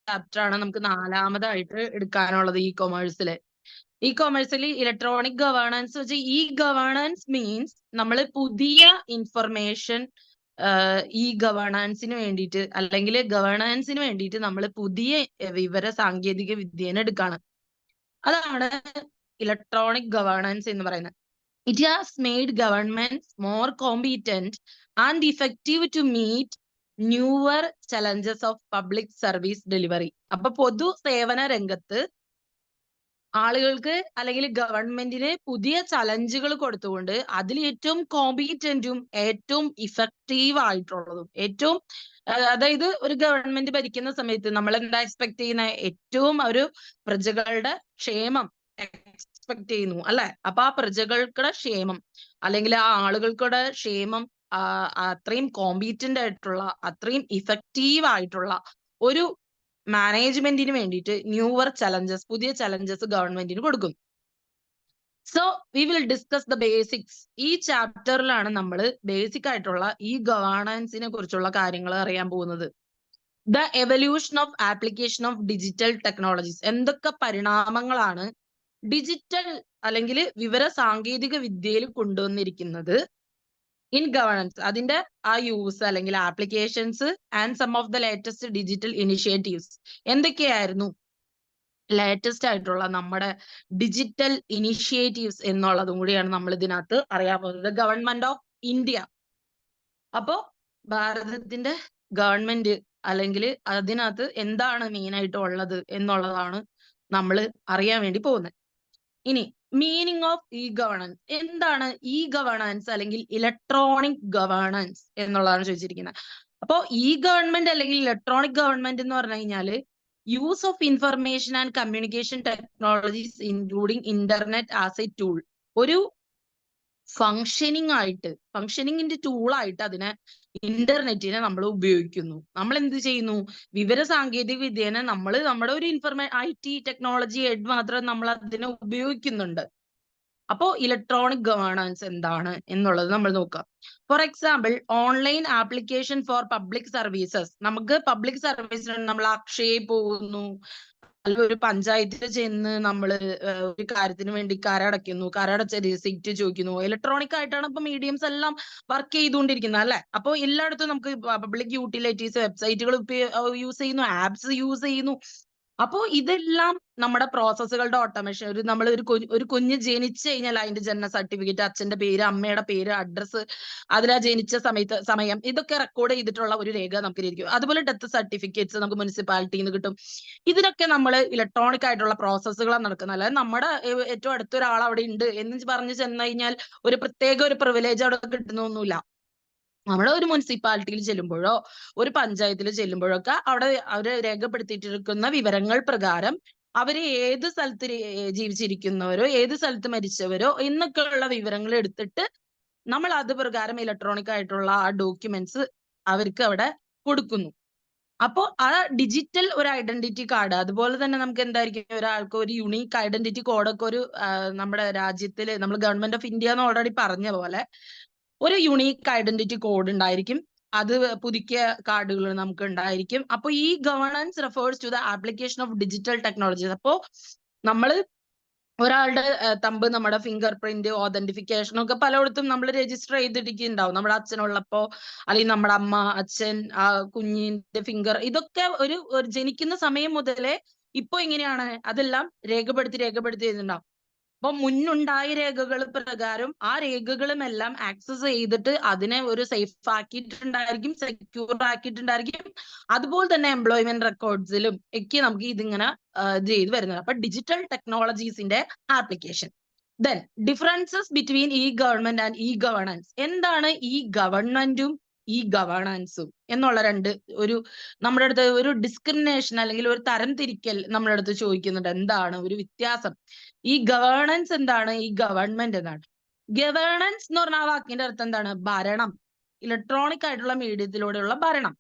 Chapter ആണ് നമുക്ക് നാലാമതായിട്ട് എടുക്കാനുള്ളത് ഇ-കൊമേഴ്സില്. ഇ-കൊമേഴ്സിൽ ഇലക്ട്രോണിക് ഗവേണൻസ് വെച്ചാൽ ഗവേണൻസ് മീൻസ് നമ്മൾ പുതിയ ഇൻഫർമേഷൻ ഈ ഗവേണൻസിന് വേണ്ടിയിട്ട് അല്ലെങ്കിൽ ഗവേണൻസിന് വേണ്ടിയിട്ട് നമ്മൾ പുതിയ വിവര സാങ്കേതിക വിദ്യേനെ എടുക്കാണ്. അതാണ് ഇലക്ട്രോണിക് ഗവേണൻസ് എന്ന് പറയുന്നത്. It has made governments more competent and effective to meet newer challenges of public service delivery. അപ്പൊ പൊതു സേവന രംഗത്ത് ആളുകൾക്ക് അല്ലെങ്കിൽ ഗവൺമെന്റിന് പുതിയ ചലഞ്ചുകൾ കൊടുത്തുകൊണ്ട് അതിൽ ഏറ്റവും കോമ്പീറ്റന്റും ഏറ്റവും ഇഫക്റ്റീവ് ആയിട്ടുള്ളതും ഏറ്റവും അതായത് ഒരു ഗവൺമെന്റ് ഭരിക്കുന്ന സമയത്ത് നമ്മൾ എന്താ എക്സ്പെക്ട് ചെയ്യുന്ന ഏറ്റവും ഒരു പ്രജകളുടെ ക്ഷേമം എക്സ്പെക്ട് ചെയ്യുന്നു അല്ലെ. അപ്പൊ ആ പ്രജകൾക്കുടെ ക്ഷേമം അല്ലെങ്കിൽ ആ ആളുകൾക്കുടെ ക്ഷേമം അത്രയും കോമ്പീറ്റന്റ് ആയിട്ടുള്ള അത്രയും ഇഫക്റ്റീവ് ആയിട്ടുള്ള ഒരു മാനേജ്മെന്റിന് വേണ്ടിയിട്ട് ന്യൂവർ ചലഞ്ചസ് പുതിയ ചലഞ്ചസ് ഗവൺമെന്റിന് കൊടുക്കും. So we will discuss the basics. ഈ ചാപ്റ്ററിലാണ് നമ്മൾ ബേസിക് ആയിട്ടുള്ള ഈ ഗവേണൻസിനെ കുറിച്ചുള്ള കാര്യങ്ങൾ അറിയാൻ പോകുന്നത്. The evolution of application of digital technologies. എന്തൊക്കെ പരിണാമങ്ങളാണ് ഡിജിറ്റൽ അല്ലെങ്കിൽ വിവര സാങ്കേതിക വിദ്യയിൽ കൊണ്ടുവന്നിരിക്കുന്നത് ഇൻ ഗവേണൻസ്, അതിന്റെ ആ യൂസ് അല്ലെങ്കിൽ applications and some of the latest digital initiatives. എന്തൊക്കെയായിരുന്നു ലേറ്റസ്റ്റ് ആയിട്ടുള്ള നമ്മുടെ ഡിജിറ്റൽ ഇനിഷ്യേറ്റീവ്സ് എന്നുള്ളതും കൂടിയാണ് നമ്മൾ ഇതിനകത്ത് അറിയാൻ പോകുന്നത്. Government of India. അപ്പോ ഭാരതത്തിന്റെ ഗവൺമെന്റ് അല്ലെങ്കിൽ അതിനകത്ത് എന്താണ് മെയിൻ ആയിട്ട് ഉള്ളത് എന്നുള്ളതാണ് നമ്മൾ അറിയാൻ വേണ്ടി പോകുന്നത്. ഇനി മീനിങ് ഓഫ് ഇ ഗവേണൻസ്. എന്താണ് ഇ ഗവേണൻസ് അല്ലെങ്കിൽ ഇലക്ട്രോണിക് ഗവേണൻസ് എന്നുള്ളതാണ് ചോദിച്ചിരിക്കുന്നത്. അപ്പോ ഇ ഗവൺമെന്റ് അല്ലെങ്കിൽ ഇലക്ട്രോണിക് ഗവൺമെന്റ് എന്ന് പറഞ്ഞു കഴിഞ്ഞാല് use of information and communication technologies including internet as A tool. ഒരു ഫങ്ഷനിങ്ങിന്റെ ടൂളായിട്ട് അതിനെ ഇന്റർനെറ്റിനെ നമ്മൾ ഉപയോഗിക്കുന്നു. നമ്മൾ എന്ത് ചെയ്യുന്നു? വിവര സാങ്കേതിക വിദ്യേനെ നമ്മൾ നമ്മുടെ ഒരു IT ടെക്നോളജി ആയിട്ട് മാത്രം നമ്മൾ അതിനെ ഉപയോഗിക്കുന്നുണ്ട്. അപ്പോ ഇലക്ട്രോണിക് ഗവേണൻസ് എന്താണ് എന്നുള്ളത് നമ്മൾ നോക്കാം. For example online application for public services. നമുക്ക് പബ്ലിക് സർവീസിന് നമ്മൾ അക്ഷയയിൽ പോകുന്നു, അല്ലെങ്കിൽ ഒരു പഞ്ചായത്തിൽ ചെന്ന് നമ്മൾ ഒരു കാര്യത്തിന് വേണ്ടി കരടച്ച റെസിപ്റ്റ് ചോദിക്കുന്നു. ഇലക്ട്രോണിക് ആയിട്ടാണ് ഇപ്പൊ മീഡിയംസ് എല്ലാം വർക്ക് ചെയ്തുകൊണ്ടിരിക്കുന്നത് അല്ലെ. അപ്പൊ എല്ലായിടത്തും നമുക്ക് പബ്ലിക് യൂട്ടിലിറ്റീസ് വെബ്സൈറ്റുകൾ യൂസ് ചെയ്യുന്നു, ആപ്സ് യൂസ് ചെയ്യുന്നു. അപ്പോ ഇതെല്ലാം നമ്മുടെ പ്രോസസ്സുകളുടെ ഓട്ടോമേഷൻ. നമ്മൾ ഒരു കുഞ്ഞ് ജനിച്ചു കഴിഞ്ഞാൽ അതിന്റെ ജനന സർട്ടിഫിക്കറ്റ്, അച്ഛന്റെ പേര്, അമ്മയുടെ പേര്, അഡ്രസ്സ്, അതിലാ ജനിച്ച സമയം, ഇതൊക്കെ റെക്കോർഡ് ചെയ്തിട്ടുള്ള ഒരു രേഖ നമുക്ക് ലഭിക്കും. അതുപോലെ ഡെത്ത് സർട്ടിഫിക്കറ്റ്സ് നമുക്ക് മുനിസിപ്പാലിറ്റിയിൽ നിന്ന് കിട്ടും. ഇതിനൊക്കെ നമ്മൾ ഇലക്ട്രോണിക് ആയിട്ടുള്ള പ്രോസസ്സുകളാണ് നടക്കുന്നത്. അല്ലാതെ നമ്മുടെ ഏറ്റവും അടുത്തൊരാൾ അവിടെ ഉണ്ട് എന്ന് പറഞ്ഞ് ചെന്ന് കഴിഞ്ഞാൽ ഒരു പ്രത്യേക ഒരു പ്രിവിലേജ് അവിടെ കിട്ടുന്നൊന്നുമില്ല. നമ്മൾ ഒരു മുനിസിപ്പാലിറ്റിയിൽ ചെല്ലുമ്പോഴോ ഒരു പഞ്ചായത്തിൽ ചെല്ലുമ്പോഴോ ഒക്കെ അവിടെ അവര് രേഖപ്പെടുത്തിയിട്ടിരിക്കുന്ന വിവരങ്ങൾ പ്രകാരം അവര് ഏത് സ്ഥലത്ത് ജീവിച്ചിരിക്കുന്നവരോ ഏത് സ്ഥലത്ത് മരിച്ചവരോ എന്നൊക്കെയുള്ള വിവരങ്ങൾ എടുത്തിട്ട് നമ്മൾ അത് പ്രകാരം ഇലക്ട്രോണിക് ആയിട്ടുള്ള ആ ഡോക്യുമെന്റ്സ് അവർക്ക് അവിടെ കൊടുക്കുന്നു. അപ്പോ ആ ഡിജിറ്റൽ ഒരു ഐഡന്റിറ്റി കാർഡ്, അതുപോലെ തന്നെ നമുക്ക് എന്തായിരിക്കും ഒരാൾക്ക് ഒരു യുണീക്ക് ഐഡന്റിറ്റി കോഡൊക്കെ ഒരു നമ്മുടെ രാജ്യത്തില് നമ്മൾ ഗവൺമെന്റ് ഓഫ് ഇന്ത്യ എന്ന് ഓൾറെഡി പറഞ്ഞ പോലെ ഒരു യുണീക്ക് ഐഡന്റിറ്റി കോഡ് ഉണ്ടായിരിക്കും. അത് പുതുക്കിയ കാർഡുകൾ നമുക്ക് ഉണ്ടായിരിക്കും. അപ്പൊ ഈ governance refers to the application of digital technologies. അപ്പോ നമ്മൾ ഒരാളുടെ തമ്പ്, നമ്മുടെ ഫിംഗർ പ്രിന്റ്, ഓതന്റിഫിക്കേഷൻ ഒക്കെ പലയിടത്തും നമ്മൾ രജിസ്റ്റർ ചെയ്തിരിക്കുന്നുണ്ടാവും. നമ്മുടെ അച്ഛനുള്ളപ്പോ അല്ലെങ്കിൽ നമ്മുടെ അമ്മ, അച്ഛൻ, ആ കുഞ്ഞിന്റെ ഫിംഗർ, ഇതൊക്കെ ഒരു ജനിക്കുന്ന സമയം മുതലേ ഇപ്പൊ എങ്ങനെയാണ് അതെല്ലാം രേഖപ്പെടുത്തി ചെയ്തിട്ടുണ്ടാവും. അപ്പൊ മുന്നുണ്ടായ രേഖകൾ പ്രകാരം ആ രേഖകളുമെല്ലാം ആക്സസ് ചെയ്തിട്ട് അതിനെ ഒരു സേഫ് ആക്കിയിട്ടുണ്ടായിരിക്കും, സെക്യൂർ ആക്കിയിട്ടുണ്ടായിരിക്കും. അതുപോലെ തന്നെ എംപ്ലോയ്മെന്റ് റെക്കോർഡ്സിലും ഒക്കെ നമുക്ക് ഇതിങ്ങനെ ചെയ്ത് വരുന്നത്. അപ്പൊ ഡിജിറ്റൽ ടെക്നോളജീസിന്റെ application. Then differences between e government and e governance. എന്താണ് ഈ ഗവൺമെന്റും ഈ ഗവേണൻസും എന്നുള്ള ഒരു നമ്മുടെ അടുത്ത് ഒരു ഡിസ്ക്രിമിനേഷൻ അല്ലെങ്കിൽ ഒരു തരം തിരിക്കൽ നമ്മുടെ അടുത്ത് ചോദിക്കുന്നുണ്ട്. എന്താണ് ഒരു വ്യത്യാസം? ഈ ഗവേണൻസ് എന്താണ്, ഈ ഗവൺമെന്റ് എന്താണ്? ഗവേണൻസ് എന്ന് പറഞ്ഞ ആ വാക്കിന്റെ അർത്ഥം എന്താണ്? ഭരണം, ഇലക്ട്രോണിക് ആയിട്ടുള്ള മീഡിയത്തിലൂടെയുള്ള ഭരണം.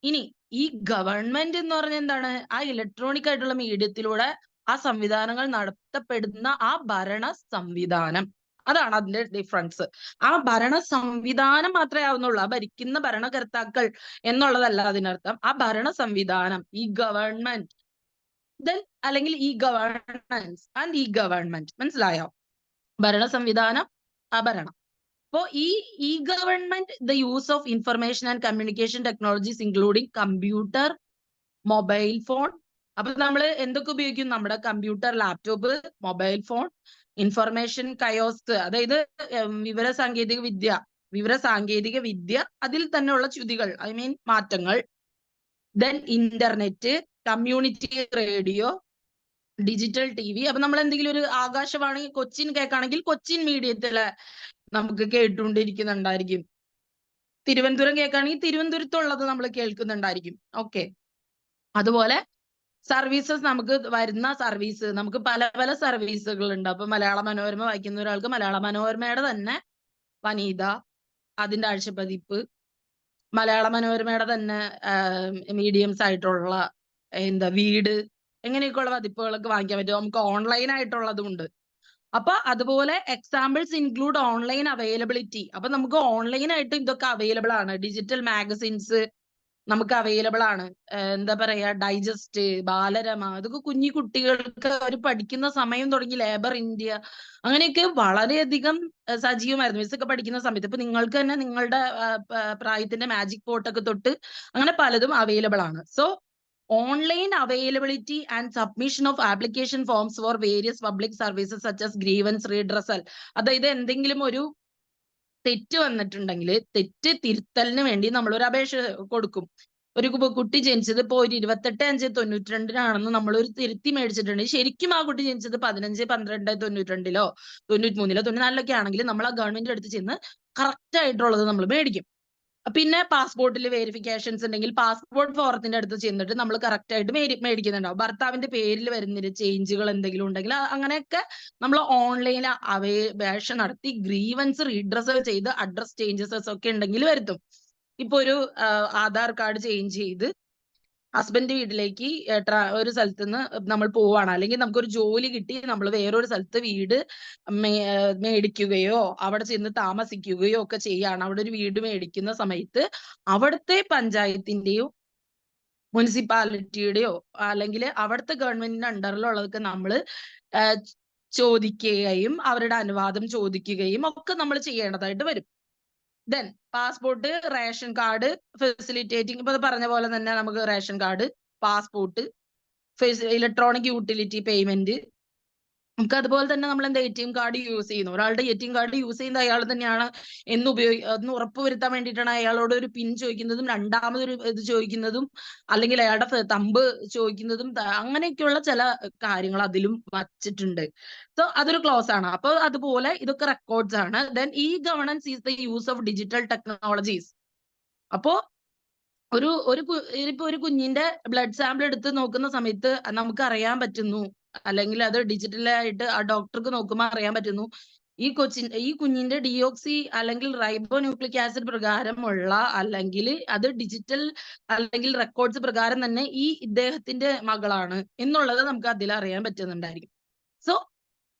ഇനി ഈ ഗവൺമെന്റ് എന്ന് പറഞ്ഞ എന്താണ്? ആ ഇലക്ട്രോണിക് ആയിട്ടുള്ള മീഡിയത്തിലൂടെ ആ സംവിധാനങ്ങൾ നടത്തപ്പെടുന്ന ആ ഭരണ സംവിധാനം, അതാണ് അതിന്റെ ഡിഫറൻസ്. ആ ഭരണ സംവിധാനം മാത്രമേ ആവുന്നുള്ളൂ. ആ ഭരിക്കുന്ന ഭരണകർത്താക്കൾ എന്നുള്ളതല്ല അതിനർത്ഥം. ആ ഭരണ സംവിധാനം, ഈ ഗവൺമെന്റ്, ദെൻ അല്ലെങ്കിൽ ഈ ഗവേണൻസ് ആൻഡ് ഈ ഗവൺമെന്റ്, മനസ്സിലായോ? ഭരണ സംവിധാനം, ആ ഭരണം. അപ്പോ ഈ government, the use of information and communication technologies including computer, mobile phone. അപ്പൊ നമ്മൾ എന്തൊക്കെ ഉപയോഗിക്കും? നമ്മുടെ computer, laptop, mobile phone, information kiosk, അതായത് വിവര സാങ്കേതിക വിദ്യ, അതിൽ തന്നെയുള്ള ച്യുതികൾ, ഐ മീൻ മാറ്റങ്ങൾ. Then internet, community radio, digital TV. അപ്പൊ നമ്മൾ എന്തെങ്കിലും ഒരു ആകാശവാണി കൊച്ചിൻ കേൾക്കുകയാണെങ്കിൽ കൊച്ചിൻ മീഡിയത്തില് നമുക്ക് കേട്ടുകൊണ്ടിരിക്കുന്നുണ്ടായിരിക്കും. തിരുവനന്തപുരം കേൾക്കുകയാണെങ്കിൽ തിരുവനന്തപുരത്തുള്ളത് നമ്മൾ കേൾക്കുന്നുണ്ടായിരിക്കും. ഓക്കെ. അതുപോലെ സർവീസസ്, നമുക്ക് വരുന്ന സർവീസ്, നമുക്ക് പല പല സർവീസുകൾ ഉണ്ട്. അപ്പൊ മലയാള മനോരമ വായിക്കുന്ന ഒരാൾക്ക് മലയാള മനോരമയുടെ തന്നെ വനിത, അതിന്റെ ആഴ്ചപ്പതിപ്പ്, മലയാള മനോരമയുടെ തന്നെ മീഡിയംസ് ആയിട്ടുള്ള വീട്, എങ്ങനെയൊക്കെയുള്ള പതിപ്പുകളൊക്കെ വാങ്ങിക്കാൻ പറ്റും. നമുക്ക് ഓൺലൈൻ ആയിട്ടുള്ളതും ഉണ്ട്. അപ്പൊ അതുപോലെ എക്സാമ്പിൾസ് ഇൻക്ലൂഡ് ഓൺലൈൻ അവൈലബിലിറ്റി. അപ്പൊ നമുക്ക് ഓൺലൈൻ ആയിട്ട് ഇതൊക്കെ അവൈലബിൾ ആണ്. ഡിജിറ്റൽ മാഗസിൻസ് നമുക്ക് അവൈലബിൾ ആണ്. എന്താ പറയാ, ഡൈജസ്റ്റ്, ബാലരമ, അതൊക്കെ കുഞ്ഞു കുട്ടികൾക്ക് അവർ പഠിക്കുന്ന സമയം തുടങ്ങി ലേബർ ഇന്ത്യ, അങ്ങനെയൊക്കെ വളരെയധികം സജീവമായിരുന്നു മിസ് ഒക്കെ പഠിക്കുന്ന സമയത്ത്. ഇപ്പൊ നിങ്ങൾക്ക് തന്നെ നിങ്ങളുടെ പ്രായത്തിന്റെ മാജിക് പോട്ടൊക്കെ തൊട്ട് അങ്ങനെ പലതും അവൈലബിൾ ആണ്. So online availability and submission of application forms for various public services such as grievance redressal. അതായത് എന്തെങ്കിലും ഒരു തെറ്റ് വന്നിട്ടുണ്ടെങ്കിൽ തെറ്റ് തിരുത്തലിന് വേണ്ടി നമ്മൾ ഒരു അപേക്ഷ കൊടുക്കും. ഒരു കുട്ടി ജനിച്ചത് ഇപ്പോ ഒരു 28/5/92 നമ്മൾ ഒരു തിരുത്തി മേടിച്ചിട്ടുണ്ടെങ്കിൽ ശരിക്കും ആ കുട്ടി ജനിച്ചത് 15/12/92 93 94 ആണെങ്കിൽ നമ്മൾ ആ ഗവൺമെന്റിന്റെ അടുത്ത് ചെന്ന് കറക്റ്റ് ആയിട്ടുള്ളത് നമ്മൾ മേടിക്കും. പിന്നെ പാസ്പോർട്ടിൽ വെരിഫിക്കേഷൻസ് ഉണ്ടെങ്കിൽ പാസ്പോർട്ട് ഫോറത്തിന്റെ അടുത്ത് ചെന്നിട്ട് നമ്മൾ കറക്റ്റ് ആയിട്ട് മേടിക്കുന്നുണ്ടാവും. ഭർത്താവിന്റെ പേരിൽ വരുന്ന ചേഞ്ചുകൾ എന്തെങ്കിലും ഉണ്ടെങ്കിൽ അങ്ങനെയൊക്കെ നമ്മൾ ഓൺലൈനിൽ അപേക്ഷ നടത്തി ഗ്രീവൻസ് റീഡ്രസ് ചെയ്ത് അഡ്രസ് ചേഞ്ചസ് ഒക്കെ ഉണ്ടെങ്കിൽ വരുത്തും. ഇപ്പൊ ഒരു ആധാർ കാർഡ് ചേഞ്ച് ചെയ്ത് ഹസ്ബൻഡ് വീട്ടിലേക്ക് ഒരു സ്ഥലത്ത് നിന്ന് നമ്മൾ പോവാണ്, അല്ലെങ്കിൽ നമുക്കൊരു ജോലി കിട്ടി നമ്മൾ വേറൊരു സ്ഥലത്ത് വീട് മേടിക്കുകയോ അവിടെ ചെന്ന് താമസിക്കുകയോ ഒക്കെ ചെയ്യാണ്. അവിടെ ഒരു വീട് മേടിക്കുന്ന സമയത്ത് അവിടുത്തെ പഞ്ചായത്തിന്റെയോ മുനിസിപ്പാലിറ്റിയുടെയോ അല്ലെങ്കിൽ അവിടുത്തെ ഗവൺമെന്റിന്റെ അണ്ടറിലുള്ളതൊക്കെ നമ്മൾ ചോദിക്കുകയും അവരുടെ അനുവാദം ചോദിക്കുകയും ഒക്കെ നമ്മൾ ചെയ്യേണ്ടതായിട്ട് വരും. Then passport, ration card facilitating, ഇപ്പൊ പറഞ്ഞ പോലെ തന്നെ നമുക്ക് ration card, passport, electronic utility payment, നമുക്ക് അതുപോലെ തന്നെ നമ്മൾ എന്താ ATM കാർഡ് യൂസ് ചെയ്യുന്നു. ഒരാളുടെ ATM കാർഡ് യൂസ് ചെയ്യുന്നത് അയാൾ തന്നെയാണ് എന്ന് ഉറപ്പുവരുത്താൻ വേണ്ടിയിട്ടാണ് അയാളോട് ഒരു പിൻ ചോദിക്കുന്നതും രണ്ടാമതൊരു ഇത് ചോദിക്കുന്നതും അല്ലെങ്കിൽ അയാളുടെ തമ്പ് ചോദിക്കുന്നതും അങ്ങനെയൊക്കെയുള്ള ചില കാര്യങ്ങൾ അതിലും വച്ചിട്ടുണ്ട്. സോ അതൊരു ക്ലോസ് ആണ്. അപ്പൊ അതുപോലെ ഇതൊക്കെ റെക്കോർഡ്സ് ആണ്. ദെൻ ഈ governance is the use of digital technologies. അപ്പോ ഇപ്പൊ ഒരു കുഞ്ഞിന്റെ ബ്ലഡ് സാമ്പിൾ എടുത്ത് നോക്കുന്ന സമയത്ത് നമുക്ക് അറിയാൻ പറ്റുന്നു, അല്ലെങ്കിൽ അത് ഡിജിറ്റലായിട്ട് ആ ഡോക്ടർക്ക് നോക്കുമ്പോൾ അറിയാൻ പറ്റുന്നു, ഈ കുഞ്ഞിന്റെ ഡിയോക്സി അല്ലെങ്കിൽ റൈബോ ന്യൂക്ലിക് ആസിഡ് പ്രകാരമുള്ള, അല്ലെങ്കിൽ അത് ഡിജിറ്റൽ അല്ലെങ്കിൽ റെക്കോർഡ്സ് പ്രകാരം തന്നെ ഇദ്ദേഹത്തിന്റെ മകളാണ് എന്നുള്ളത് നമുക്ക് അതിൽ അറിയാൻ പറ്റുന്നുണ്ടായിരിക്കും. സോ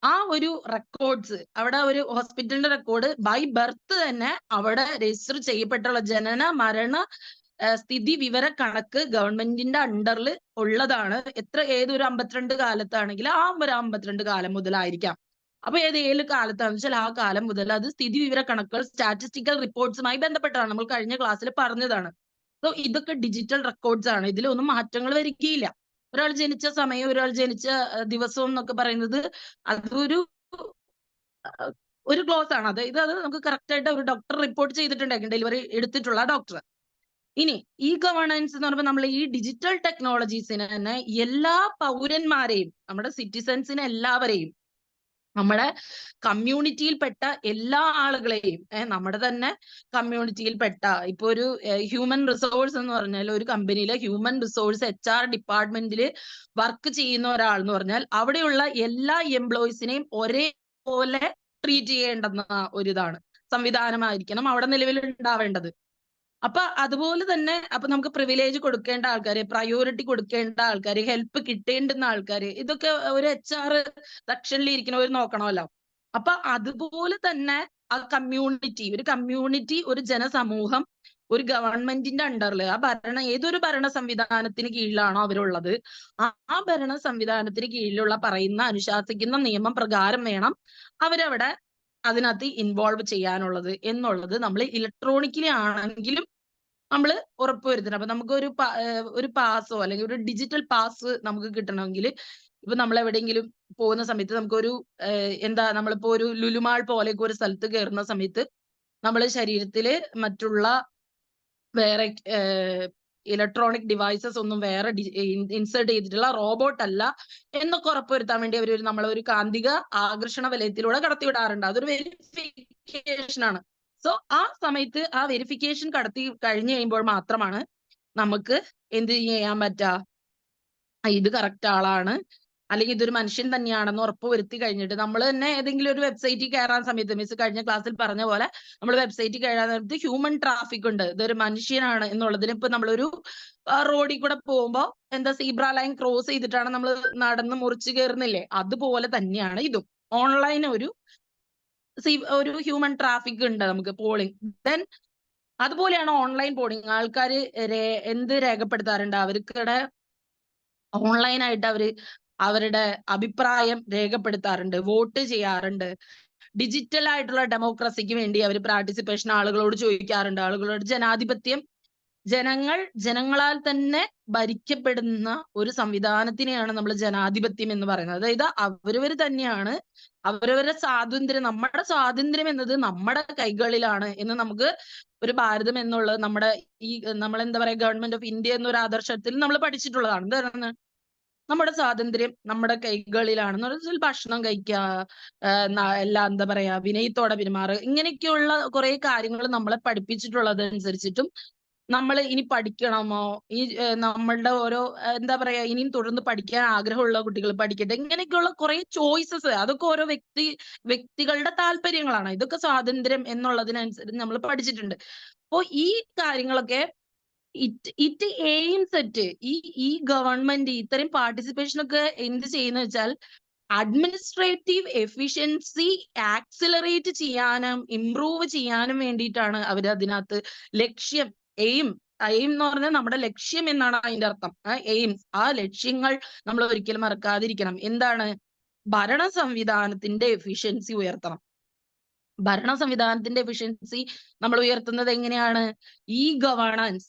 ആ ഒരു റെക്കോർഡ്സ്, അവിടെ ഒരു ഹോസ്പിറ്റലിന്റെ റെക്കോർഡ് ബൈ ബർത്ത് തന്നെ അവിടെ രജിസ്റ്റർ ചെയ്യപ്പെട്ടുള്ള ജനന മരണ സ്ഥിതി വിവര കണക്ക് ഗവൺമെന്റിന്റെ അണ്ടറിൽ ഉള്ളതാണ്. ഏതൊരു 52 കാലത്താണെങ്കിൽ ആ ഒരു 52 കാലം മുതലായിരിക്കാം. അപ്പൊ ഏത് കാലത്താണെന്ന് വെച്ചാൽ ആ കാലം മുതൽ അത് സ്ഥിതി വിവര കണക്കുകൾ സ്റ്റാറ്റിസ്റ്റിക്കൽ റിപ്പോർട്ട്സുമായി ബന്ധപ്പെട്ടതാണ്. നമ്മൾ കഴിഞ്ഞ ക്ലാസ്സിൽ പറഞ്ഞതാണ്. സോ ഇതൊക്കെ ഡിജിറ്റൽ റെക്കോർഡ്സ് ആണ്. ഇതിലൊന്നും മാറ്റങ്ങൾ വരികയില്ല. ഒരാൾ ജനിച്ച സമയം, ഒരാൾ ജനിച്ച ദിവസം എന്നൊക്കെ പറയുന്നത് അതൊരു ക്ലോസ് ആണ്. അത് നമുക്ക് കറക്റ്റ് ആയിട്ട് ഒരു ഡോക്ടർ റിപ്പോർട്ട് ചെയ്തിട്ടുണ്ടായിരിക്കും, ഡെലിവറി എടുത്തിട്ടുള്ള ഡോക്ടർ. ഇനി ഈ ഗവേണൻസ് എന്ന് പറയുമ്പോൾ നമ്മൾ ഈ ഡിജിറ്റൽ ടെക്നോളജീസിനെ തന്നെ എല്ലാ പൗരന്മാരെയും, നമ്മുടെ സിറ്റിസൺസിനെ എല്ലാവരെയും, നമ്മുടെ കമ്മ്യൂണിറ്റിയിൽപ്പെട്ട എല്ലാ ആളുകളെയും, നമ്മുടെ തന്നെ കമ്മ്യൂണിറ്റിയിൽപ്പെട്ട, ഇപ്പൊ ഒരു ഹ്യൂമൻ റിസോഴ്സ് എന്ന് പറഞ്ഞാൽ ഒരു കമ്പനിയിലെ ഹ്യൂമൻ റിസോഴ്സ് HR ഡിപ്പാർട്ട്മെന്റിൽ വർക്ക് ചെയ്യുന്ന ഒരാൾ എന്ന് പറഞ്ഞാൽ അവിടെയുള്ള എല്ലാ എംപ്ലോയീസിനെയും ഒരേപോലെ ട്രീറ്റ് ചെയ്യേണ്ടുന്ന ഒരിതാണ് സംവിധാനമായിരിക്കണം അവിടെ നിലവിൽ ഉണ്ടാവേണ്ടത്. അപ്പൊ അതുപോലെ തന്നെ അപ്പൊ നമുക്ക് പ്രിവിലേജ് കൊടുക്കേണ്ട ആൾക്കാര്, പ്രയോറിറ്റി കൊടുക്കേണ്ട ആൾക്കാര്, ഹെൽപ്പ് കിട്ടേണ്ടുന്ന ആൾക്കാര്, ഇതൊക്കെ ഒരു HR സെക്ഷനിൽ ഇരിക്കുന്നവർ നോക്കണമല്ലോ. അപ്പൊ അതുപോലെ തന്നെ ആ കമ്മ്യൂണിറ്റി, ഒരു ജനസമൂഹം ഒരു ഗവൺമെന്റിന്റെ അണ്ടറിൽ ഏതൊരു ഭരണ സംവിധാനത്തിന് കീഴിലാണോ അവരുള്ളത്, ആ ഭരണ സംവിധാനത്തിന് കീഴിലുള്ള പറയുന്ന അനുശാസിക്കുന്ന നിയമം പ്രകാരം വേണം അവരവിടെ അതിനകത്ത് ഇൻവോൾവ് ചെയ്യാനുള്ളത് എന്നുള്ളത് നമ്മൾ ഇലക്ട്രോണിക്കലി ആണെങ്കിലും നമ്മൾ ഉറപ്പുവരുത്തണം. അപ്പൊ നമുക്ക് ഒരു പാസോ അല്ലെങ്കിൽ ഒരു ഡിജിറ്റൽ പാസ് നമുക്ക് കിട്ടണമെങ്കിൽ ഇപ്പൊ നമ്മൾ എവിടെയെങ്കിലും പോകുന്ന സമയത്ത് നമുക്കൊരു നമ്മളിപ്പോ ഒരു ലുലുമാൾ പോലെയൊക്കെ ഒരു സ്ഥലത്ത് കയറുന്ന സമയത്ത് നമ്മള് ശരീരത്തില് മറ്റുള്ള വേറെ ഇലക്ട്രോണിക് ഡിവൈസസ് ഒന്നും വേറെ ഇൻസേർട്ട് ചെയ്തിട്ടുള്ള റോബോട്ട് അല്ല എന്നൊക്കെ ഉറപ്പുവരുത്താൻ വേണ്ടി അവർ നമ്മളെ ഒരു കാന്തിക ആകർഷണ വലയത്തിലൂടെ കടത്തിവിടാറുണ്ട്. അതൊരു വെരിഫിക്കേഷൻ ആണ്. സോ ആ സമയത്ത് ആ വെരിഫിക്കേഷൻ കടത്തി കഴിഞ്ഞു കഴിയുമ്പോൾ മാത്രമാണ് നമുക്ക് എന്ത് ചെയ്യാൻ പറ്റുക, ഇത് കറക്റ്റ് ആളാണ് അല്ലെങ്കിൽ ഇതൊരു മനുഷ്യൻ തന്നെയാണെന്ന് ഉറപ്പുവരുത്തി കഴിഞ്ഞിട്ട് നമ്മൾ തന്നെ ഏതെങ്കിലും ഒരു വെബ്സൈറ്റിൽ കയറാൻ സമയത്ത് മിസ് കഴിഞ്ഞ ക്ലാസ്സിൽ പറഞ്ഞ പോലെ നമ്മൾ വെബ്സൈറ്റിൽ കയറാൻ നേരത്ത് ഹ്യൂമൻ ട്രാഫിക് ഉണ്ട്, ഇതൊരു മനുഷ്യനാണ് എന്നുള്ളതിന് ഇപ്പൊ നമ്മളൊരു റോഡിൽ കൂടെ പോകുമ്പോൾ സീബ്ര ലൈൻ ക്രോസ് ചെയ്തിട്ടാണ് നമ്മൾ നടന്ന് മുറിച്ച് കയറുന്നില്ലേ, അതുപോലെ തന്നെയാണ് ഇതും. ഓൺലൈൻ ഒരു ഹ്യൂമൻ ട്രാഫിക് ഉണ്ട് നമുക്ക് പോളിംഗ്. ദെൻ അതുപോലെയാണ് ഓൺലൈൻ പോളിംഗ്. ആൾക്കാർ എന്ത് രേഖപ്പെടുത്താറുണ്ട്, അവർക്കിടെ ഓൺലൈനായിട്ട് അവരുടെ അഭിപ്രായം രേഖപ്പെടുത്താറുണ്ട്, വോട്ട് ചെയ്യാറുണ്ട്. ഡിജിറ്റൽ ആയിട്ടുള്ള ഡെമോക്രസിക്ക് വേണ്ടി അവർ പാർട്ടിസിപ്പേഷൻ ആളുകളോട് ചോദിക്കാറുണ്ട്. ആളുകളോട് ജനാധിപത്യം, ജനങ്ങളാൽ തന്നെ ഭരിക്കപ്പെടുന്ന ഒരു സംവിധാനത്തിനെയാണ് നമ്മൾ ജനാധിപത്യം എന്ന് പറയുന്നത്. അതായത് അവരവർ തന്നെയാണ് അവരവരുടെ സ്വാതന്ത്ര്യം, നമ്മുടെ സ്വാതന്ത്ര്യം എന്നത് നമ്മുടെ കൈകളിലാണ് എന്ന് നമുക്ക് ഒരു ഭാരതം എന്നുള്ളത് നമ്മളെന്താ പറയാ ഗവൺമെന്റ് ഓഫ് ഇന്ത്യ എന്നൊരു ആദർശത്തിൽ നമ്മൾ പഠിച്ചിട്ടുള്ളതാണ്. എന്താണ് നമ്മുടെ സ്വാതന്ത്ര്യം നമ്മുടെ കൈകളിലാണെന്ന് പറഞ്ഞാൽ ഭക്ഷണം കഴിക്കുക, എല്ലാം എന്താ പറയാ വിനയത്തോടെ പെരുമാറുക, ഇങ്ങനെയൊക്കെയുള്ള കുറെ കാര്യങ്ങൾ നമ്മളെ പഠിപ്പിച്ചിട്ടുള്ളതനുസരിച്ചിട്ടും നമ്മൾ ഇനി പഠിക്കണമോ, ഈ നമ്മളുടെ ഓരോ എന്താ പറയാ ഇനിയും തുടർന്ന് പഠിക്കാൻ ആഗ്രഹമുള്ള കുട്ടികൾ പഠിക്കട്ടെ, ഇങ്ങനെയൊക്കെയുള്ള കുറെ ചോയ്സസ്, അതൊക്കെ ഓരോ വ്യക്തികളുടെ താല്പര്യങ്ങളാണ്. ഇതൊക്കെ സ്വാതന്ത്ര്യം എന്നുള്ളതിനനുസരിച്ച് നമ്മൾ പഠിച്ചിട്ടുണ്ട്. അപ്പോ ഈ കാര്യങ്ങളൊക്കെ ഇറ്റ് എയിംസ് അറ്റ് ഈ ഗവൺമെന്റ് ഇത്തരം പാർട്ടിസിപ്പേഷൻ ഒക്കെ എന്ത് ചെയ്യുന്ന വെച്ചാൽ അഡ്മിനിസ്ട്രേറ്റീവ് എഫിഷ്യൻസി ആക്സിലറേറ്റ് ചെയ്യാനും ഇംപ്രൂവ് ചെയ്യാനും വേണ്ടിയിട്ടാണ് അവർ അതിനകത്ത് ലക്ഷ്യം എയിം എന്ന് പറഞ്ഞാൽ നമ്മുടെ ലക്ഷ്യം എന്നാണ് അതിന്റെ അർത്ഥം. എയിംസ്, ആ ലക്ഷ്യങ്ങൾ നമ്മൾ ഒരിക്കലും മറക്കാതിരിക്കണം. എന്താണ്? ഭരണ സംവിധാനത്തിന്റെ എഫിഷ്യൻസി ഉയർത്തണം. ഭരണ സംവിധാനത്തിന്റെ എഫിഷ്യൻസി നമ്മൾ ഉയർത്തുന്നത് എങ്ങനെയാണ്? ഈ ഗവേണൻസ്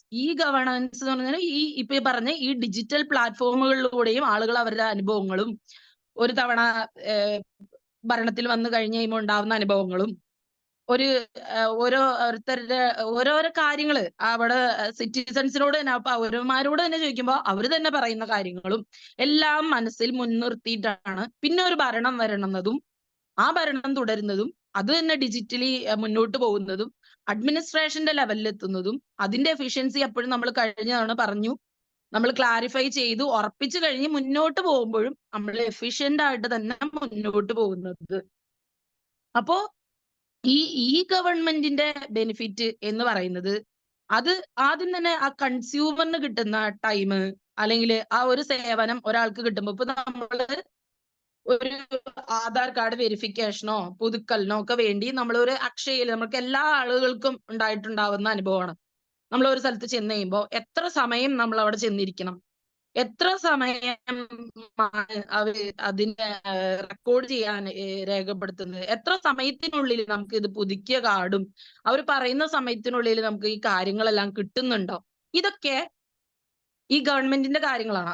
എന്ന് പറഞ്ഞാൽ ഇപ്പൊ പറഞ്ഞ ഈ ഡിജിറ്റൽ പ്ലാറ്റ്ഫോമുകളിലൂടെയും ആളുകൾ അവരുടെ അനുഭവങ്ങളും ഒരു തവണ ഭരണത്തിൽ വന്നു കഴിഞ്ഞ് കഴിയുമ്പോൾ ഉണ്ടാവുന്ന അനുഭവങ്ങളും ഓരോരുത്തരുടെ ഓരോരോ കാര്യങ്ങള് അവിടെ സിറ്റിസൺസിനോട് തന്നെ പൗരന്മാരോട് തന്നെ ചോദിക്കുമ്പോൾ അവർ തന്നെ പറയുന്ന കാര്യങ്ങളും എല്ലാം മനസ്സിൽ മുൻനിർത്തിയിട്ടാണ് പിന്നെ ഒരു ഭരണം വരണന്നതും ആ ഭരണം തുടരുന്നതും അത് തന്നെ ഡിജിറ്റലി മുന്നോട്ട് പോകുന്നതും അഡ്മിനിസ്ട്രേഷന്റെ ലെവലിൽ എത്തുന്നതും അതിന്റെ എഫിഷ്യൻസി എപ്പോഴും നമ്മൾ കഴിഞ്ഞ തവണ പറഞ്ഞു, നമ്മൾ ക്ലാരിഫൈ ചെയ്ത് ഉറപ്പിച്ചു കഴിഞ്ഞ് മുന്നോട്ട് പോകുമ്പോഴും നമ്മൾ എഫിഷ്യന്റ് ആയിട്ട് തന്നെ മുന്നോട്ട് പോകുന്നത്. അപ്പോ ഈ ഗവൺമെന്റിന്റെ ബെനിഫിറ്റ് എന്ന് പറയുന്നത് അത് ആദ്യം തന്നെ ആ കൺസ്യൂമറിന് കിട്ടുന്ന ടൈം അല്ലെങ്കിൽ ആ ഒരു സേവനം ഒരാൾക്ക് കിട്ടുമ്പോൾ ഇപ്പൊ നമ്മള് ഒരു ആധാർ കാർഡ് വെരിഫിക്കേഷനോ പുതുക്കലിനോ ഒക്കെ വേണ്ടി നമ്മൾ ഒരു അക്ഷയയിൽ നമുക്ക് എല്ലാ ആളുകൾക്കും ഉണ്ടായിട്ടുണ്ടാവുന്ന അനുഭവമാണ്. നമ്മൾ ഒരു സ്ഥലത്ത് ചെന്ന് കഴിയുമ്പോൾ എത്ര സമയം നമ്മൾ അവിടെ ചെന്നിരിക്കണം, എത്ര സമയം അവര് അതിനെ റെക്കോർഡ് ചെയ്യാൻ രേഖപ്പെടുത്തുന്നത്, എത്ര സമയത്തിനുള്ളിൽ നമുക്ക് ഇത് പുതുക്കിയ കാർഡും അവർ പറയുന്ന സമയത്തിനുള്ളിൽ നമുക്ക് ഈ കാര്യങ്ങളെല്ലാം കിട്ടുന്നുണ്ടോ, ഇതൊക്കെ ഈ ഗവൺമെന്റിന്റെ കാര്യങ്ങളാണ്,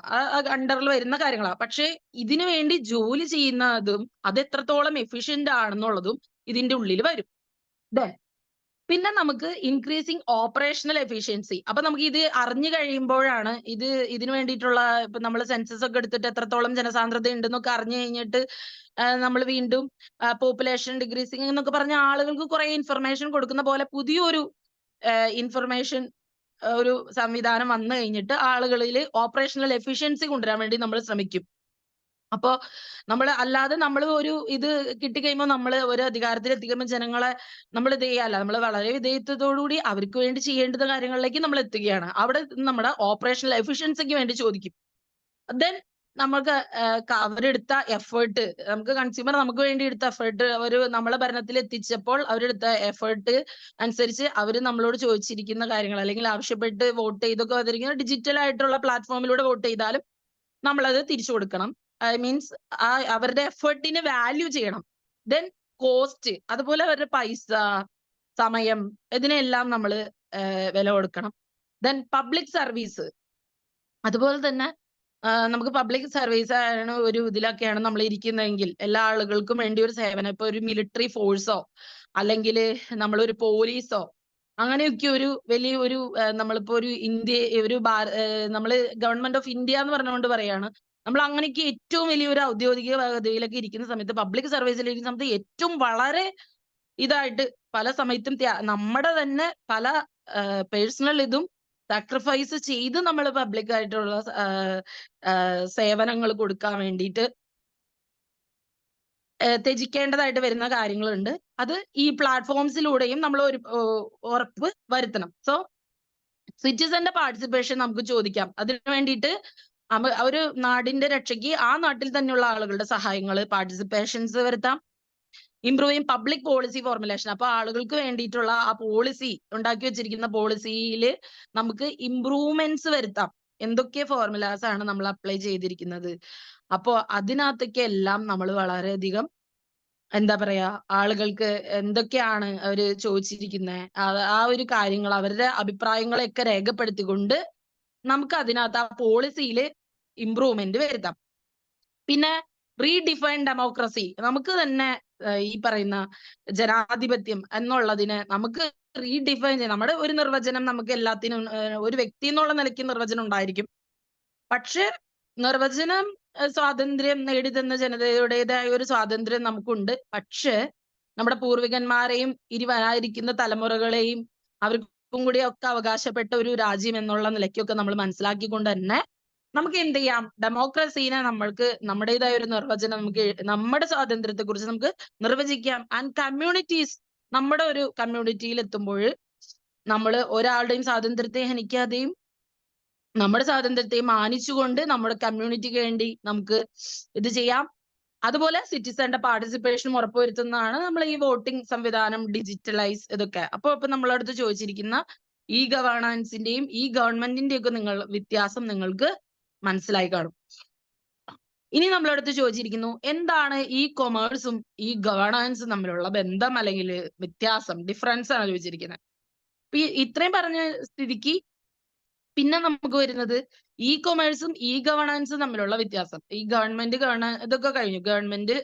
അണ്ടറിൽ വരുന്ന കാര്യങ്ങളാണ്. പക്ഷെ ഇതിനു വേണ്ടി ജോലി ചെയ്യുന്നതും അത് എത്രത്തോളം എഫിഷ്യന്റ് ആണെന്നുള്ളതും ഇതിന്റെ ഉള്ളിൽ വരും. പിന്നെ നമുക്ക് ഇൻക്രീസിങ് ഓപ്പറേഷണൽ എഫിഷ്യൻസി. അപ്പൊ നമുക്ക് ഇത് അറിഞ്ഞു കഴിയുമ്പോഴാണ് ഇതിനു വേണ്ടിയിട്ടുള്ള ഇപ്പൊ നമ്മൾ സെൻസസ് ഒക്കെ എടുത്തിട്ട് എത്രത്തോളം ജനസാന്ദ്രത ഉണ്ടെന്നൊക്കെ അറിഞ്ഞു കഴിഞ്ഞിട്ട് നമ്മൾ വീണ്ടും പോപ്പുലേഷൻ ഡിക്രീസിങ് എന്നൊക്കെ പറഞ്ഞ ആളുകൾക്ക് കുറെ ഇൻഫർമേഷൻ കൊടുക്കുന്ന പോലെ പുതിയൊരു ഇൻഫർമേഷൻ ഒരു സംവിധാനം വന്നു കഴിഞ്ഞിട്ട് ആളുകളിൽ ഓപ്പറേഷണൽ എഫിഷ്യൻസി കൊണ്ടുവരാൻ വേണ്ടി നമ്മൾ ശ്രമിക്കും. അപ്പോ അല്ലാതെ നമ്മൾ ഒരു ഇത് കിട്ടിക്കഴിയുമ്പോൾ നമ്മൾ ഒരു അധികാരത്തിൽ എത്തിക്കുമ്പോൾ ജനങ്ങളെ നമ്മൾ ഇത് ചെയ്യല്ല, നമ്മൾ വളരെ വിധേയത്വത്തോടുകൂടി അവർക്ക് വേണ്ടി ചെയ്യേണ്ടുന്ന കാര്യങ്ങളിലേക്ക് നമ്മൾ എത്തുകയാണ്. അവിടെ നമ്മുടെ ഓപ്പറേഷണൽ എഫിഷ്യൻസിക്ക് വേണ്ടി ചോദിക്കും. ദെൻ നമുക്ക് അവരെടുത്ത എഫേർട്ട്, നമുക്ക് കൺസ്യൂമർ നമുക്ക് വേണ്ടി എടുത്ത എഫേർട്ട്, നമ്മളെ ഭരണത്തിൽ എത്തിച്ചപ്പോൾ അവരെടുത്ത എഫേർട്ട് അനുസരിച്ച് അവർ നമ്മളോട് ചോദിച്ചിരിക്കുന്ന കാര്യങ്ങൾ അല്ലെങ്കിൽ ആവശ്യപ്പെട്ട് വോട്ട് ചെയ്തൊക്കെ വന്നിരിക്കുന്ന ഡിജിറ്റൽ ആയിട്ടുള്ള പ്ലാറ്റ്ഫോമിലൂടെ വോട്ട് ചെയ്താലും നമ്മളത് തിരിച്ചു കൊടുക്കണം. മീൻസ് അവരുടെ എഫേർട്ടിന് വാല്യൂ ചെയ്യണം. ദെൻ കോസ്റ്റ്, അതുപോലെ അവരുടെ പൈസ, സമയം, ഇതിനെല്ലാം നമ്മൾ വില കൊടുക്കണം. ദെൻ പബ്ലിക് സർവീസ്, അതുപോലെ തന്നെ നമുക്ക് പബ്ലിക് സർവീസ് ആണ് ഒരു ഇതിലൊക്കെയാണ് നമ്മൾ ഇരിക്കുന്നതെങ്കിൽ എല്ലാ ആളുകൾക്കും വേണ്ടി ഒരു സേവനം, ഇപ്പൊ ഒരു മിലിറ്ററി ഫോഴ്സോ അല്ലെങ്കിൽ നമ്മളൊരു പോലീസോ അങ്ങനെയൊക്കെ ഒരു വലിയ ഒരു നമ്മളിപ്പോ ഒരു നമ്മള് ഗവൺമെന്റ് ഓഫ് ഇന്ത്യ എന്ന് പറഞ്ഞുകൊണ്ട് പറയാണ്. നമ്മൾ അങ്ങനെയൊക്കെ ഏറ്റവും വലിയൊരു ഔദ്യോഗിക പദവിയിലൊക്കെ ഇരിക്കുന്ന സമയത്ത്, പബ്ലിക് സർവീസിൽ ഇരിക്കുന്ന സമയത്ത് ഏറ്റവും വളരെ ഇതായിട്ട് പല സമയത്തും നമ്മുടെ തന്നെ പല പേഴ്സണൽ ഇതും സാക്രിഫൈസ് ചെയ്ത് നമ്മൾ പബ്ലിക് ആയിട്ടുള്ള സേവനങ്ങൾ കൊടുക്കാൻ വേണ്ടിയിട്ട് ത്യജിക്കേണ്ടതായിട്ട് വരുന്ന കാര്യങ്ങളുണ്ട്. അത് ഈ പ്ലാറ്റ്ഫോംസിലൂടെയും നമ്മൾ ഉറപ്പ് വരുത്തണം. സോ സിറ്റിസന്റെ പാർട്ടിസിപ്പേഷൻ നമുക്ക് ചോദിക്കാം. അതിനു വേണ്ടിയിട്ട് ഒരു നാടിന്റെ രക്ഷയ്ക്ക് ആ നാട്ടിൽ തന്നെയുള്ള ആളുകളുടെ സഹായങ്ങൾ, പാർട്ടിസിപ്പേഷൻസ് വരുത്താം. ഇംപ്രൂവിങ് പബ്ലിക് പോളിസി ഫോർമുലേഷൻ, അപ്പൊ ആളുകൾക്ക് വേണ്ടിയിട്ടുള്ള ആ പോളിസി ഉണ്ടാക്കി വെച്ചിരിക്കുന്ന പോളിസിയിൽ നമുക്ക് ഇംപ്രൂവ്മെന്റ്സ് വരുത്താം. എന്തൊക്കെ ഫോർമുലാസ് ആണ് നമ്മൾ അപ്ലൈ ചെയ്തിരിക്കുന്നത്, അപ്പോ അതിനകത്തൊക്കെ എല്ലാം നമ്മൾ വളരെയധികം എന്താ പറയാ, ആളുകൾക്ക് എന്തൊക്കെയാണ് അവര് ചോദിച്ചിരിക്കുന്നത്, ആ ഒരു കാര്യങ്ങൾ, അവരുടെ അഭിപ്രായങ്ങളെയൊക്കെ രേഖപ്പെടുത്തിക്കൊണ്ട് നമുക്ക് അതിനകത്ത് ആ പോളിസിയിൽ ഇംപ്രൂവ്മെന്റ് വരുത്താം. പിന്നെ റീഡിഫൈൻ ഡെമോക്രസി, നമുക്ക് തന്നെ ഈ പറയുന്ന ജനാധിപത്യം എന്നുള്ളതിനെ നമുക്ക് റീഡിഫൈൻ ചെയ്യാം. നമ്മുടെ ഒരു നിർവചനം നമുക്ക് എല്ലാത്തിനും ഒരു വ്യക്തി എന്നുള്ള നിലയ്ക്ക് നിർവചനം ഉണ്ടായിരിക്കും. പക്ഷെ നിർവചനം സ്വാതന്ത്ര്യം നേടിത്തന്ന ജനതയുടേതായ ഒരു സ്വാതന്ത്ര്യം നമുക്കുണ്ട്. പക്ഷെ നമ്മുടെ പൂർവികന്മാരെയും വരാനിരിക്കുന്ന തലമുറകളെയും അവർക്കും കൂടി ഒക്കെ അവകാശപ്പെട്ട ഒരു രാജ്യം എന്നുള്ള നിലയ്ക്കൊക്കെ നമ്മൾ മനസ്സിലാക്കിക്കൊണ്ട് തന്നെ നമുക്ക് എന്ത് ചെയ്യാം, ഡെമോക്രസീനെ നമ്മൾക്ക് നമ്മുടേതായ ഒരു നിർവചനം, നമുക്ക് നമ്മുടെ സ്വാതന്ത്ര്യത്തെ കുറിച്ച് നമുക്ക് നിർവചിക്കാം. ആൻഡ് കമ്മ്യൂണിറ്റീസ്, നമ്മുടെ ഒരു കമ്മ്യൂണിറ്റിയിൽ എത്തുമ്പോൾ നമ്മൾ ഒരാളുടെയും സ്വാതന്ത്ര്യത്തെ ഹനിക്കാതെയും നമ്മുടെ സ്വാതന്ത്ര്യത്തെ മാനിച്ചുകൊണ്ട് നമ്മുടെ കമ്മ്യൂണിറ്റിക്ക് വേണ്ടി നമുക്ക് ഇത് ചെയ്യാം. അതുപോലെ സിറ്റിസന്റെ പാർട്ടിസിപ്പേഷൻ ഉറപ്പുവരുത്തുന്നതാണ് നമ്മൾ ഈ വോട്ടിംഗ് സംവിധാനം, ഡിജിറ്റലൈസ്, ഇതൊക്കെ. ഇപ്പൊ നമ്മളടുത്ത് ചോദിച്ചിരിക്കുന്ന ഈ ഗവേണൻസിന്റെയും ഈ ഗവൺമെന്റിന്റെയും ഒക്കെ വ്യത്യാസം നിങ്ങൾക്ക് മനസ്സിലായി കാണും. ഇനി നമ്മളടുത്ത് ചോദിച്ചിരിക്കുന്നു, എന്താണ് ഈ കൊമേഴ്സും ഈ ഗവേണൻസും തമ്മിലുള്ള ബന്ധം അല്ലെങ്കിൽ വ്യത്യാസം, ഡിഫറൻസ് ആണ് ചോദിച്ചിരിക്കുന്നത്. ഇത്രയും പറഞ്ഞ സ്ഥിതിക്ക് പിന്നെ നമുക്ക് വരുന്നത് ഇ കൊമേഴ്സും ഇ ഗവേണൻസും തമ്മിലുള്ള വ്യത്യാസം. ഈ ഗവൺമെന്റ് ഇതൊക്കെ കഴിഞ്ഞു. ഗവൺമെന്റ്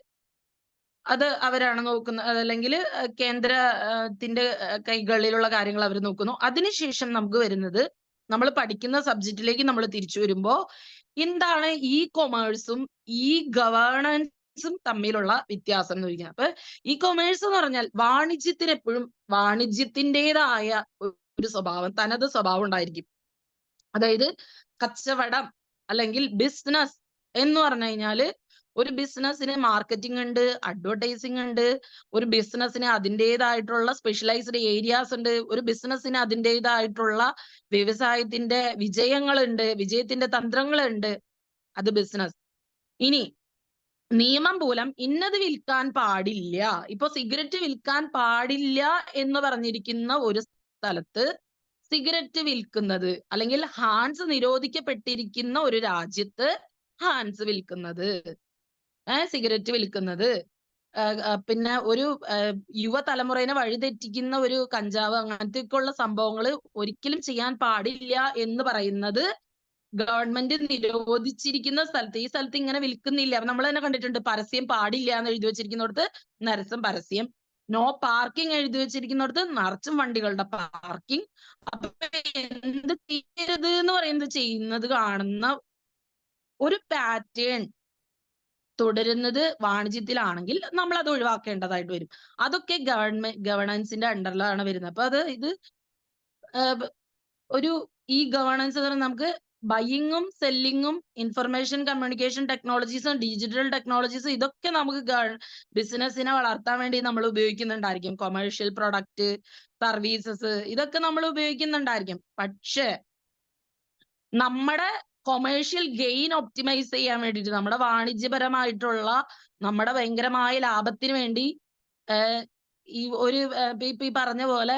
അത് അവരാണ് നോക്കുന്നത്, അല്ലെങ്കിൽ കേന്ദ്രത്തിന്റെ കൈകളിലുള്ള കാര്യങ്ങൾ അവർ നോക്കുന്നു. അതിനുശേഷം നമുക്ക് വരുന്നത്, നമ്മൾ പഠിക്കുന്ന സബ്ജക്റ്റിലേക്ക് നമ്മൾ തിരിച്ചു വരുമ്പോ എന്താണ് ഈ കൊമേഴ്സും ഈ ഗവേണൻസും തമ്മിലുള്ള വ്യത്യാസം എന്ന് ചോദിക്കുന്നത്. അപ്പൊ ഈ കൊമേഴ്സ് എന്ന് പറഞ്ഞാൽ വാണിജ്യത്തിന് എപ്പോഴും വാണിജ്യത്തിൻ്റെതായ ഒരു സ്വഭാവം, തനത് സ്വഭാവം ഉണ്ടായിരിക്കും. അതായത് കച്ചവടം അല്ലെങ്കിൽ ബിസിനസ് എന്ന് പറഞ്ഞു കഴിഞ്ഞാല്, ഒരു ബിസിനസ്സിന് മാർക്കറ്റിംഗ് ഉണ്ട്, അഡ്വർടൈസിംഗ് ഉണ്ട്, ഒരു ബിസിനസ്സിന് അതിൻ്റെതായിട്ടുള്ള സ്പെഷ്യലൈസ്ഡ് ഏരിയാസ് ഉണ്ട്, ഒരു ബിസിനസ്സിന് അതിൻ്റെതായിട്ടുള്ള വ്യവസായത്തിന്റെ വിജയങ്ങളുണ്ട്, വിജയത്തിന്റെ തന്ത്രങ്ങളുണ്ട്. അത് ബിസിനസ്. ഇനി നിയമം മൂലം ഇന്നത് വിൽക്കാൻ പാടില്ല, ഇപ്പൊ സിഗരറ്റ് വിൽക്കാൻ പാടില്ല എന്ന് പറഞ്ഞിരിക്കുന്ന ഒരു സ്ഥലത്ത് സിഗരറ്റ് വിൽക്കുന്നത്, അല്ലെങ്കിൽ ഹാൻസ് നിരോധിക്കപ്പെട്ടിരിക്കുന്ന ഒരു രാജ്യത്ത് ഹാൻസ് വിൽക്കുന്നത്, സിഗരറ്റ് വിൽക്കുന്നത്, പിന്നെ ഒരു യുവതലമുറയെ വഴിതെറ്റിക്കുന്ന ഒരു കഞ്ചാവ്, അങ്ങനത്തെയൊക്കെയുള്ള സംഭവങ്ങൾ ഒരിക്കലും ചെയ്യാൻ പാടില്ല എന്ന് പറയുന്നത് ഗവൺമെന്റ് നിരോധിച്ചിരിക്കുന്ന സ്ഥലത്ത്, ഈ സ്ഥലത്ത് ഇങ്ങനെ വിൽക്കുന്നില്ല. നമ്മൾ തന്നെ കണ്ടിട്ടുണ്ട്, പരസ്യം പാടില്ല എന്ന് എഴുതി വെച്ചിരിക്കുന്നിടത്ത് നിരത്തും പരസ്യം, നോ പാർക്കിംഗ് എഴുതി വെച്ചിരിക്കുന്നിടത്ത് നിറച്ചും വണ്ടികളുടെ പാർക്കിംഗ്. അപ്പൊ എന്ത് ചെയ്യരുത് എന്ന് പറയുന്നത് ചെയ്യുന്നത് കാണുന്ന ഒരു പാറ്റേൺ തുടരുന്നത് വാണിജ്യത്തിലാണെങ്കിൽ നമ്മൾ അത് ഒഴിവാക്കേണ്ടതായിട്ട് വരും. അതൊക്കെ ഗവേണൻസിന്റെ അണ്ടറിലാണ് വരുന്നത്. അപ്പൊ ഇത് ഒരു ഈ ഗവേണൻസ് എന്ന് പറഞ്ഞാൽ നമുക്ക് ബൈയിങ്ങും സെല്ലിങ്ങും ഇൻഫർമേഷൻ കമ്മ്യൂണിക്കേഷൻ ടെക്നോളജീസും ഡിജിറ്റൽ ടെക്നോളജീസും ഇതൊക്കെ നമുക്ക് ബിസിനസ്സിനെ വളർത്താൻ വേണ്ടി നമ്മൾ ഉപയോഗിക്കുന്നുണ്ടായിരിക്കും. കൊമേഴ്ഷ്യൽ പ്രൊഡക്റ്റ്, സർവീസസ്, ഇതൊക്കെ നമ്മൾ ഉപയോഗിക്കുന്നുണ്ടായിരിക്കും. പക്ഷേ നമ്മുടെ കൊമേഴ്ഷ്യൽ ഗെയിൻ ഒപ്റ്റിമൈസ് ചെയ്യാൻ വേണ്ടിയിട്ട്, നമ്മുടെ വാണിജ്യപരമായിട്ടുള്ള നമ്മുടെ ഭയങ്കരമായ ലാഭത്തിന് വേണ്ടി ഈ ഒരു ഇപ്പൊ ഈ പറഞ്ഞ പോലെ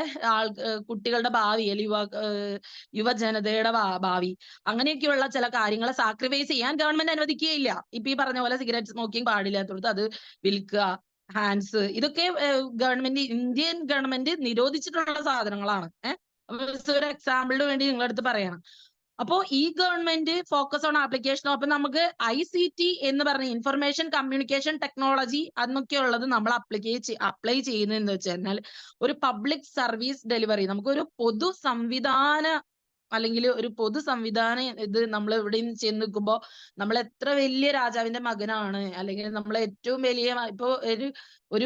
കുട്ടികളുടെ ഭാവി, അല്ലെങ്കിൽ യുവജനതയുടെ ഭാവി, അങ്ങനെയൊക്കെയുള്ള ചില കാര്യങ്ങളെ സാക്രിഫൈസ് ചെയ്യാൻ ഗവൺമെന്റ് അനുവദിക്കുകയില്ല. ഇപ്പൊ ഈ പറഞ്ഞ പോലെ സിഗരറ്റ് സ്മോക്കിംഗ് പാടില്ലാത്തടത്ത് അത് വിൽക്കുക, ഹാൻഡ്സ്, ഇതൊക്കെ ഇന്ത്യൻ ഗവൺമെന്റ് നിരോധിച്ചിട്ടുള്ള സാധനങ്ങളാണ്. ഒരു എക്സാമ്പിളിന് വേണ്ടി നിങ്ങളുടെ അടുത്ത് പറയണം. അപ്പോ ഈ ഗവൺമെന്റ് ഫോക്കസ് ഓൺ ആപ്ലിക്കേഷൻ, അപ്പൊ നമുക്ക് ICT എന്ന് പറഞ്ഞ ഇൻഫർമേഷൻ കമ്മ്യൂണിക്കേഷൻ ടെക്നോളജി എന്നൊക്കെ ഉള്ളത് നമ്മൾ അപ്ലൈ ചെയ്യുന്നതെന്ന് വെച്ചാൽ ഒരു പബ്ലിക് സർവീസ് ഡെലിവറി, നമുക്കൊരു പൊതു സംവിധാന അല്ലെങ്കിൽ ഒരു പൊതു സംവിധാനം ഇത് നമ്മൾ ഇവിടെ ചെന്ന് നിൽക്കുമ്പോ നമ്മൾ എത്ര വലിയ രാജാവിന്റെ മകനാണ്, അല്ലെങ്കിൽ നമ്മൾ ഏറ്റവും വലിയ ഇപ്പൊ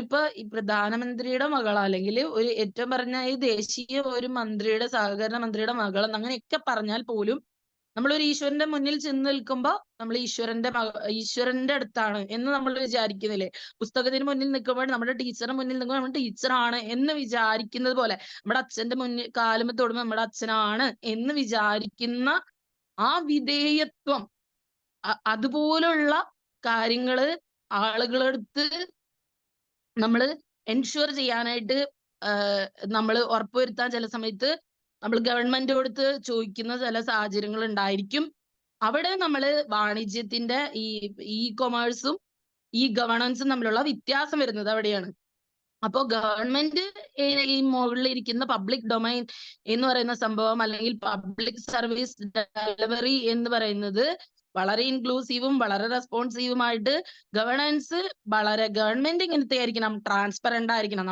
ഇപ്പൊ ഈ പ്രധാനമന്ത്രിയുടെ മകളോ, അല്ലെങ്കിൽ ഒരു ഏറ്റവും പറഞ്ഞ ഈ ദേശീയ ഒരു മന്ത്രിയുടെ, സഹകരണ മന്ത്രിയുടെ മകൾ, അങ്ങനെയൊക്കെ പറഞ്ഞാൽ പോലും നമ്മൾ ഒരു ഈശ്വരന്റെ മുന്നിൽ ചെന്ന് നിൽക്കുമ്പോ നമ്മൾ ഈശ്വരന്റെ അടുത്താണ് എന്ന് നമ്മൾ വിചാരിക്കുന്നില്ലേ? പുസ്തകത്തിന് മുന്നിൽ നിൽക്കുമ്പോൾ നമ്മുടെ ടീച്ചറിന്റെ മുന്നിൽ നിൽക്കുമ്പോൾ നമ്മൾ ടീച്ചറാണ് എന്ന് വിചാരിക്കുന്നത് പോലെ, നമ്മുടെ അച്ഛന്റെ മുന്നിൽ കാലുമ തൊടുമ്പോൾ നമ്മുടെ അച്ഛനാണ് എന്ന് വിചാരിക്കുന്ന ആ വിധേയത്വം, അതുപോലുള്ള കാര്യങ്ങള് ആളുകളെടുത്ത് നമ്മൾ എൻഷുർ ചെയ്യാനായിട്ട് നമ്മൾ ഉറപ്പുവരുത്താൻ ചില സമയത്ത് നമ്മൾ ഗവൺമെന്റിനോട് ചോദിക്കുന്ന ചില സാഹചര്യങ്ങൾ ഉണ്ടായിരിക്കും. അവിടെ നമ്മൾ വാണിജ്യത്തിന്റെ ഈ കൊമേഴ്സും ഈ ഗവേണൻസും തമ്മിലുള്ള വ്യത്യാസം വരുന്നത് അവിടെയാണ്. അപ്പോ ഗവൺമെന്റ് ഈ മുകളിലിരിക്കുന്ന പബ്ലിക് ഡൊമൈൻ എന്ന് പറയുന്ന സംഭവം, അല്ലെങ്കിൽ പബ്ലിക് സർവീസ് ഡെലിവറി എന്ന് പറയുന്നത് വളരെ ഇൻക്ലൂസീവും വളരെ റെസ്പോൺസീവുമായിട്ട് ഗവേണൻസ് ഗവൺമെന്റ് ഇങ്ങനത്തെ ആയിരിക്കണം, ട്രാൻസ്പെറന്റ് ആയിരിക്കണം.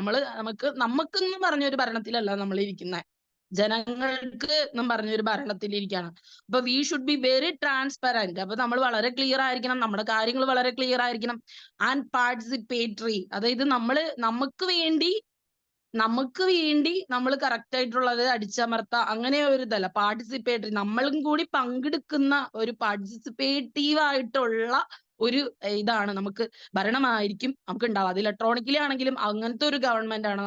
നമുക്കെന്ന് പറഞ്ഞൊരു ഭരണത്തിലല്ല നമ്മൾ ഇരിക്കുന്നത്, ജനങ്ങൾക്ക് എന്നും പറഞ്ഞൊരു ഭരണത്തിലിരിക്കുകയാണ്. അപ്പൊ we should be very transparent. അപ്പൊ നമ്മൾ വളരെ ക്ലിയർ ആയിരിക്കണം, നമ്മുടെ കാര്യങ്ങൾ വളരെ ക്ലിയർ ആയിരിക്കണം. ആൻഡ് പാർട്ടിസിപ്പേറ്ററി, അതായത് നമുക്ക് വേണ്ടി നമ്മൾ കറക്റ്റ് ആയിട്ടുള്ളത് അടിച്ചമർത്താം, അങ്ങനെ ഒരു ഇതല്ല. പാർട്ടിസിപ്പേറ്ററി, നമ്മളും കൂടി പങ്കെടുക്കുന്ന ഒരു പാർട്ടിസിപ്പേറ്റീവ് ആയിട്ടുള്ള ഒരു ഇതാണ് നമുക്ക് ഭരണമായിരിക്കും നമുക്ക് ഉണ്ടാവുക. അത് ഇലക്ട്രോണിക്കലി ആണെങ്കിലും അങ്ങനത്തെ ഒരു ഗവൺമെന്റ് ആണ്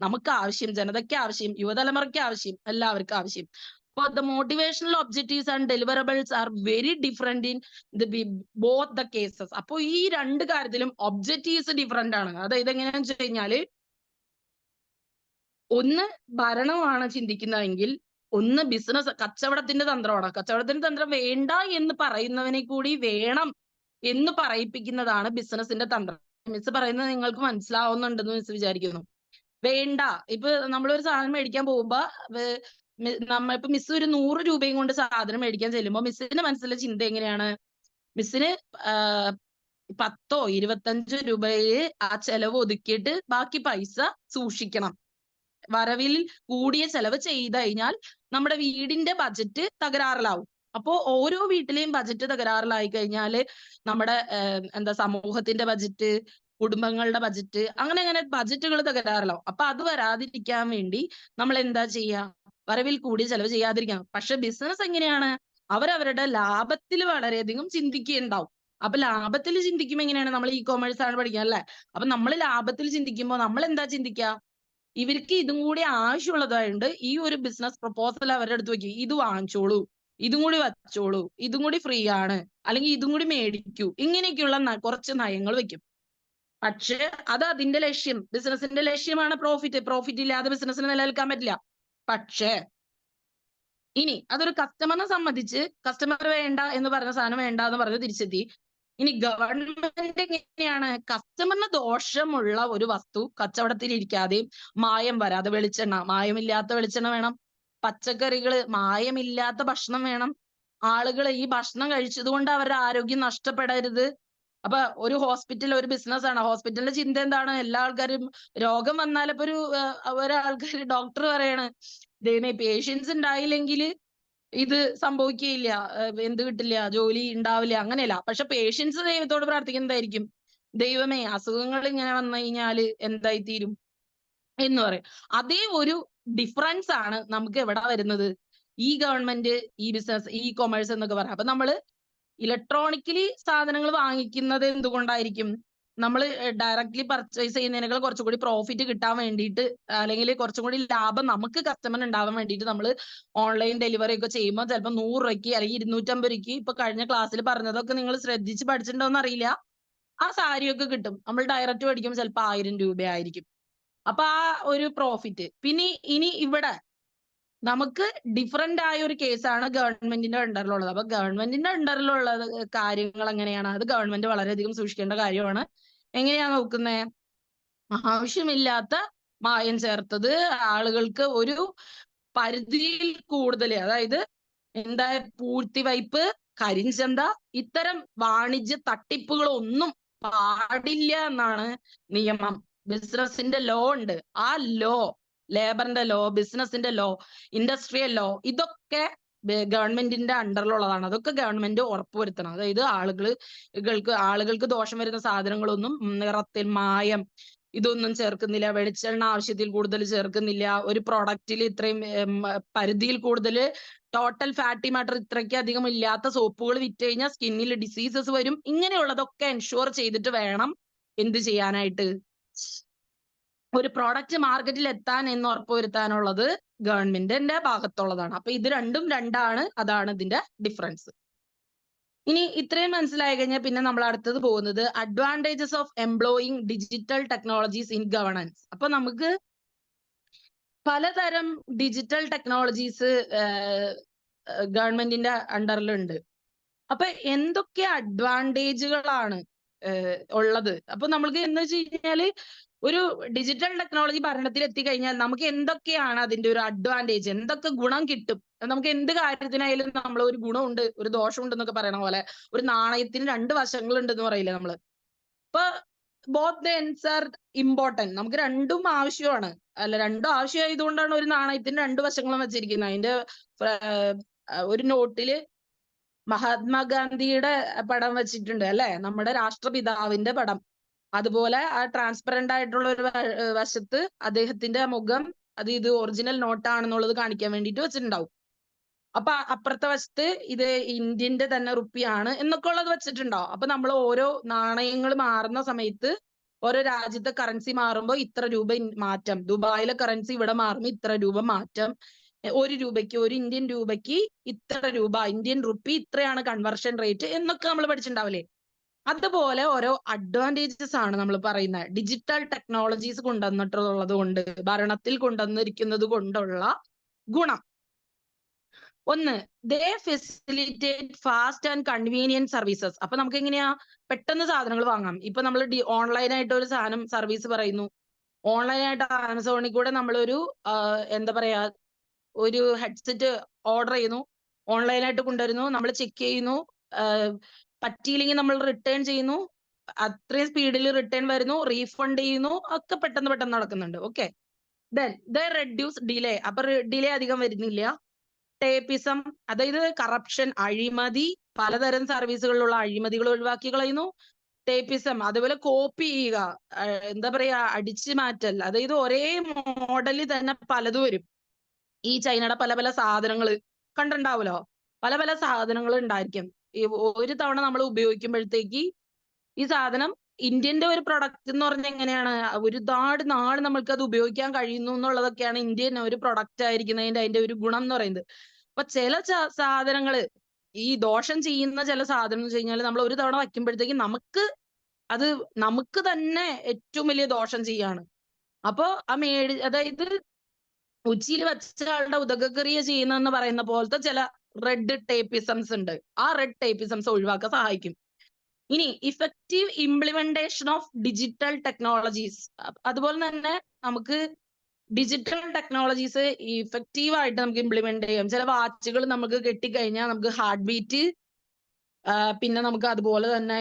നമുക്ക് ആവശ്യം, ജനതയ്ക്ക് ആവശ്യം, യുവതലമുറയ്ക്ക് ആവശ്യം, എല്ലാവർക്കും ആവശ്യം. അപ്പൊ the motivational objectives and deliverables are very different in both the cases. അപ്പൊ ഈ രണ്ട് കാര്യത്തിലും ഒബ്ജക്റ്റീവ്സ് ഡിഫറെന്റ് ആണ്. അതായത് എങ്ങനെയാണെന്ന് വെച്ച് കഴിഞ്ഞാല്, ഒന്ന് ഭരണമാണ് ചിന്തിക്കുന്നതെങ്കിൽ ഒന്ന് ബിസിനസ്, കച്ചവടത്തിന്റെ തന്ത്രമാണ്. കച്ചവടത്തിന്റെ തന്ത്രം വേണ്ട എന്ന് പറയുന്നവനെ കൂടി വേണം എന്ന് പറയിപ്പിക്കുന്നതാണ് ബിസിനസിന്റെ തന്ത്രം. മിസ് പറയുന്നത് നിങ്ങൾക്ക് മനസ്സിലാവുന്നുണ്ടെന്ന് മിസ് വിചാരിക്കുന്നു. വേണ്ട, ഇപ്പൊ നമ്മളൊരു സാധനം മേടിക്കാൻ പോകുമ്പോ ഇപ്പൊ മിസ് ഒരു 100 രൂപയും കൊണ്ട് സാധനം മേടിക്കാൻ ചെല്ലുമ്പോ മിസ്സിന്റെ മനസ്സിലെ ചിന്ത എങ്ങനെയാണ്? മിസ്സിന് 10 25 രൂപയില് ആ ചെലവ് ഒതുക്കിയിട്ട് ബാക്കി പൈസ സൂക്ഷിക്കണം. വരവിൽ കൂടിയ ചെലവ് ചെയ്ത് കഴിഞ്ഞാൽ നമ്മുടെ വീടിന്റെ ബജറ്റ് തകരാറിലാവും. അപ്പോ ഓരോ വീട്ടിലെയും ബജറ്റ് തകരാറിലായി കഴിഞ്ഞാല് നമ്മുടെ സമൂഹത്തിന്റെ ബജറ്റ്, കുടുംബങ്ങളുടെ ബജറ്റ്, അങ്ങനെ ബജറ്റുകൾ തകരാറിലാവും. അപ്പൊ അത് വരാതിരിക്കാൻ വേണ്ടി നമ്മൾ എന്താ ചെയ്യുക? വരവിൽ കൂടി ചെലവ് ചെയ്യാതിരിക്കണം. പക്ഷെ ബിസിനസ് എങ്ങനെയാണ്? അവരവരുടെ ലാഭത്തിൽ വളരെയധികം ചിന്തിക്കുകയുണ്ടാവും. അപ്പൊ ലാഭത്തിൽ ചിന്തിക്കുമ്പോൾ എങ്ങനെയാണ്? നമ്മൾ കൊമേഴ്സ് ആണ് പഠിക്കുക അല്ലെ? അപ്പൊ നമ്മൾ ലാഭത്തിൽ ചിന്തിക്കുമ്പോൾ നമ്മൾ എന്താ ചിന്തിക്കുക? ഇവർക്ക് ഇതും കൂടി ആവശ്യമുള്ളതായതുകൊണ്ട് ഈ ഒരു ബിസിനസ് പ്രപ്പോസൽ അവരുടെ അടുത്ത് വെക്കും, ഇത് വാങ്ങിച്ചോളൂ, ഇതും കൂടി വച്ചോളൂ, ഇതും കൂടി ഫ്രീ ആണ്, അല്ലെങ്കിൽ ഇതും കൂടി മേടിക്കൂ, ഇങ്ങനെയൊക്കെയുള്ള കുറച്ച് നയങ്ങൾ വെക്കും. പക്ഷെ അത് അതിന്റെ ലക്ഷ്യം, ബിസിനസിന്റെ ലക്ഷ്യമാണ് പ്രോഫിറ്റ് ഇല്ലാതെ ബിസിനസ്സിന് നിലനിൽക്കാൻ പറ്റില്ല. പക്ഷേ ഇനി അതൊരു കസ്റ്റമറിനെ സംബന്ധിച്ച്, കസ്റ്റമർ വേണ്ട എന്ന് പറഞ്ഞ സാധനം വേണ്ട എന്ന് പറഞ്ഞ് തിരിച്ചെത്തി. ഇനി ഗവൺമെന്റ് എങ്ങനെയാണ്? കസ്റ്റമറിന് ദോഷമുള്ള ഒരു വസ്തു കച്ചവടത്തിൽ ഇരിക്കാതെയും മായം വരാതെ, മായമില്ലാത്ത വെളിച്ചെണ്ണ വേണം, പച്ചക്കറികള് മായമില്ലാത്ത ഭക്ഷണം വേണം. ആളുകൾ ഈ ഭക്ഷണം കഴിച്ചത് കൊണ്ട് അവരുടെ ആരോഗ്യം നഷ്ടപ്പെടരുത്. അപ്പൊ ഒരു ഹോസ്പിറ്റൽ ഒരു ബിസിനസ് ആണ്. ഹോസ്പിറ്റലിന്റെ ചിന്ത എന്താണ്? എല്ലാ ആൾക്കാരും രോഗം വന്നാൽ ഇപ്പൊ ഒരാൾക്കാർ ഡോക്ടർ പറയാണ്, ദൈവമേ പേഷ്യൻസ് ഉണ്ടായില്ലെങ്കിൽ ഇത് സംഭവിക്കുകയില്ല, എന്ത് കിട്ടില്ല, ജോലി ഉണ്ടാവില്ല, അങ്ങനെയല്ല. പക്ഷെ പേഷ്യൻസ് ദൈവത്തോട് പ്രാർത്ഥിക്കുന്നതായിരിക്കും, ദൈവമേ അസുഖങ്ങൾ ഇങ്ങനെ വന്നു കഴിഞ്ഞാല് എന്തായി തീരും എന്ന് പറയും. അതേ ഒരു ഡിഫറൻസ് ആണ് നമുക്ക് എവിടെ വരുന്നത്? ഈ ഗവൺമെന്റ്, ഈ ബിസിനസ്, ഈ കൊമേഴ്സ് എന്നൊക്കെ പറയാം. അപ്പൊ നമ്മള് ഇലക്ട്രോണിക്കലി സാധനങ്ങൾ വാങ്ങിക്കുന്നത് എന്തുകൊണ്ടായിരിക്കും? നമ്മൾ ഡയറക്ട്ലി പർച്ചേസ് ചെയ്യുന്നതിനേക്കാൾ കുറച്ചും കൂടി പ്രോഫിറ്റ് കിട്ടാൻ വേണ്ടിയിട്ട്, അല്ലെങ്കിൽ കുറച്ചും കൂടി ലാഭം നമുക്ക് കസ്റ്റമർ ഉണ്ടാവാൻ വേണ്ടിയിട്ട് നമ്മൾ ഓൺലൈൻ ഡെലിവറി ഒക്കെ ചെയ്യുമ്പോൾ ചിലപ്പോൾ 100 രൂപയ്ക്ക് അല്ലെങ്കിൽ 250 രൂപയ്ക്ക്, ഇപ്പൊ കഴിഞ്ഞ ക്ലാസ്സിൽ പറഞ്ഞതൊക്കെ നിങ്ങൾ ശ്രദ്ധിച്ച് പഠിച്ചിട്ടുണ്ടോന്ന് അറിയില്ല, ആ സാരിയൊക്കെ കിട്ടും. നമ്മൾ ഡയറക്റ്റ് മേടിക്കുമ്പോൾ ചിലപ്പോൾ 1000 രൂപയായിരിക്കും. അപ്പൊ ആ ഒരു പ്രോഫിറ്റ്. പിന്നെ ഇനി ഇവിടെ നമുക്ക് ഡിഫറന്റ് ആയ ഒരു കേസാണ് ഗവൺമെന്റിന്റെ അണ്ടറിലുള്ളത്. അപ്പൊ ഗവൺമെന്റിന്റെ അണ്ടറിലുള്ള കാര്യങ്ങൾ എങ്ങനെയാണ്, അത് ഗവൺമെന്റ് വളരെയധികം സൂക്ഷിക്കേണ്ട കാര്യമാണ്. എങ്ങനെയാ നോക്കുന്നേ? ആവശ്യമില്ലാത്ത മായം ചേർത്തത്, ആളുകൾക്ക് ഒരു പരിധിയിൽ കൂടുതൽ, അതായത് എന്താ പൂഴ്ത്തിവയ്പ്, കരിഞ്ചന്ത, ഇത്തരം വാണിജ്യ തട്ടിപ്പുകളൊന്നും പാടില്ല എന്നാണ് നിയമം. ബിസിനസിന്റെ ലോ ഉണ്ട്. ആ ലോ, ലേബറിന്റെ ലോ, ബിസിനസിന്റെ ലോ, ഇൻഡസ്ട്രിയൽ ലോ, ഇതൊക്കെ ഗവൺമെന്റിന്റെ അണ്ടറിലുള്ളതാണ്. അതൊക്കെ ഗവൺമെന്റ് ഉറപ്പുവരുത്തണം. അതായത് ആളുകൾക്ക് ദോഷം വരുന്ന സാധനങ്ങളൊന്നും, നിറത്തിൽ മായം ഇതൊന്നും ചേർക്കുന്നില്ല, വെളിച്ചെണ്ണ ആവശ്യത്തിൽ കൂടുതൽ ചേർക്കുന്നില്ല, ഒരു പ്രൊഡക്റ്റിൽ ഇത്രയും പരിധിയിൽ കൂടുതൽ ടോട്ടൽ ഫാറ്റി മാറ്റർ ഇത്രയ്ക്ക് അധികം ഇല്ലാത്ത സോപ്പുകൾ വിറ്റ് കഴിഞ്ഞാൽ സ്കിന്നിൽ ഡിസീസസ് വരും. ഇങ്ങനെയുള്ളതൊക്കെ എൻഷുർ ചെയ്തിട്ട് വേണം എന്ത് ചെയ്യാനായിട്ട്, ഒരു പ്രോഡക്റ്റ് മാർക്കറ്റിൽ എത്താൻ എന്ന് ഉറപ്പുവരുത്താനുള്ളത് ഗവൺമെന്റിന്റെ ഭാഗത്തുള്ളതാണ്. അപ്പൊ ഇത് രണ്ടാണ്. അതാണ് ഇതിന്റെ ഡിഫറൻസ്. ഇനി ഇത്രയും മനസ്സിലായി കഴിഞ്ഞാൽ പിന്നെ നമ്മൾ അടുത്തത് പോകുന്നത് advantages of employing digital technologies in governance. അപ്പൊ നമുക്ക് പലതരം ഡിജിറ്റൽ ടെക്നോളജീസ് ഗവൺമെന്റിന്റെ അണ്ടറിലുണ്ട്. അപ്പൊ എന്തൊക്കെ അഡ്വാൻറ്റേജുകളാണ് ഉള്ളത്? അപ്പൊ നമ്മൾക്ക് എന്ന് വെച്ച് കഴിഞ്ഞാല് ഒരു ഡിജിറ്റൽ ടെക്നോളജി ഭരണത്തിൽ എത്തിക്കഴിഞ്ഞാൽ നമുക്ക് എന്തൊക്കെയാണ് അതിന്റെ ഒരു അഡ്വാൻറ്റേജ്, എന്തൊക്കെ ഗുണം കിട്ടും? നമുക്ക് എന്ത് കാര്യത്തിനായാലും നമ്മൾ ഒരു ഗുണമുണ്ട് ഒരു ദോഷമുണ്ട് എന്നൊക്കെ പറയണ പോലെ ഒരു നാണയത്തിന് 2 വശങ്ങളുണ്ട് എന്ന് പറയില്ലേ നമ്മള്. ഇപ്പൊ both the ends R important. നമുക്ക് രണ്ടും ആവശ്യമാണ്. അല്ല, രണ്ടും ആവശ്യമായതുകൊണ്ടാണ് ഒരു നാണയത്തിന് 2 വശങ്ങളും വെച്ചിരിക്കുന്നത്. അതിന്റെ ഒരു നോട്ടില് മഹാത്മാഗാന്ധിയുടെ പടം വെച്ചിട്ടുണ്ട് അല്ലെ, നമ്മുടെ രാഷ്ട്രപിതാവിന്റെ പടം. അതുപോലെ ആ ട്രാൻസ്പെറന്റ് ആയിട്ടുള്ള ഒരു വശത്ത് അദ്ദേഹത്തിന്റെ മുഖം, ഇത് ഒറിജിനൽ നോട്ടാണെന്നുള്ളത് കാണിക്കാൻ വേണ്ടിയിട്ട് വെച്ചിട്ടുണ്ടാവും. അപ്പൊ അപ്പുറത്തെ വശത്ത് ഇത് ഇന്ത്യന്റെ തന്നെ റുപ്പിയാണ് എന്നൊക്കെ ഉള്ളത് വെച്ചിട്ടുണ്ടാവും. അപ്പൊ നമ്മൾ ഓരോ നാണയങ്ങൾ മാറുന്ന സമയത്ത് ഓരോ രാജ്യത്തെ കറൻസി മാറുമ്പോൾ ഇത്ര രൂപ മാറ്റം, ദുബായിലെ കറൻസി ഇവിടെ മാറുമ്പോൾ ഇത്ര രൂപ മാറ്റം, 1 രൂപയ്ക്ക്, 1 ഇന്ത്യൻ രൂപയ്ക്ക് ഇത്ര രൂപ, ഇന്ത്യൻ റുപ്പി ഇത്രയാണ് കൺവെർഷൻ റേറ്റ് എന്നൊക്കെ നമ്മൾ പഠിച്ചിട്ടുണ്ടാവില്ലേ. അതുപോലെ ഓരോ അഡ്വാൻറ്റേജസ് ആണ് നമ്മൾ പറയുന്നത്. ഡിജിറ്റൽ ടെക്നോളജീസ് കൊണ്ടുവന്നിട്ടുള്ളത് കൊണ്ട്, ഭരണത്തിൽ കൊണ്ടുവന്നിരിക്കുന്നത് കൊണ്ടുള്ള ഗുണം. ഒന്ന്, the facilitate fast and convenient services. അപ്പൊ നമുക്ക് എങ്ങനെയാ പെട്ടെന്ന് സാധനങ്ങൾ വാങ്ങാം. ഇപ്പൊ നമ്മൾ ഓൺലൈനായിട്ട് ഒരു സാധനം സർവീസ് പറയുന്നു, ഓൺലൈനായിട്ട് ആമസോണിൽ കൂടെ നമ്മളൊരു എന്താ പറയാ ഒരു ഹെഡ്സെറ്റ് ഓർഡർ ചെയ്യുന്നു, ഓൺലൈനായിട്ട് കൊണ്ടുവരുന്നു, നമ്മൾ ചെക്ക് ചെയ്യുന്നു, പറ്റിയില്ലെങ്കിൽ നമ്മൾ റിട്ടേൺ ചെയ്യുന്നു, അത്രയും സ്പീഡിൽ റിട്ടേൺ വരുന്നു, റീഫണ്ട് ചെയ്യുന്നു, ഒക്കെ പെട്ടെന്ന് നടക്കുന്നുണ്ട്. Okay, then reduce delay. അപ്പൊ ഡിലേ അധികം വരുന്നില്ല. ടേപ്പിസം, അതായത് കറപ്ഷൻ, അഴിമതി, പലതരം സർവീസുകളിലുള്ള അഴിമതികൾ ഒഴിവാക്കി കളയുന്നു. ടേപ്പിസം, അതുപോലെ കോപ്പി ചെയ്യുക, എന്താ പറയാ അടിച്ചു മാറ്റൽ, അതായത് ഒരേ മോഡലിൽ തന്നെ പലതും വരും. ഈ ചൈനയുടെ പല പല സാധനങ്ങൾ കണ്ടിട്ടുണ്ടാവുമല്ലോ, പല പല സാധനങ്ങൾ ഉണ്ടായിരിക്കും. ഒരു തവണ നമ്മൾ ഉപയോഗിക്കുമ്പോഴത്തേക്ക് ഈ സാധനം ഇന്ത്യന്റെ ഒരു പ്രൊഡക്റ്റ് എന്ന് പറഞ്ഞാൽ എങ്ങനെയാണ്, ഒരുപാട് നാൾ നമ്മൾക്ക് അത് ഉപയോഗിക്കാൻ കഴിയുന്നു എന്നുള്ളതൊക്കെയാണ് ഇന്ത്യൻ ഒരു പ്രൊഡക്റ്റ് ആയിരിക്കുന്നതിന്റെ അതിന്റെ ഒരു ഗുണം എന്ന് പറയുന്നത്. അപ്പൊ ചില സാധനങ്ങള് ഈ ദോഷം ചെയ്യുന്ന ചില സാധനം എന്ന് വെച്ച് കഴിഞ്ഞാൽ നമ്മൾ ഒരു തവണ വയ്ക്കുമ്പോഴത്തേക്ക് നമുക്ക് തന്നെ ഏറ്റവും വലിയ ദോഷം ചെയ്യാണ്. അപ്പൊ അതായത് ഉച്ചിയിൽ വെച്ച ആളുടെ ഉദകക്രിയ ചെയ്യുന്നെന്ന് പറയുന്ന പോലത്തെ ചില റെഡ് ടേപ്പിസംസ് ഉണ്ട്. ആ റെഡ് ടേപ്പിസംസ് ഒഴിവാക്കാൻ സഹായിക്കും. ഇനി effective implementation of digital technologies. അതുപോലെ തന്നെ നമുക്ക് ഡിജിറ്റൽ ടെക്നോളജീസ് ഇഫക്റ്റീവ് ആയിട്ട് നമുക്ക് ഇംപ്ലിമെന്റ് ചെയ്യാം. ചില വാച്ചുകൾ നമുക്ക് കെട്ടിക്കഴിഞ്ഞാൽ നമുക്ക് ഹാർട്ട് ബീറ്റ്, പിന്നെ നമുക്ക് അതുപോലെ തന്നെ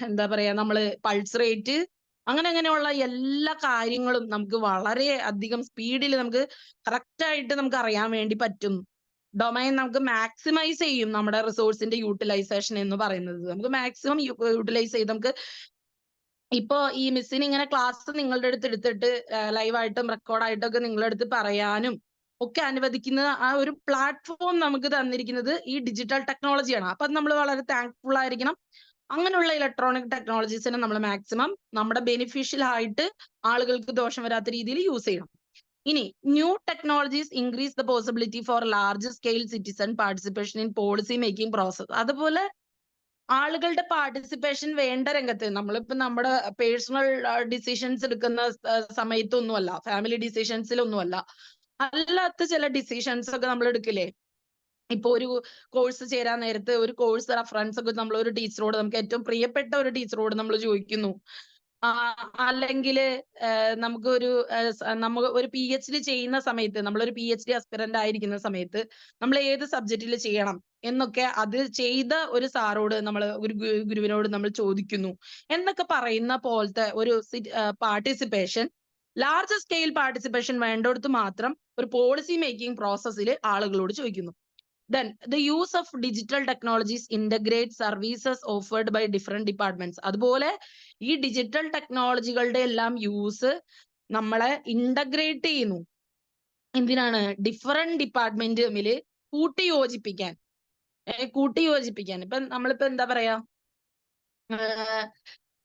എന്താ പറയാ നമ്മള് പൾസ് റേറ്റ്, അങ്ങനെയുള്ള എല്ലാ കാര്യങ്ങളും നമുക്ക് വളരെ അധികം സ്പീഡിൽ നമുക്ക് കറക്റ്റ് ആയിട്ട് നമുക്ക് അറിയാൻ വേണ്ടി പറ്റും. ഡൊമൈൻ നമുക്ക് മാക്സിമൈസ് ചെയ്യും. നമ്മുടെ റിസോഴ്സിന്റെ യൂട്ടിലൈസേഷൻ എന്ന് പറയുന്നത് നമുക്ക് മാക്സിമം യൂട്ടിലൈസ് ചെയ്ത് നമുക്ക് ഇപ്പോ ഈ മിസ്സിന് ഇങ്ങനെ ക്ലാസ് നിങ്ങളുടെ അടുത്ത് എടുത്തിട്ട് ലൈവായിട്ടും റെക്കോർഡായിട്ടും ഒക്കെ നിങ്ങളുടെ അടുത്ത് പറയാനും ഒക്കെ അനുവദിക്കുന്ന ആ ഒരു പ്ലാറ്റ്ഫോം നമുക്ക് തന്നിരിക്കുന്നത് ഈ ഡിജിറ്റൽ ടെക്നോളജിയാണ്. അപ്പൊ നമ്മൾ വളരെ താങ്ക്ഫുൾ ആയിരിക്കണം. അങ്ങനെയുള്ള ഇലക്ട്രോണിക് ടെക്നോളജീസിനെ നമ്മൾ മാക്സിമം നമ്മുടെ ബെനിഫിഷ്യൽ ആയിട്ട് ആളുകൾക്ക് ദോഷം വരാത്ത രീതിയിൽ യൂസ് ചെയ്യണം. ഇനി new technologies increase the possibility for large scale citizen participation in policy making process. അതുപോലെ ആളുകളുടെ പാർട്ടിസിപ്പേഷൻ വേണ്ട രംഗത്ത്, നമ്മളിപ്പോ നമ്മുടെ പേഴ്സണൽ ഡിസിഷൻസ് എടുക്കുന്ന സമയത്തൊന്നുമല്ല, ഫാമിലി ഡിസിഷൻസിലൊന്നുമല്ല, അല്ലാത്ത ചില ഡിസിഷൻസ് ഒക്കെ നമ്മൾ എടുക്കില്ലേ? ഇപ്പൊ ഒരു കോഴ്സ് ചേരാൻ നേരത്ത് ഒരു കോഴ്സ് റെഫറൻസ് ഒക്കെ നമ്മൾ ഒരു ടീച്ചറോട്, നമുക്ക് ഏറ്റവും പ്രിയപ്പെട്ട ഒരു ടീച്ചറോട് നമ്മൾ ചോദിക്കുന്നു. അല്ലെങ്കിൽ നമുക്ക് ഒരു PhD ചെയ്യുന്ന സമയത്ത്, നമ്മളൊരു PhD ആസ്പിറന്റ് ആയിരിക്കുന്ന സമയത്ത് നമ്മൾ ഏത് സബ്ജക്റ്റിൽ ചെയ്യണം എന്നൊക്കെ അത് ചെയ്ത ഒരു സാറോട്, നമ്മൾ ഒരു ഗുരുവിനോട് നമ്മൾ ചോദിക്കുന്നു എന്നൊക്കെ പറയുന്ന പോലത്തെ ഒരു പാർട്ടിസിപ്പേഷൻ, ലാർജ് സ്കെയിൽ പാർട്ടിസിപ്പേഷൻ വേണ്ടടുത്ത് മാത്രം ഒരു പോളിസി മേക്കിംഗ് പ്രോസസ്സിൽ ആളുകളോട് ചോദിക്കുന്നു. Then the use of digital technologies integrate services offered by different departments. അതുപോലെ ഈ ഡിജിറ്റൽ ടെക്നോളജികളുടെ എല്ലാം യൂസ് നമ്മളെ ഇന്റഗ്രേറ്റ് ചെയ്യുന്നു. എന്തിനാണ്? ഡിഫറെന്റ് ഡിപ്പാർട്ട്മെന്റ് തമ്മിൽ കൂട്ടിയോജിപ്പിക്കാൻ. ഇപ്പൊ നമ്മളിപ്പോ എന്താ പറയാ,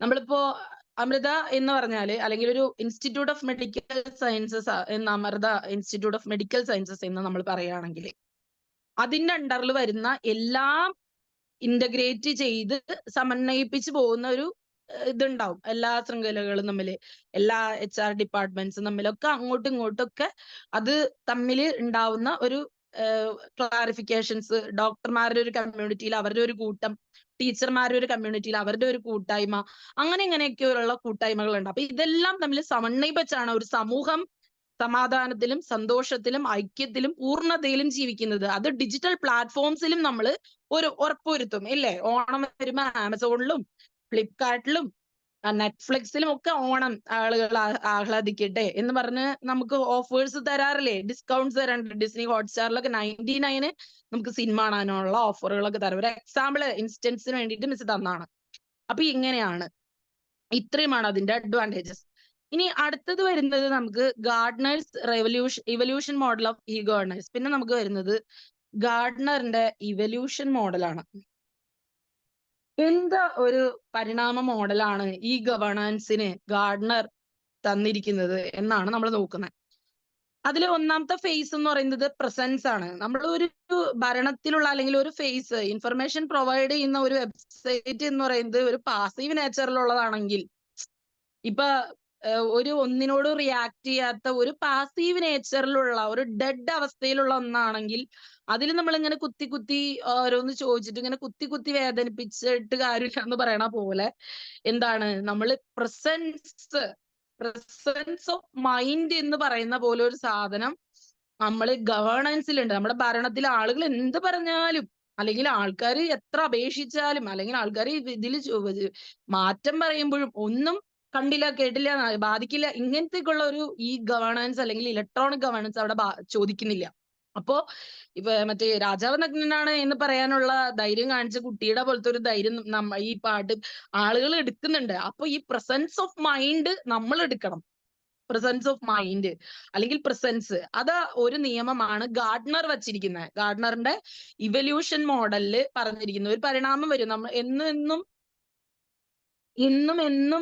നമ്മളിപ്പോ അമൃത എന്ന് പറഞ്ഞാല്, അല്ലെങ്കിൽ ഒരു ഇൻസ്റ്റിറ്റ്യൂട്ട് ഓഫ് മെഡിക്കൽ സയൻസസ് എന്ന Amrita institute of medical sciences എന്ന് നമ്മൾ പറയുകയാണെങ്കിൽ അതിന്റെ അണ്ടറിൽ വരുന്ന എല്ലാം ഇന്റഗ്രേറ്റ് ചെയ്ത് സമന്വയിപ്പിച്ച് പോകുന്ന ഒരു ഇതുണ്ടാവും. എല്ലാ ശൃംഖലകളും തമ്മില്, എല്ലാ HR ഡിപ്പാർട്ട്മെന്റ്സും തമ്മിലൊക്കെ അങ്ങോട്ടും ഇങ്ങോട്ടൊക്കെ അത് തമ്മിൽ ഉണ്ടാവുന്ന ഒരു ക്ലാരിഫിക്കേഷൻസ്, ഡോക്ടർമാരുടെ ഒരു കമ്മ്യൂണിറ്റിയിൽ അവരുടെ ഒരു കൂട്ടം, ടീച്ചർമാരുടെ ഒരു കമ്മ്യൂണിറ്റിയിൽ അവരുടെ ഒരു കൂട്ടായ്മ, അങ്ങനെ ഇങ്ങനെയൊക്കെയുള്ള കൂട്ടായ്മകളുണ്ട്. അപ്പൊ ഇതെല്ലാം തമ്മിൽ സമന്വയിപ്പിച്ചാണ് ഒരു സമൂഹം സമാധാനത്തിലും സന്തോഷത്തിലും ഐക്യത്തിലും പൂർണ്ണതയിലും ജീവിക്കുന്നത്. അത് ഡിജിറ്റൽ പ്ലാറ്റ്ഫോംസിലും നമ്മൾ ഒരു ഉറപ്പുവരുത്തും ഇല്ലേ? ഓണം വരുമ്പോ ആമസോണിലും ഫ്ലിപ്കാർട്ടിലും നെറ്റ്ഫ്ലിക്സിലും ഒക്കെ ഓണം ആളുകൾ ആഹ്ലാദിക്കട്ടെ എന്ന് പറഞ്ഞ് നമുക്ക് ഓഫേഴ്സ് തരാറില്ലേ? ഡിസ്കൗണ്ട്സ് തരാറുണ്ട്. ഡിസ്നി ഹോട്ട്സ്റ്റാറിലൊക്കെ 99 നമുക്ക് സിനിമ കാണാനുള്ള ഓഫറുകളൊക്കെ തരാം. ഒരു എക്സാമ്പിൾ ഇൻസ്റ്റൻസിന് വേണ്ടിയിട്ട് മിസ് തന്നാണ്. അപ്പൊ ഇങ്ങനെയാണ്, ഇത്രയുമാണ് അതിന്റെ അഡ്വാൻറ്റേജസ്. ഇനി അടുത്തത് വരുന്നത് നമുക്ക് Gardner's evolution model of e governance. പിന്നെ നമുക്ക് വരുന്നത് ഗാർഡ്നറിന്റെ ഇവല്യൂഷൻ മോഡലാണ്. എന്താ ഒരു പരിണാമ മോഡലാണ് ഈ ഗവേണൻസിന് ഗാർഡ്നർ തന്നിരിക്കുന്നത് എന്നാണ് നമ്മൾ നോക്കുന്നത്. അതിൽ ഒന്നാമത്തെ ഫേസ് എന്ന് പറയുന്നത് പ്രസൻസ് ആണ്. നമ്മൾ ഒരു ഭരണത്തിലുള്ള അല്ലെങ്കിൽ ഒരു ഫേസ് ഇൻഫർമേഷൻ പ്രൊവൈഡ് ചെയ്യുന്ന ഒരു വെബ്സൈറ്റ് എന്ന് പറയുന്നത് ഒരു പാസീവ് നേച്ചറിലുള്ളതാണെങ്കിൽ, ഇപ്പൊ ഒരു ഒന്നിനോട് റിയാക്ട് ചെയ്യാത്ത ഒരു പാസീവ് നേച്ചറിലുള്ള ഒരു ഡെഡ് അവസ്ഥയിലുള്ള ഒന്നാണെങ്കിൽ അതിൽ നമ്മൾ ഇങ്ങനെ കുത്തി കുത്തി ഓരോന്ന് ചോദിച്ചിട്ട് ഇങ്ങനെ കുത്തി കുത്തി വേദനിപ്പിച്ചിട്ട് കാര്യമില്ല എന്ന് പറയണ പോലെ, എന്താണ് നമ്മൾ പ്രസൻസ് ഓഫ് മൈൻഡ് എന്ന് പറയുന്ന പോലെ ഒരു സാധനം നമ്മൾ ഗവേണൻസിലുണ്ട്. നമ്മുടെ ഭരണത്തിലെ ആളുകൾ എന്ത് പറഞ്ഞാലും, അല്ലെങ്കിൽ ആൾക്കാർ എത്ര അപേക്ഷിച്ചാലും, അല്ലെങ്കിൽ ആൾക്കാർ ഇതിൽ മാറ്റം പറയുമ്പോഴും ഒന്നും കണ്ടില്ല കേട്ടില്ല ബാധിക്കില്ല, ഇങ്ങനത്തേക്കുള്ള ഒരു ഈ ഗവേണൻസ് അല്ലെങ്കിൽ ഇലക്ട്രോണിക് ഗവേണൻസ് അവിടെ ചോദിക്കുന്നില്ല. അപ്പോ ഇപ്പൊ മറ്റേ രാജാവ് നഗ്നനാണ് എന്ന് പറയാനുള്ള ധൈര്യം കാണിച്ച കുട്ടിയുടെ പോലത്തെ ഒരു ധൈര്യം ഈ പാട്ട് ആളുകൾ എടുക്കുന്നുണ്ട്. അപ്പൊ ഈ പ്രസൻസ് ഓഫ് മൈൻഡ് നമ്മൾ എടുക്കണം. പ്രസൻസ് ഓഫ് മൈൻഡ് അല്ലെങ്കിൽ പ്രസൻസ്, അത് ഒരു നിയമമാണ് ഗാർഡ്നർ വച്ചിരിക്കുന്നത്. ഗാർഡ്നറിന്റെ ഇവല്യൂഷൻ മോഡലില് പറഞ്ഞിരിക്കുന്ന ഒരു പരിണാമം വരും. നമ്മൾ എന്നും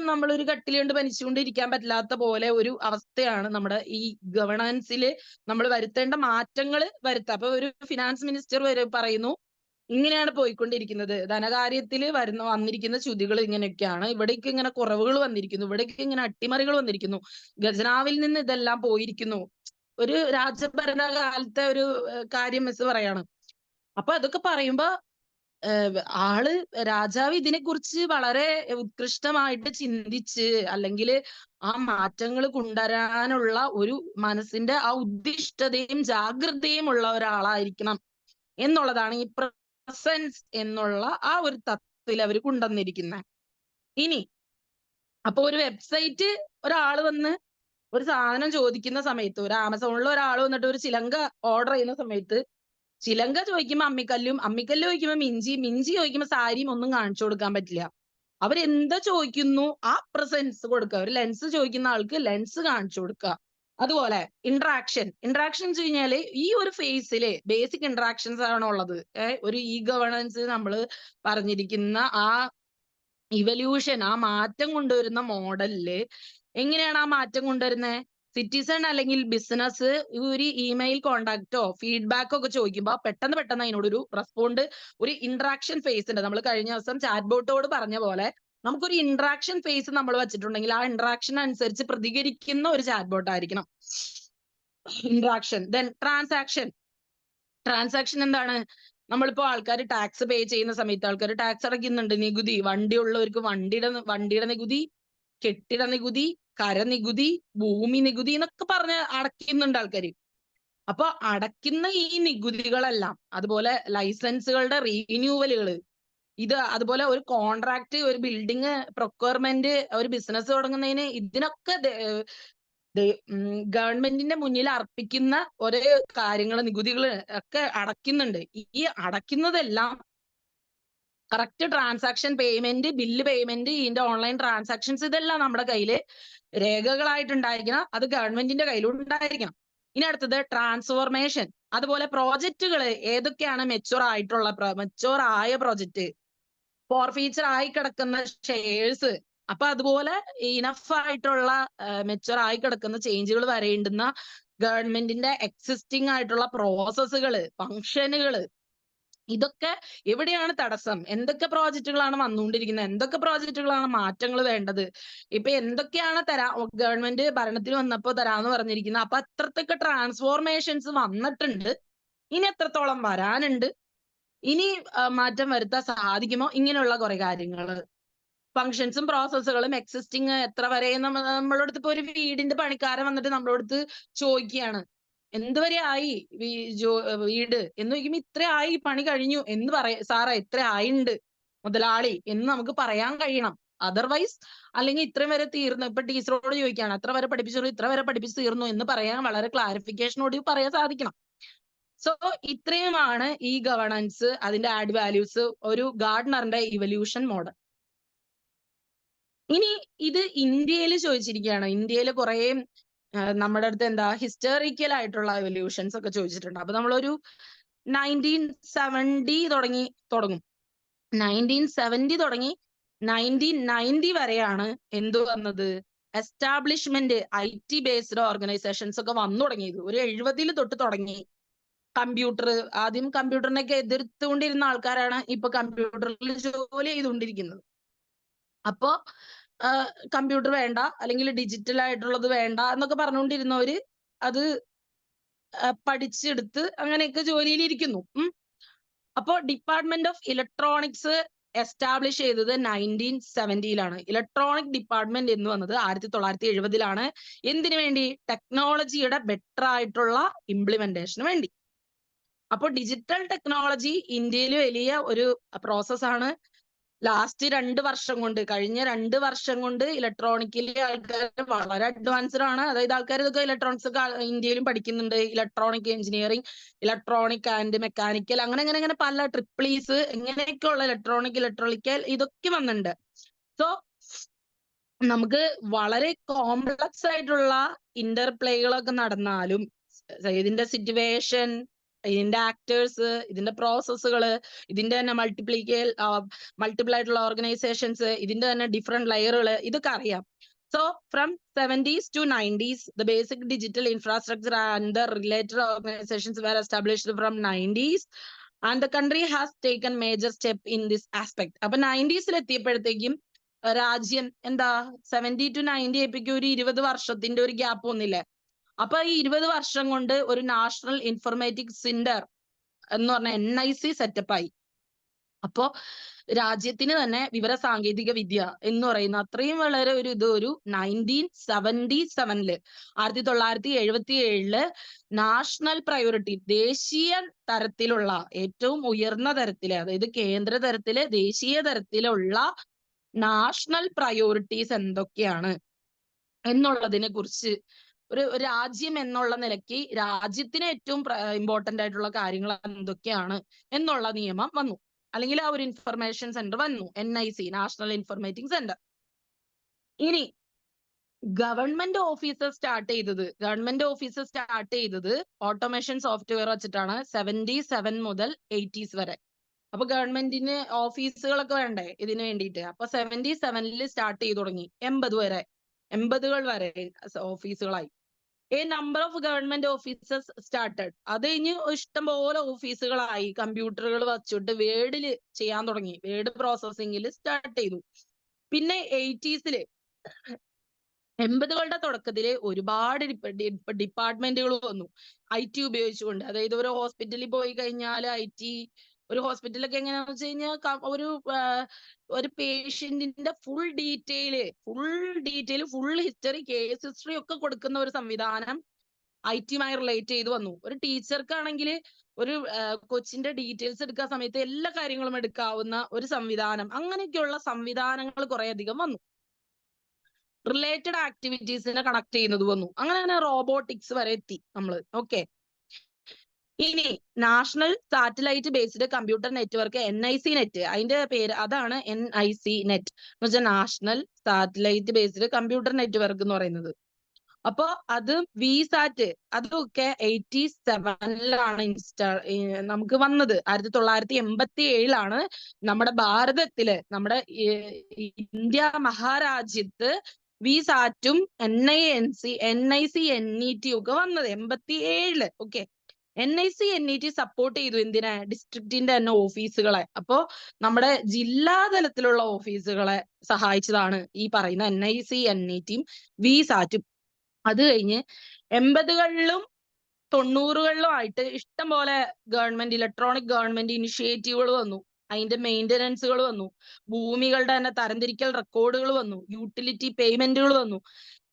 നമ്മളൊരു കട്ടിൽ കൊണ്ട് പനിച്ചുകൊണ്ടിരിക്കാൻ പറ്റാത്ത പോലെ ഒരു അവസ്ഥയാണ് നമ്മുടെ ഈ ഗവേണൻസിൽ നമ്മൾ വരുത്തേണ്ട മാറ്റങ്ങൾ വരുത്തുക. അപ്പൊ ഒരു ഫിനാൻസ് മിനിസ്റ്റർ വരെ പറയുന്നു ഇങ്ങനെയാണ് പോയിക്കൊണ്ടിരിക്കുന്നത്, ധനകാര്യത്തിൽ വന്നിരിക്കുന്ന ചുതികൾ ഇങ്ങനെയൊക്കെയാണ്, ഇവിടേക്ക് ഇങ്ങനെ കുറവുകൾ വന്നിരിക്കുന്നു, ഇവിടേക്ക് ഇങ്ങനെ അട്ടിമറികൾ വന്നിരിക്കുന്നു, ഖജനാവിൽ നിന്ന് ഇതെല്ലാം പോയിരിക്കുന്നു. ഒരു രാജഭരണകാലത്തെ ഒരു കാര്യം മിസ് പറയാണ്. അപ്പൊ അതൊക്കെ പറയുമ്പോ രാജാവ് ഇതിനെക്കുറിച്ച് വളരെ ഉത്കൃഷ്ടമായിട്ട് ചിന്തിച്ച്, അല്ലെങ്കിൽ ആ മാറ്റങ്ങൾ കൊണ്ടുവരാനുള്ള ഒരു മനസ്സിന്റെ ആ ഉദ്ദിഷ്ടതയും ജാഗ്രതയും ഉള്ള ഒരാളായിരിക്കണം എന്നുള്ളതാണ് ഈ പ്രസൻസ് എന്നുള്ള ആ ഒരു തത്വത്തിൽ അവർ കൊണ്ടുവന്നിരിക്കുന്നത്. ഇനി അപ്പൊ ഒരു വെബ്സൈറ്റ് ഒരാൾ വന്ന് ഒരു സാധനം ചോദിക്കുന്ന സമയത്ത്, ഒരു ആമസോണിൽ ഒരാൾ വന്നിട്ട് ഒരു ചിലങ്ക ഓർഡർ ചെയ്യുന്ന സമയത്ത്, ചിലങ്ക ചോദിക്കുമ്പോ അമ്മിക്കല്ല് ചോദിക്കുമ്പോ മിഞ്ചി ചോദിക്കുമ്പോ സാരിയും ഒന്നും കാണിച്ചു കൊടുക്കാൻ പറ്റില്ല. അവരെന്താ ചോദിക്കുന്നു ആ പ്രസൻസ് കൊടുക്കുക. ഒരു ലെൻസ് ചോദിക്കുന്ന ആൾക്ക് ലെൻസ് കാണിച്ചു കൊടുക്കുക. അതുപോലെ ഇന്ററാക്ഷൻ വെച്ച് കഴിഞ്ഞാല് ഈ ഒരു ഫേസില് ബേസിക് ഇന്ററാക്ഷൻസ് ആണ് ഉള്ളത്. ഒരു ഇ ഗവേണൻസ് നമ്മൾ പറഞ്ഞിരിക്കുന്ന ആ ഇവല്യൂഷൻ, ആ മാറ്റം കൊണ്ടുവരുന്ന മോഡലില് എങ്ങനെയാണ് ആ മാറ്റം കൊണ്ടുവരുന്നത്? സിറ്റിസൺ അല്ലെങ്കിൽ ബിസിനസ് ഒരു ഇമെയിൽ കോണ്ടാക്റ്റോ ഫീഡ്ബാക്കോ ഒക്കെ ചോദിക്കുമ്പോൾ പെട്ടെന്ന് അതിനോടൊരു റെസ്പോണ്ട്, ഒരു ഇന്ററാക്ഷൻ ഫേസ് ഉണ്ട്. നമ്മൾ കഴിഞ്ഞ ദിവസം ചാറ്റ് ബോട്ടോട് പറഞ്ഞ പോലെ നമുക്കൊരു ഇന്ററാക്ഷൻ ഫേസ് നമ്മൾ വെച്ചിട്ടുണ്ടെങ്കിൽ ആ ഇന്ററാക്ഷൻ അനുസരിച്ച് പ്രതികരിക്കുന്ന ഒരു ചാറ്റ് ബോട്ട് ആയിരിക്കണം ഇന്ററാക്ഷൻ. ദെൻ ട്രാൻസാക്ഷൻ എന്താണ്? നമ്മളിപ്പോ ആൾക്കാർ ടാക്സ് പേ ചെയ്യുന്ന സമയത്ത് ആൾക്കാർ ടാക്സ് അടയ്ക്കുന്നുണ്ട്, നികുതി, വണ്ടിയുള്ളവർക്ക് വണ്ടിയുടെ നികുതി, കെട്ടിട നികുതി, കരനികുതി, ഭൂമി നികുതി എന്നൊക്കെ പറഞ്ഞ് അടയ്ക്കുന്നുണ്ട് ആൾക്കാർ. അപ്പൊ അടയ്ക്കുന്ന ഈ നികുതികളെല്ലാം, അതുപോലെ ലൈസൻസുകളുടെ റീന്യൂവലുകൾ, അതുപോലെ ഒരു കോൺട്രാക്ട്, ഒരു ബിൽഡിംഗ് പ്രൊക്യൂർമെന്റ്, ഒരു ബിസിനസ് തുടങ്ങുന്നതിന്, ഇതിനൊക്കെ ഗവൺമെന്റിന്റെ മുന്നിൽ അർപ്പിക്കുന്ന ഒരേ കാര്യങ്ങൾ, നികുതികൾ ഒക്കെ അടയ്ക്കുന്നുണ്ട്. ഈ അടയ്ക്കുന്നതെല്ലാം correct transaction payment, bill payment, ഇതിന്റെ ഓൺലൈൻ ട്രാൻസാക്ഷൻസ്, ഇതെല്ലാം നമ്മുടെ കയ്യിൽ രേഖകളായിട്ടുണ്ടായിരിക്കണം. അത് ഗവൺമെന്റിന്റെ കയ്യിലുണ്ടായിരിക്കണം. ഇനി അടുത്തത് ട്രാൻസ്ഫോർമേഷൻ. അതുപോലെ പ്രോജക്റ്റുകൾ ഏതൊക്കെയാണ് മെച്ചുവർ ആയ പ്രോജക്റ്റ്, ഫോർഫീച്ചർ ആയി കിടക്കുന്ന ഷെയർസ്, അപ്പൊ അതുപോലെ ഇനഫ് ആയിട്ടുള്ള മെച്ചുവർ ആയി കിടക്കുന്ന ചേഞ്ചുകൾ വരേണ്ടുന്ന ഗവൺമെന്റിന്റെ എക്സിസ്റ്റിംഗ് ആയിട്ടുള്ള പ്രോസസ്സുകൾ, ഫംഗ്ഷനുകൾ, ഇതൊക്കെ എവിടെയാണ് തടസ്സം, എന്തൊക്കെ പ്രോജക്റ്റുകളാണ് വന്നുകൊണ്ടിരിക്കുന്നത്, എന്തൊക്കെ പ്രോജക്റ്റുകളാണ് മാറ്റങ്ങൾ വേണ്ടത്, ഇപ്പൊ എന്തൊക്കെയാണ് ഗവൺമെന്റ് ഭരണത്തിൽ വന്നപ്പോ തരാന്ന് പറഞ്ഞിരിക്കുന്നത്, അപ്പൊ അത്രത്തൊക്കെ ട്രാൻസ്ഫോർമേഷൻസ് വന്നിട്ടുണ്ട്, ഇനി എത്രത്തോളം വരാനുണ്ട്, ഇനി മാറ്റം വരുത്താൻ സാധിക്കുമോ, ഇങ്ങനെയുള്ള കുറെ കാര്യങ്ങൾ, ഫങ്ഷൻസും പ്രോസസ്സുകളും എക്സിസ്റ്റിംഗ് എത്ര വരെ, നമ്മളോടത്ത് ഇപ്പൊ ഒരു വീടിന്റെ പണിക്കാരൻ വന്നിട്ട് നമ്മളോടത്ത് ചോദിക്കുകയാണ്, എന്തുവരെ ആയി വീട് എന്ന് ചോദിക്കുമ്പോ ഇത്ര ആയി, പണി കഴിഞ്ഞു എന്ന് സാറേ ഇത്ര ആയിണ്ട് മുതലാളി എന്ന് നമുക്ക് പറയാൻ കഴിയണം. അതർവൈസ്, അല്ലെങ്കിൽ ഇത്രയും വരെ തീർന്നു, ഇപ്പൊ ടീച്ചറോട് ചോദിക്കുകയാണ് എത്ര വരെ പഠിപ്പിച്ചു, ഇത്ര വരെ പഠിപ്പിച്ച് തീർന്നു എന്ന് പറയാൻ വളരെ ക്ലാരിഫിക്കേഷനോട് പറയാൻ സാധിക്കണം. സോ ഇത്രയുമാണ് ഈ ഗവേണൻസ്, അതിന്റെ ആഡ് വാല്യൂസ്, ഒരു ഗാർഡനറിന്റെ ഇവല്യൂഷൻ മോഡൽ. ഇനി ഇത് ഇന്ത്യയിൽ ചോദിച്ചിരിക്കുകയാണ്. ഇന്ത്യയിൽ കുറെ നമ്മുടെ അടുത്ത് എന്താ ഹിസ്റ്റോറിക്കൽ ആയിട്ടുള്ള എവല്യൂഷൻസ് ഒക്കെ ചോദിച്ചിട്ടുണ്ട്. അപ്പൊ നമ്മളൊരു 1970 തുടങ്ങും. 1970 തുടങ്ങി 1990 വരെയാണ് എന്ത് വന്നത്, എസ്റ്റാബ്ലിഷ്മെന്റ്, IT ബേസ്ഡ് ഓർഗനൈസേഷൻസ് ഒക്കെ വന്നു തുടങ്ങിയത്. ഒരു 70 തൊട്ട് തുടങ്ങി. കമ്പ്യൂട്ടർ, ആദ്യം കമ്പ്യൂട്ടറിനൊക്കെ എതിർത്തുകൊണ്ടിരുന്ന ആൾക്കാരാണ് ഇപ്പൊ കമ്പ്യൂട്ടറിൽ ജോലി ചെയ്തുകൊണ്ടിരിക്കുന്നത്. അപ്പോ കമ്പ്യൂട്ടർ വേണ്ട, അല്ലെങ്കിൽ ഡിജിറ്റൽ ആയിട്ടുള്ളത് വേണ്ട എന്നൊക്കെ പറഞ്ഞുകൊണ്ടിരുന്നവര് അത് പഠിച്ചെടുത്ത് അങ്ങനെയൊക്കെ ജോലിയിൽ ഇരിക്കുന്നു. അപ്പോ ഡിപ്പാർട്ട്മെന്റ് ഓഫ് ഇലക്ട്രോണിക്സ് എസ്റ്റാബ്ലിഷ് ചെയ്തത് 1970-ലാണ്. ഇലക്ട്രോണിക് ഡിപ്പാർട്ട്മെന്റ് എന്ന് വന്നത് 1970-ലാണ്. എന്തിനു വേണ്ടി? ടെക്നോളജിയുടെ ബെറ്റർ ആയിട്ടുള്ള ഇംപ്ലിമെന്റേഷന് വേണ്ടി. അപ്പൊ ഡിജിറ്റൽ ടെക്നോളജി ഇന്ത്യയിൽ വലിയ ഒരു പ്രോസസ്സാണ്. ലാസ്റ്റ് 2 വർഷം കൊണ്ട്, കഴിഞ്ഞ 2 വർഷം കൊണ്ട് ഇലക്ട്രോണിക്കലി ആൾക്കാർ വളരെ അഡ്വാൻസ്ഡ് ആണ്. അതായത് ആൾക്കാർ ഇതൊക്കെ ഇലക്ട്രോണിക്സ് ഒക്കെ ഇന്ത്യയിലും പഠിക്കുന്നുണ്ട്. Electronic engineering, electronic and mechanical, അങ്ങനെ പല ട്രിപ്പിളീസ്, ഇങ്ങനെയൊക്കെയുള്ള ഇലക്ട്രോണിക്കൽ ഇതൊക്കെ വന്നിട്ടുണ്ട്. സോ നമുക്ക് വളരെ കോംപ്ലക്സ് ആയിട്ടുള്ള ഇന്റർപ്ലേകളൊക്കെ നടന്നാലും ഇതിന്റെ സിറ്റുവേഷൻ, ഇതിന്റെ ആക്ടേഴ്സ്, ഇതിന്റെ പ്രോസസ്സുകൾ, ഇതിന്റെ തന്നെ മൾട്ടിപ്പിൾ ആയിട്ടുള്ള ഓർഗനൈസേഷൻസ്, ഇതിന്റെ തന്നെ ഡിഫറെന്റ് ലെയറുകൾ, ഇതൊക്കെ അറിയാം. So from 70s to 90s, the basic digital infrastructure and the related organizations were established from 90s, and the country has taken major step in this aspect. അപ്പൊ 90s എത്തിയപ്പോഴത്തേക്കും രാജ്യം എന്താ 70 to 90 ആയപ്പോഴേക്കും ഒരു 20 വർഷത്തിന്റെ ഒരു ഗ്യാപ്പ് വന്നില്ലേ? അപ്പൊ ഈ 20 വർഷം കൊണ്ട് ഒരു നാഷണൽ ഇൻഫർമേറ്റിക് സെന്റർ എന്ന് പറഞ്ഞ NIC സെറ്റപ്പായി. അപ്പോ രാജ്യത്തിന് തന്നെ വിവര സാങ്കേതിക വിദ്യ എന്ന് പറയുന്ന അത്രയും വളരെ ഒരു 1977-ല് 1977-ല് നാഷണൽ പ്രയോറിറ്റി, ദേശീയ തരത്തിലുള്ള ഏറ്റവും ഉയർന്ന തരത്തില്, അതായത് കേന്ദ്ര തരത്തില് ദേശീയ തരത്തിലുള്ള നാഷണൽ പ്രയോറിറ്റീസ് എന്തൊക്കെയാണ് എന്നുള്ളതിനെ കുറിച്ച് ഒരു രാജ്യം എന്നുള്ള നിലയ്ക്ക് രാജ്യത്തിന് ഏറ്റവും ഇമ്പോർട്ടന്റ് ആയിട്ടുള്ള കാര്യങ്ങൾ എന്തൊക്കെയാണ് എന്നുള്ള നിയമം വന്നു, അല്ലെങ്കിൽ ആ ഒരു ഇൻഫർമേഷൻ സെന്റർ വന്നു, NIC, നാഷണൽ ഇൻഫർമേറ്റിംഗ് സെന്റർ. ഇനി ഗവൺമെന്റ് ഓഫീസ് സ്റ്റാർട്ട് ചെയ്തത് ഓട്ടോമേഷൻ സോഫ്റ്റ്വെയർ വെച്ചിട്ടാണ് 77 മുതൽ 80s വരെ. അപ്പൊ ഗവൺമെന്റിന് ഓഫീസുകളൊക്കെ വേണ്ടേ ഇതിന് വേണ്ടിയിട്ട്. അപ്പൊ 77 സ്റ്റാർട്ട് ചെയ്തു തുടങ്ങി, 80കൾ വരെ ഓഫീസുകളായി. A number of government offices started. അത് കഴിഞ്ഞ് ഇഷ്ടംപോലെ ഓഫീസുകളായി, കമ്പ്യൂട്ടറുകൾ വച്ചിട്ട് വേർഡില് ചെയ്യാൻ തുടങ്ങി, വേർഡ് പ്രോസസ്സിംഗിൽ സ്റ്റാർട്ട് ചെയ്തു. പിന്നെ 80s 80കളുടെ തുടക്കത്തില് ഒരുപാട് ഡിപ്പാർട്ട്മെന്റുകൾ വന്നു IT ഉപയോഗിച്ചുകൊണ്ട്. അതായത് ഒരു ഹോസ്പിറ്റലിൽ പോയി കഴിഞ്ഞാൽ IT, ഒരു ഹോസ്പിറ്റലൊക്കെ എങ്ങനെയാണെന്ന് വെച്ച് കഴിഞ്ഞാൽ ഒരു പേഷ്യന്റിന്റെ full detail full history, case history ഒക്കെ കൊടുക്കുന്ന ഒരു സംവിധാനം IT-യുമായി റിലേറ്റ് ചെയ്ത് വന്നു. ഒരു ടീച്ചർക്കാണെങ്കിൽ ഒരു കൊച്ചിന്റെ ഡീറ്റെയിൽസ് എടുക്കാൻ സമയത്ത് എല്ലാ കാര്യങ്ങളും എടുക്കാവുന്ന ഒരു സംവിധാനം, അങ്ങനെയൊക്കെയുള്ള സംവിധാനങ്ങൾ കുറെ അധികം വന്നു. റിലേറ്റഡ് ആക്ടിവിറ്റീസിനെ കണക്ട് ചെയ്യുന്നത് വന്നു. അങ്ങനെ റോബോട്ടിക്സ് വരെ എത്തി നമ്മള്. ഓക്കെ, ഇനി national satellite based computer network NIC net, അതിന്റെ പേര് അതാണ് NIC നെറ്റ് എന്ന് വെച്ചാൽ national satellite based computer network എന്ന് പറയുന്നത്. അപ്പൊ അത് VSAT, അതൊക്കെ 87ലാണ് നമുക്ക് വന്നത്. 1987ലാണ് നമ്മുടെ ഭാരതത്തില്, നമ്മുടെ ഇന്ത്യ മഹാരാജ്യത്ത് VSAT-ഉം NIC NET ഒക്കെ വന്നത് 87. ഓക്കെ, NIC NET സപ്പോർട്ട് ചെയ്തു എന്തിനെ? ഡിസ്ട്രിക്റ്റിന്റെ തന്നെ ഓഫീസുകളെ. അപ്പോ നമ്മുടെ ജില്ലാ തലത്തിലുള്ള ഓഫീസുകളെ സഹായിച്ചതാണ് ഈ പറയുന്ന NIC NET-ഉം VSAT-ഉം. അത് കഴിഞ്ഞ് 80കളിലും 90കളിലും ആയിട്ട് ഇഷ്ടം പോലെ ഇലക്ട്രോണിക് ഗവൺമെന്റ് ഇനിഷ്യേറ്റീവുകൾ വന്നു. അതിന്റെ മെയിന്റനൻസുകൾ വന്നു, ഭൂമികളുടെ തന്നെ തരംതിരിക്കൽ റെക്കോർഡുകൾ വന്നു, യൂട്ടിലിറ്റി പേയ്മെന്റുകൾ വന്നു.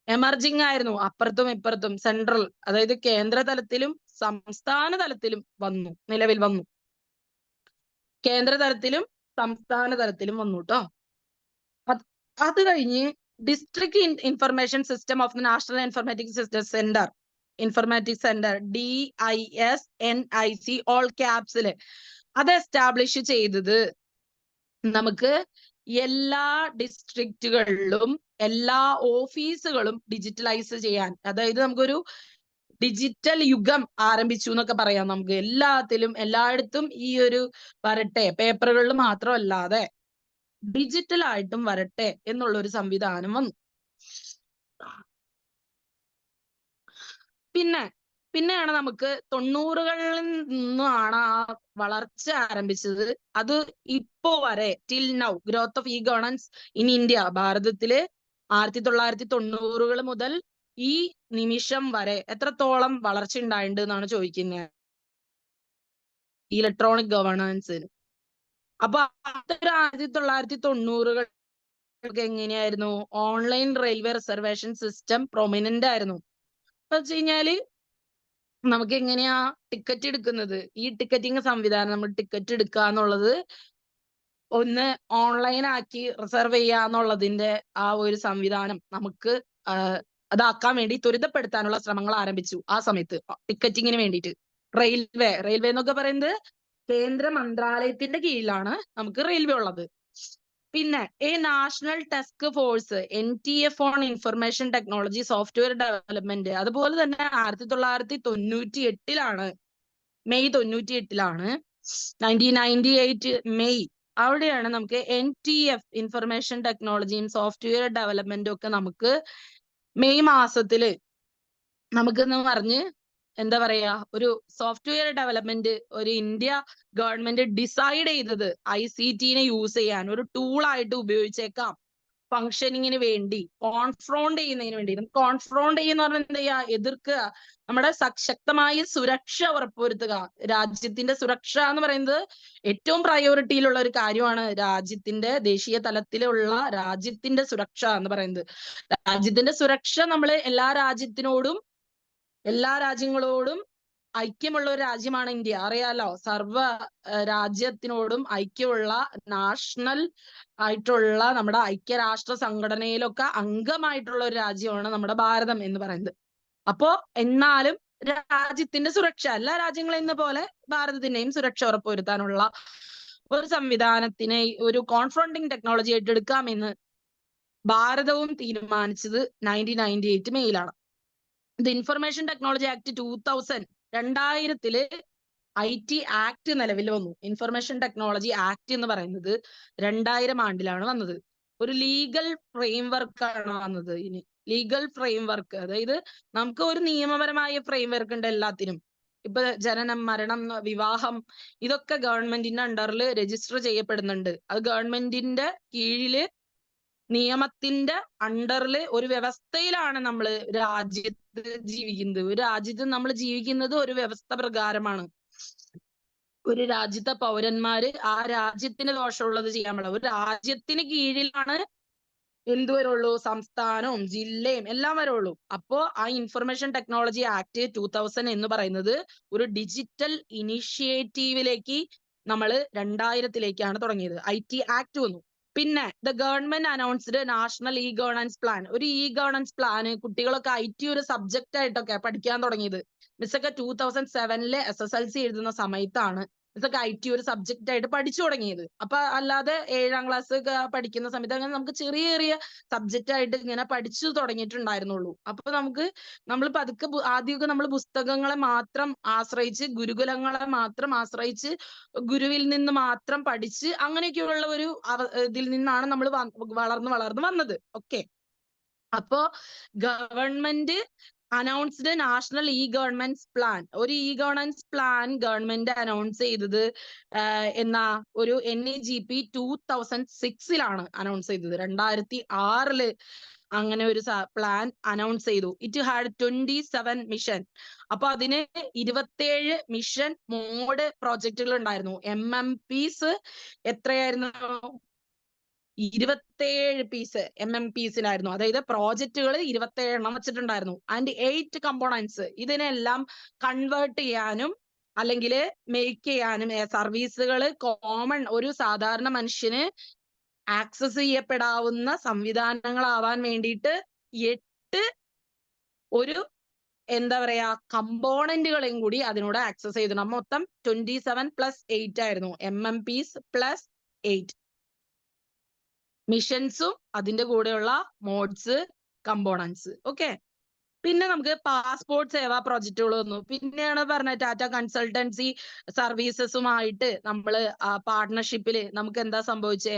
എമർജിങ് ആയിരുന്നു, അപ്പുറത്തും ഇപ്പുറത്തും സെൻട്രൽ, അതായത് കേന്ദ്ര തലത്തിലും സംസ്ഥാന തലത്തിലും നിലവിൽ വന്നു. കേന്ദ്ര തലത്തിലും സംസ്ഥാന തലത്തിലും വന്നു കേട്ടോ. അത് കഴിഞ്ഞ് district information system of the national informatics centre DISNIC all ക്യാപ്സില് അത് എസ്റ്റാബ്ലിഷ് ചെയ്തത് നമുക്ക് എല്ലാ ഡിസ്ട്രിക്റ്റുകളിലും എല്ലാ ഓഫീസുകളും ഡിജിറ്റലൈസ് ചെയ്യാൻ, അതായത് നമുക്കൊരു ഡിജിറ്റൽ യുഗം ആരംഭിച്ചു എന്നൊക്കെ പറയാം. നമുക്ക് എല്ലായിടത്തും ഈ ഒരു വരട്ടെ, പേപ്പറുകളിൽ മാത്രമല്ലാതെ ഡിജിറ്റൽ ആയിട്ടും വരട്ടെ എന്നുള്ള ഒരു സംവിധാനം വന്നു. പിന്നെയാണ് നമുക്ക് 90കളിൽ നിന്നാണ് ആ വളർച്ച ആരംഭിച്ചത്. അത് ഇപ്പോ വരെ till now growth of governance in India, ഭാരതത്തില് 1990കൾ മുതൽ ഈ നിമിഷം വരെ എത്രത്തോളം വളർച്ച ഉണ്ടായിട്ടുണ്ട് എന്നാണ് ചോദിക്കുന്നത് ഇലക്ട്രോണിക് ഗവേണൻസിന്. അപ്പൊ 1990കൾ എങ്ങനെയായിരുന്നു? Online railway reservation system prominent ആയിരുന്നു. എന്ന് വെച്ച് കഴിഞ്ഞാല് നമുക്ക് എങ്ങനെയാ ടിക്കറ്റ് എടുക്കുന്നത്? ഈ ടിക്കറ്റിംഗ് സംവിധാനം, നമ്മൾ ടിക്കറ്റ് എടുക്കുക എന്നുള്ളത് ഒന്ന് ഓൺലൈൻ ആക്കി റിസർവ് ചെയ്യുക എന്നുള്ളതിന്റെ ആ ഒരു സംവിധാനം നമുക്ക് അതാക്കാൻ വേണ്ടി ത്വരിതപ്പെടുത്താനുള്ള ശ്രമങ്ങൾ ആരംഭിച്ചു ആ സമയത്ത് ടിക്കറ്റിങ്ങിന് വേണ്ടിയിട്ട്. റെയിൽവേ എന്നൊക്കെ പറയുന്നത് കേന്ദ്ര മന്ത്രാലയത്തിന്റെ കീഴിലാണ് നമുക്ക് റെയിൽവേ ഉള്ളത്. പിന്നെ national task force NTF on information technology software development. അതുപോലെ തന്നെ 1998ലാണ്, മെയ് 98ലാണ് 1998 മെയ്, അവിടെയാണ് നമുക്ക് NTF ഇൻഫർമേഷൻ ടെക്നോളജിയും സോഫ്റ്റ്വെയർ ഡെവലപ്മെന്റും ഒക്കെ നമുക്ക് മെയ് മാസത്തില് നമുക്കെന്ന് പറഞ്ഞ് എന്താ പറയാ, ഒരു സോഫ്റ്റ്വെയർ ഡെവലപ്മെന്റ് ഒരു ഇന്ത്യ ഗവൺമെന്റ് ഡിസൈഡ് ചെയ്തത് ICT-നെ യൂസ് ചെയ്യാൻ ഒരു ടൂളായിട്ട് ഉപയോഗിച്ചേക്കാം ഫങ്ഷനിങ്ങിന് വേണ്ടി, കോൺഫ്രോണ്ട് ചെയ്യുന്നതിന് വേണ്ടി. കോൺഫ്രോണ്ട് ചെയ്യുന്ന പറഞ്ഞാൽ എന്താ ചെയ്യാ? എതിർക്കുക, നമ്മുടെ ശക്തമായ സുരക്ഷ ഉറപ്പുവരുത്തുക. രാജ്യത്തിന്റെ സുരക്ഷ എന്ന് പറയുന്നത് ഏറ്റവും പ്രയോറിറ്റിയിലുള്ള ഒരു കാര്യമാണ്. ദേശീയ തലത്തിലുള്ള രാജ്യത്തിന്റെ സുരക്ഷ എന്ന് പറയുന്നത്. രാജ്യത്തിന്റെ സുരക്ഷ നമ്മൾ എല്ലാ രാജ്യങ്ങളോടും ഐക്യമുള്ള ഒരു രാജ്യമാണ് ഇന്ത്യ, അറിയാലോ. രാജ്യത്തിനോടും ഐക്യമുള്ള, നാഷണൽ ആയിട്ടുള്ള, നമ്മുടെ ഐക്യരാഷ്ട്ര സംഘടനയിലൊക്കെ അംഗമായിട്ടുള്ള ഒരു രാജ്യമാണ് നമ്മുടെ ഭാരതം എന്ന് പറയുന്നത്. അപ്പോ എന്നാലും രാജ്യത്തിന്റെ സുരക്ഷ, എല്ലാ രാജ്യങ്ങളെന്ന പോലെ ഭാരതത്തിന്റെയും സുരക്ഷ ഉറപ്പുവരുത്താനുള്ള ഒരു സംവിധാനത്തിനെ ഒരു കോൺഫ്രോണ്ടിങ് ടെക്നോളജി ആയിട്ട് എടുക്കാമെന്ന് ഭാരതവും തീരുമാനിച്ചത് 1998 മെയ്യിലാണ്. The information technology act 2000 2000 IT act നിലവിൽ വന്നു. ഇൻഫർമേഷൻ ടെക്നോളജി ആക്ട് എന്ന് പറയുന്നത് 2000 ആണ്ടിലാണ് വന്നത്. ഒരു ലീഗൽ ഫ്രെയിംവർക്ക് ആണ് വന്നത്. ഇനി ലീഗൽ ഫ്രെയിംവർക്ക്, അതായത് നമുക്ക് ഒരു നിയമപരമായ ഫ്രെയിംവർക്ക് ഉണ്ട് എല്ലാത്തിനും. ഇപ്പൊ ജനനം, മരണം, വിവാഹം, ഇതൊക്കെ ഗവൺമെന്റിന്റെ അണ്ടറിൽ രജിസ്റ്റർ ചെയ്യപ്പെടുന്നുണ്ട്. അത് ഗവൺമെന്റിന്റെ കീഴില് നിയമത്തിന്റെ അണ്ടറിൽ ഒരു വ്യവസ്ഥയിലാണ് നമ്മൾ രാജ്യത്ത് ജീവിക്കുന്നത്. ഒരു രാജ്യത്ത് നമ്മൾ ജീവിക്കുന്നത് ഒരു വ്യവസ്ഥ പ്രകാരമാണ്. ഒരു രാജ്യത്തെ പൗരന്മാര് ആ രാജ്യത്തിന് ദോഷമുള്ളത് ചെയ്യാൻ പാടില്ല. ഒരു രാജ്യത്തിന് കീഴിലാണ് എന്ത് വരുള്ളൂ, സംസ്ഥാനവും ജില്ലയും എല്ലാം വരുള്ളൂ. അപ്പോ ആ ഇൻഫർമേഷൻ ടെക്നോളജി ആക്ട് 2000 എന്ന് പറയുന്നത് ഒരു ഡിജിറ്റൽ ഇനിഷ്യേറ്റീവിലേക്ക് നമ്മൾ 2000-ലേക്കാണ് തുടങ്ങിയത്. IT ആക്ട് വന്നു. പിന്നെ the government announced national e governance plan. ഒരു ഇ ഗവേണൻസ് പ്ലാന് കുട്ടികളൊക്കെ IT ഒരു സബ്ജക്റ്റ് ആയിട്ടൊക്കെ പഠിക്കാൻ തുടങ്ങിയത്. മിസ്സൊക്കെ 2007 SSLC എഴുതുന്ന സമയത്താണ് ഇതൊക്കെ IT ഒരു സബ്ജക്റ്റ് ആയിട്ട് പഠിച്ചു തുടങ്ങിയത്. അപ്പൊ അല്ലാതെ 7ാം ക്ലാസ് ഒക്കെ പഠിക്കുന്ന സമയത്ത് അങ്ങനെ നമുക്ക് ചെറിയ ചെറിയ സബ്ജക്റ്റ് ആയിട്ട് ഇങ്ങനെ പഠിച്ചു തുടങ്ങിയിട്ടുണ്ടായിരുന്നുള്ളൂ. അപ്പൊ നമ്മൾ പതുക്കെ ആദ്യമൊക്കെ നമ്മൾ പുസ്തകങ്ങളെ മാത്രം ആശ്രയിച്ച്, ഗുരുകുലങ്ങളെ മാത്രം ആശ്രയിച്ച്, ഗുരുവിൽ നിന്ന് മാത്രം പഠിച്ച് അങ്ങനെയൊക്കെയുള്ള ഒരു ഇതിൽ നിന്നാണ് നമ്മൾ വളർന്നു വന്നത്. ഓക്കെ. അപ്പോ government announced national e governance plan. ഒരു e governance plan government announce ചെയ്തത് ഒരു NEGP 2006-ലാണ് അനൗൺസ് ചെയ്തത്. 2006 അങ്ങനെ ഒരു പ്ലാൻ അനൗൺസ് ചെയ്തു. It had 27 mission. അപ്പൊ അതിന് 27 മിഷൻ മോഡ് പ്രോജക്റ്റുകൾ ഉണ്ടായിരുന്നു. MMPs എത്രയായിരുന്നു? 27 പീസ് MMPs-ലായിരുന്നു. അതായത് പ്രോജക്റ്റുകൾ 27 എണ്ണം വെച്ചിട്ടുണ്ടായിരുന്നു. And 8 components. ഇതിനെല്ലാം കൺവേർട്ട് ചെയ്യാനും അല്ലെങ്കിൽ മേക്ക് ചെയ്യാനും സർവീസുകൾ കോമൺ ഒരു സാധാരണ മനുഷ്യന് ആക്സസ് ചെയ്യപ്പെടാവുന്ന സംവിധാനങ്ങളാവാൻ വേണ്ടിയിട്ട് 8 ഒരു എന്താ പറയാ കമ്പോണന്റുകളെയും കൂടി അതിനോട് ആക്സസ് ചെയ്തു. മൊത്തം 27 + 8 ആയിരുന്നു. MMPs + 8 മിഷൻസും അതിന്റെ കൂടെയുള്ള മോഡ്സ്, കമ്പോണൻസ്. ഓക്കെ. പിന്നെ നമുക്ക് പാസ്പോർട്ട് സേവാ പ്രോജക്റ്റുകൾ വന്നു. പിന്നെയാണ് പറഞ്ഞ ടാറ്റ കൺസൾട്ടൻസി സർവീസസുമായിട്ട് നമ്മള് പാർട്ട്ണർഷിപ്പില് നമുക്ക് എന്താ സംഭവിച്ചേ?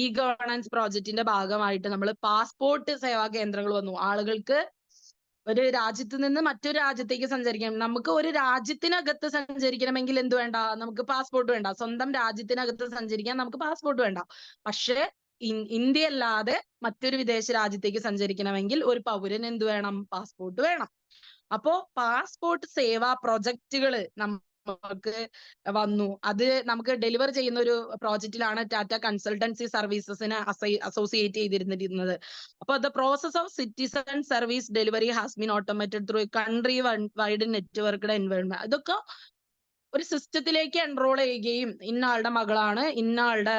ഇ ഗവേണൻസ് പ്രോജക്റ്റിന്റെ ഭാഗമായിട്ട് നമ്മൾ പാസ്പോർട്ട് സേവാ കേന്ദ്രങ്ങൾ വന്നു. ആളുകൾക്ക് ഒരു രാജ്യത്ത് നിന്ന് മറ്റൊരു രാജ്യത്തേക്ക് സഞ്ചരിക്കണം. നമുക്ക് ഒരു രാജ്യത്തിനകത്ത് സഞ്ചരിക്കണമെങ്കിൽ എന്ത് വേണ്ട? നമുക്ക് പാസ്പോർട്ട് വേണ്ട. സ്വന്തം രാജ്യത്തിനകത്ത് സഞ്ചരിക്കാൻ നമുക്ക് പാസ്പോർട്ട് വേണ്ട. പക്ഷേ ഇന്ത്യ അല്ലാതെ മറ്റൊരു വിദേശ രാജ്യത്തേക്ക് സഞ്ചരിക്കണമെങ്കിൽ ഒരു പൗരന് എന്ത് വേണം? പാസ്പോർട്ട് വേണം. അപ്പോ പാസ്പോർട്ട് സേവാ പ്രൊജക്റ്റുകൾ നമുക്ക് വന്നു. അത് നമുക്ക് ഡെലിവർ ചെയ്യുന്ന ഒരു പ്രോജക്റ്റിലാണ് ടാറ്റ കൺസൾട്ടൻസി സർവീസസിനെ അസോസിയേറ്റ് ചെയ്തിരുന്നത്. അപ്പൊ the process of citizen service delivery has been automated through country wide networked environment. ഇതൊക്കെ ഒരു സിസ്റ്റത്തിലേക്ക് എൻറോൾ ചെയ്യുകയും ഇന്ന ആളുടെ മകളാണ്, ഇന്ന ആളുടെ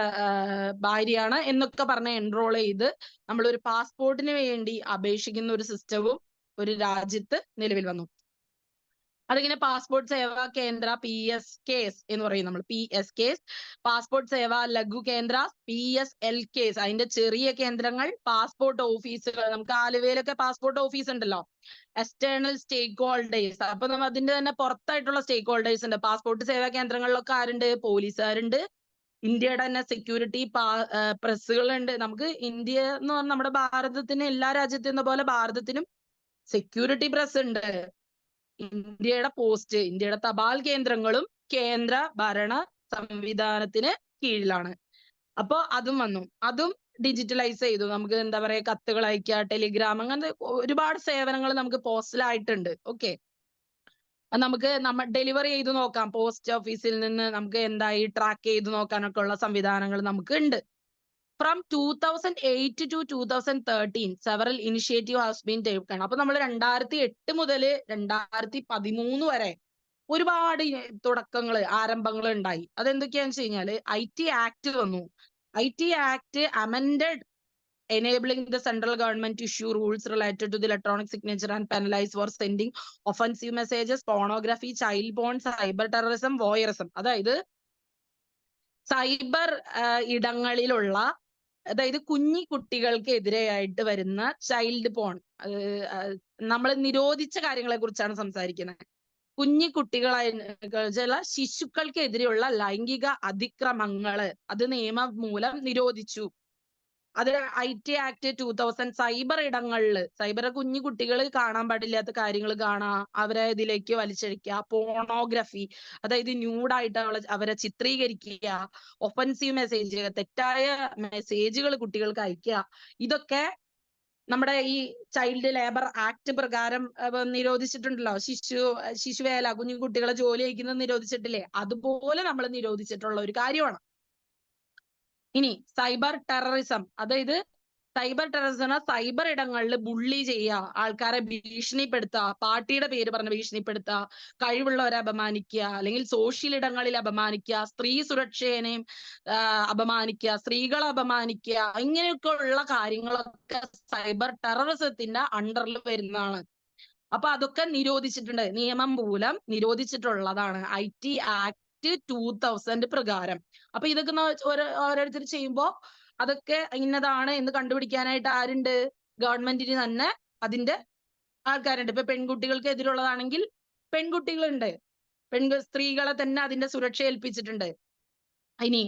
ഭാര്യയാണ് എന്നൊക്കെ പറഞ്ഞ് എൻറോൾ ചെയ്ത് നമ്മൾ ഒരു പാസ്പോർട്ടിന് വേണ്ടി അപേക്ഷിക്കുന്ന ഒരു സിസ്റ്റവും ഒരു രാജ്യത്ത് നിലവിൽ വന്നു. അതിങ്ങനെ പാസ്പോർട്ട് സേവാ കേന്ദ്ര PSKs എന്ന് പറയും നമ്മൾ. PSKs, പാസ്പോർട്ട് സേവാ ലഘു കേന്ദ്ര PSLKs. അതിന്റെ ചെറിയ കേന്ദ്രങ്ങൾ പാസ്പോർട്ട് ഓഫീസുകൾ. നമുക്ക് ആലുവയിലൊക്കെ പാസ്പോർട്ട് ഓഫീസ് ഉണ്ടല്ലോ. എക്സ്റ്റേണൽ സ്റ്റേക്ക് ഹോൾഡേഴ്സ്. അപ്പൊ നമ്മൾ അതിന്റെ തന്നെ പുറത്തായിട്ടുള്ള സ്റ്റേക്ക് ഹോൾഡേഴ്സ് ഉണ്ട്. പാസ്പോർട്ട് സേവാ കേന്ദ്രങ്ങളിലൊക്കെ ആരുണ്ട്? പോലീസുകാരുണ്ട്. ഇന്ത്യയുടെ തന്നെ സെക്യൂരിറ്റി പ്രസ്സുകളുണ്ട്. നമുക്ക് ഇന്ത്യ എന്ന് പറഞ്ഞാൽ നമ്മുടെ ഭാരതത്തിന് എല്ലാ രാജ്യത്തിനും പോലെ ഭാരതത്തിനും സെക്യൂരിറ്റി പ്രസ് ഉണ്ട്. ഇന്ത്യയുടെ പോസ്റ്റ്, ഇന്ത്യയുടെ തപാൽ കേന്ദ്രങ്ങളും കേന്ദ്ര ഭരണ സംവിധാനത്തിന് കീഴിലാണ്. അപ്പൊ അതും വന്നു. അതും ഡിജിറ്റലൈസ് ചെയ്തു. നമുക്ക് എന്താ പറയാ, കത്തുകൾ അയക്കുക, ടെലിഗ്രാം, അങ്ങനത്തെ ഒരുപാട് സേവനങ്ങൾ നമുക്ക് പോസ്റ്റലായിട്ടുണ്ട്. ഓക്കെ. നമുക്ക് ഡെലിവറി ചെയ്ത് നോക്കാം. പോസ്റ്റ് ഓഫീസിൽ നിന്ന് നമുക്ക് എന്തായി ട്രാക്ക് ചെയ്ത് നോക്കാനൊക്കെ ഉള്ള സംവിധാനങ്ങൾ നമുക്ക് ഉണ്ട്. From 2008 to 2013 several initiative has been taken. അപ്പൊ നമ്മൾ 2008 മുതൽ 2013 വരെ ഒരുപാട് തുടക്കങ്ങൾ, ആരംഭങ്ങൾ ഉണ്ടായി. അതെന്തൊക്കെയാന്ന് വെച്ച് കഴിഞ്ഞാൽ IT ആക്ട് വന്നു. IT act amended enabling the central government to issue rules related to the electronic signature and penalize for sending offensive messages, pornography, child porn, cyber terrorism, voyeurism. അതായത് സൈബർ ഇടങ്ങളിലുള്ള, അതായത് കുട്ടികൾക്ക് എതിരെയായിട്ട് വരുന്ന ചൈൽഡ് പോൺ, നമ്മൾ നിരോധിച്ച കാര്യങ്ങളെ കുറിച്ചാണ് സംസാരിക്കുന്നത്. കുഞ്ഞി കുട്ടികളായി ചില ശിശുക്കൾക്കെതിരെയുള്ള ലൈംഗിക അതിക്രമങ്ങള് അത് നിയമം മൂലം നിരോധിച്ചു. അത് IT ആക്ട് 2000 സൈബർ ഇടങ്ങളില് കുഞ്ഞു കുട്ടികൾ കാണാൻ പാടില്ലാത്ത കാര്യങ്ങൾ കാണാ, അവരെ ഇതിലേക്ക് വലിച്ചഴിക്കുക, പോണോഗ്രഫി അതായത് ന്യൂഡായിട്ട് അവരെ ചിത്രീകരിക്കുക, ഒഫൻസീവ് മെസ്സേജ് തെറ്റായ മെസ്സേജുകൾ കുട്ടികൾക്ക് അയക്കുക, ഇതൊക്കെ നമ്മുടെ ഈ ചൈൽഡ് ലേബർ ആക്ട് പ്രകാരം നിരോധിച്ചിട്ടുണ്ടല്ലോ. ശിശുവേല, കുഞ്ഞു കുട്ടികളെ ജോലി ചെയ്യിക്കുന്നത് നിരോധിച്ചിട്ടില്ലേ? അതുപോലെ നമ്മൾ നിരോധിച്ചിട്ടുള്ള ഒരു കാര്യമാണ്. ഇനി സൈബർ ടെററിസം, അതായത് സൈബർ ടെററിസം സൈബർ ഇടങ്ങളിൽ ബുള്ളി ചെയ്യുക, ആൾക്കാരെ ഭീഷണിപ്പെടുത്തുക, പാർട്ടിയുടെ പേര് പറഞ്ഞ് ഭീഷണിപ്പെടുത്തുക, കഴിവുള്ളവരെ അപമാനിക്കുക, അല്ലെങ്കിൽ സോഷ്യൽ ഇടങ്ങളിൽ അപമാനിക്കുക, സ്ത്രീ സുരക്ഷേനെയും അപമാനിക്കുക, സ്ത്രീകളെ അപമാനിക്കുക, ഇങ്ങനെയൊക്കെ ഉള്ള കാര്യങ്ങളൊക്കെ സൈബർ ടെററിസത്തിന്റെ അണ്ടറിൽ വരുന്നതാണ്. അപ്പൊ അതൊക്കെ നിരോധിച്ചിട്ടുണ്ട്, നിയമം മൂലം നിരോധിച്ചിട്ടുള്ളതാണ് IT ആക്ട് 2000 പ്രകാരം. അപ്പൊ ഇതൊക്കെ ഓരോരുത്തർ ചെയ്യുമ്പോ അതൊക്കെ ഇന്നതാണ് എന്ന് കണ്ടുപിടിക്കാനായിട്ട് ആരുണ്ട്? ഗവൺമെന്റിന് തന്നെ അതിന്റെ ആൾക്കാരുണ്ട്. ഇപ്പൊ പെൺകുട്ടികൾക്ക് എതിരുള്ളതാണെങ്കിൽ പെൺകുട്ടികളുണ്ട്, സ്ത്രീകളെ തന്നെ അതിന്റെ സുരക്ഷ ഏൽപ്പിച്ചിട്ടുണ്ട്. ഇനി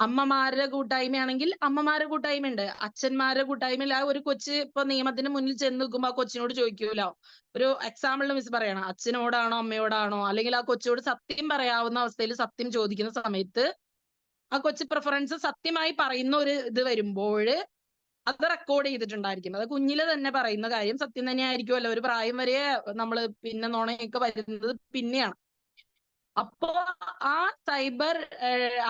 അമ്മമാരുടെ കൂട്ടായ്മയാണെങ്കിൽ അമ്മമാരുടെ കൂട്ടായ്മയുണ്ട്, അച്ഛന്മാരുടെ കൂട്ടായ്മയിൽ ആ ഒരു കൊച്ച് ഇപ്പൊ നിയമത്തിന് മുന്നിൽ ചെന്ന് നിൽക്കുമ്പോ ആ കൊച്ചിനോട് ചോദിക്കൂലോ, ഒരു എക്സാമ്പിളിന് മിസ് പറയണം, അച്ഛനോടാണോ അമ്മയോടാണോ, അല്ലെങ്കിൽ ആ കൊച്ചോട് സത്യം പറയാവുന്ന അവസ്ഥയിൽ സത്യം ചോദിക്കുന്ന സമയത്ത് ആ കൊച്ചു പ്രിഫറൻസ് സത്യമായി പറയുന്ന ഒരു ഇത് വരുമ്പോൾ അത് റെക്കോർഡ് ചെയ്തിട്ടുണ്ടായിരിക്കും. അത് കുഞ്ഞില് തന്നെ പറയുന്ന കാര്യം സത്യം തന്നെ ആയിരിക്കുമല്ലോ. ഒരു പ്രായം വരെ നമ്മള് പിന്നെ നുണയൊക്കെ വരുന്നത് പിന്നെയാണ്. അപ്പോ ആ സൈബർ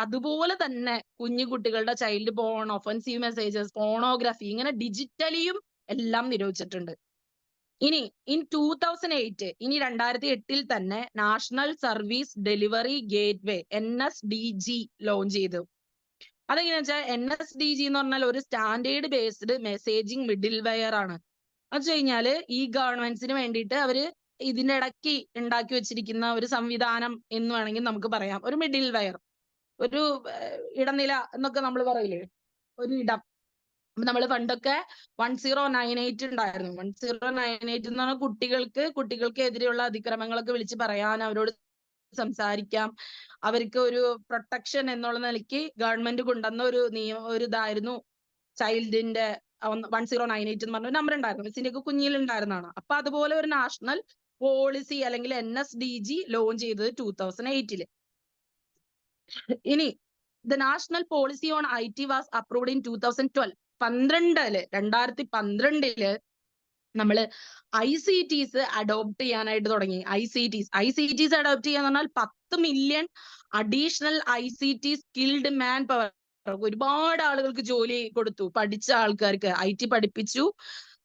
അതുപോലെ തന്നെ കുഞ്ഞു കുട്ടികളുടെ child porn, offensive messages, pornography, ഇങ്ങനെ ഡിജിറ്റലിയും എല്ലാം നിരോധിച്ചിട്ടുണ്ട്. ഇനി 2008, ഇനി 2008 തന്നെ national service delivery gateway NSDG launch ചെയ്തു. അതെങ്ങനെയാ വെച്ചാൽ NSDG എന്ന് പറഞ്ഞാൽ ഒരു standard based messaging middleware ആണ്. അത് വെച്ച് കഴിഞ്ഞാല് ഈ ഗവൺമെന്റ്സിന് വേണ്ടിയിട്ട് അവര് ഇതിന്റെ ഇടയ്ക്ക് ഉണ്ടാക്കി വെച്ചിരിക്കുന്ന ഒരു സംവിധാനം എന്ന് വേണമെങ്കിൽ നമുക്ക് പറയാം. ഒരു മിഡിൽ വെയർ, ഒരു ഇടനില എന്നൊക്കെ നമ്മൾ പറയില്ലേ, ഒരു ഇടം. നമ്മൾ പണ്ടൊക്കെ 1098 ഉണ്ടായിരുന്നു. 1098 എന്ന് പറഞ്ഞാൽ കുട്ടികൾക്ക് എതിരെയുള്ള അതിക്രമങ്ങളൊക്കെ വിളിച്ച് പറയാൻ, അവരോട് സംസാരിക്കാം, അവർക്ക് ഒരു പ്രൊട്ടക്ഷൻ എന്നുള്ള നിലയ്ക്ക് ഗവൺമെന്റ് കൊണ്ടുവന്ന ഒരു ഇതായിരുന്നു ചൈൽഡിന്റെ 1098 എന്ന് പറഞ്ഞ നമ്പർ ഉണ്ടായിരുന്നു. മിസ്സിന്റെ ഒക്കെ കുഞ്ഞിൽ ഉണ്ടായിരുന്നതാണ്. അപ്പൊ അതുപോലെ ഒരു നാഷണൽ പോളിസി അല്ലെങ്കിൽ NSDG ലോഞ്ച് ചെയ്തത് 2008. ഇനി the national policy on IT was approved in 2012. 2012 നമ്മള് ICTs അഡോപ്റ്റ് ചെയ്യാനായിട്ട് തുടങ്ങി. ICTs അഡോപ്റ്റ് ചെയ്യാന്ന് പറഞ്ഞാൽ 10 million additional ICT skilled man power, ഒരുപാട് ആളുകൾക്ക് ജോലി കൊടുത്തു. പഠിച്ച ആൾക്കാർക്ക് IT പഠിപ്പിച്ചു,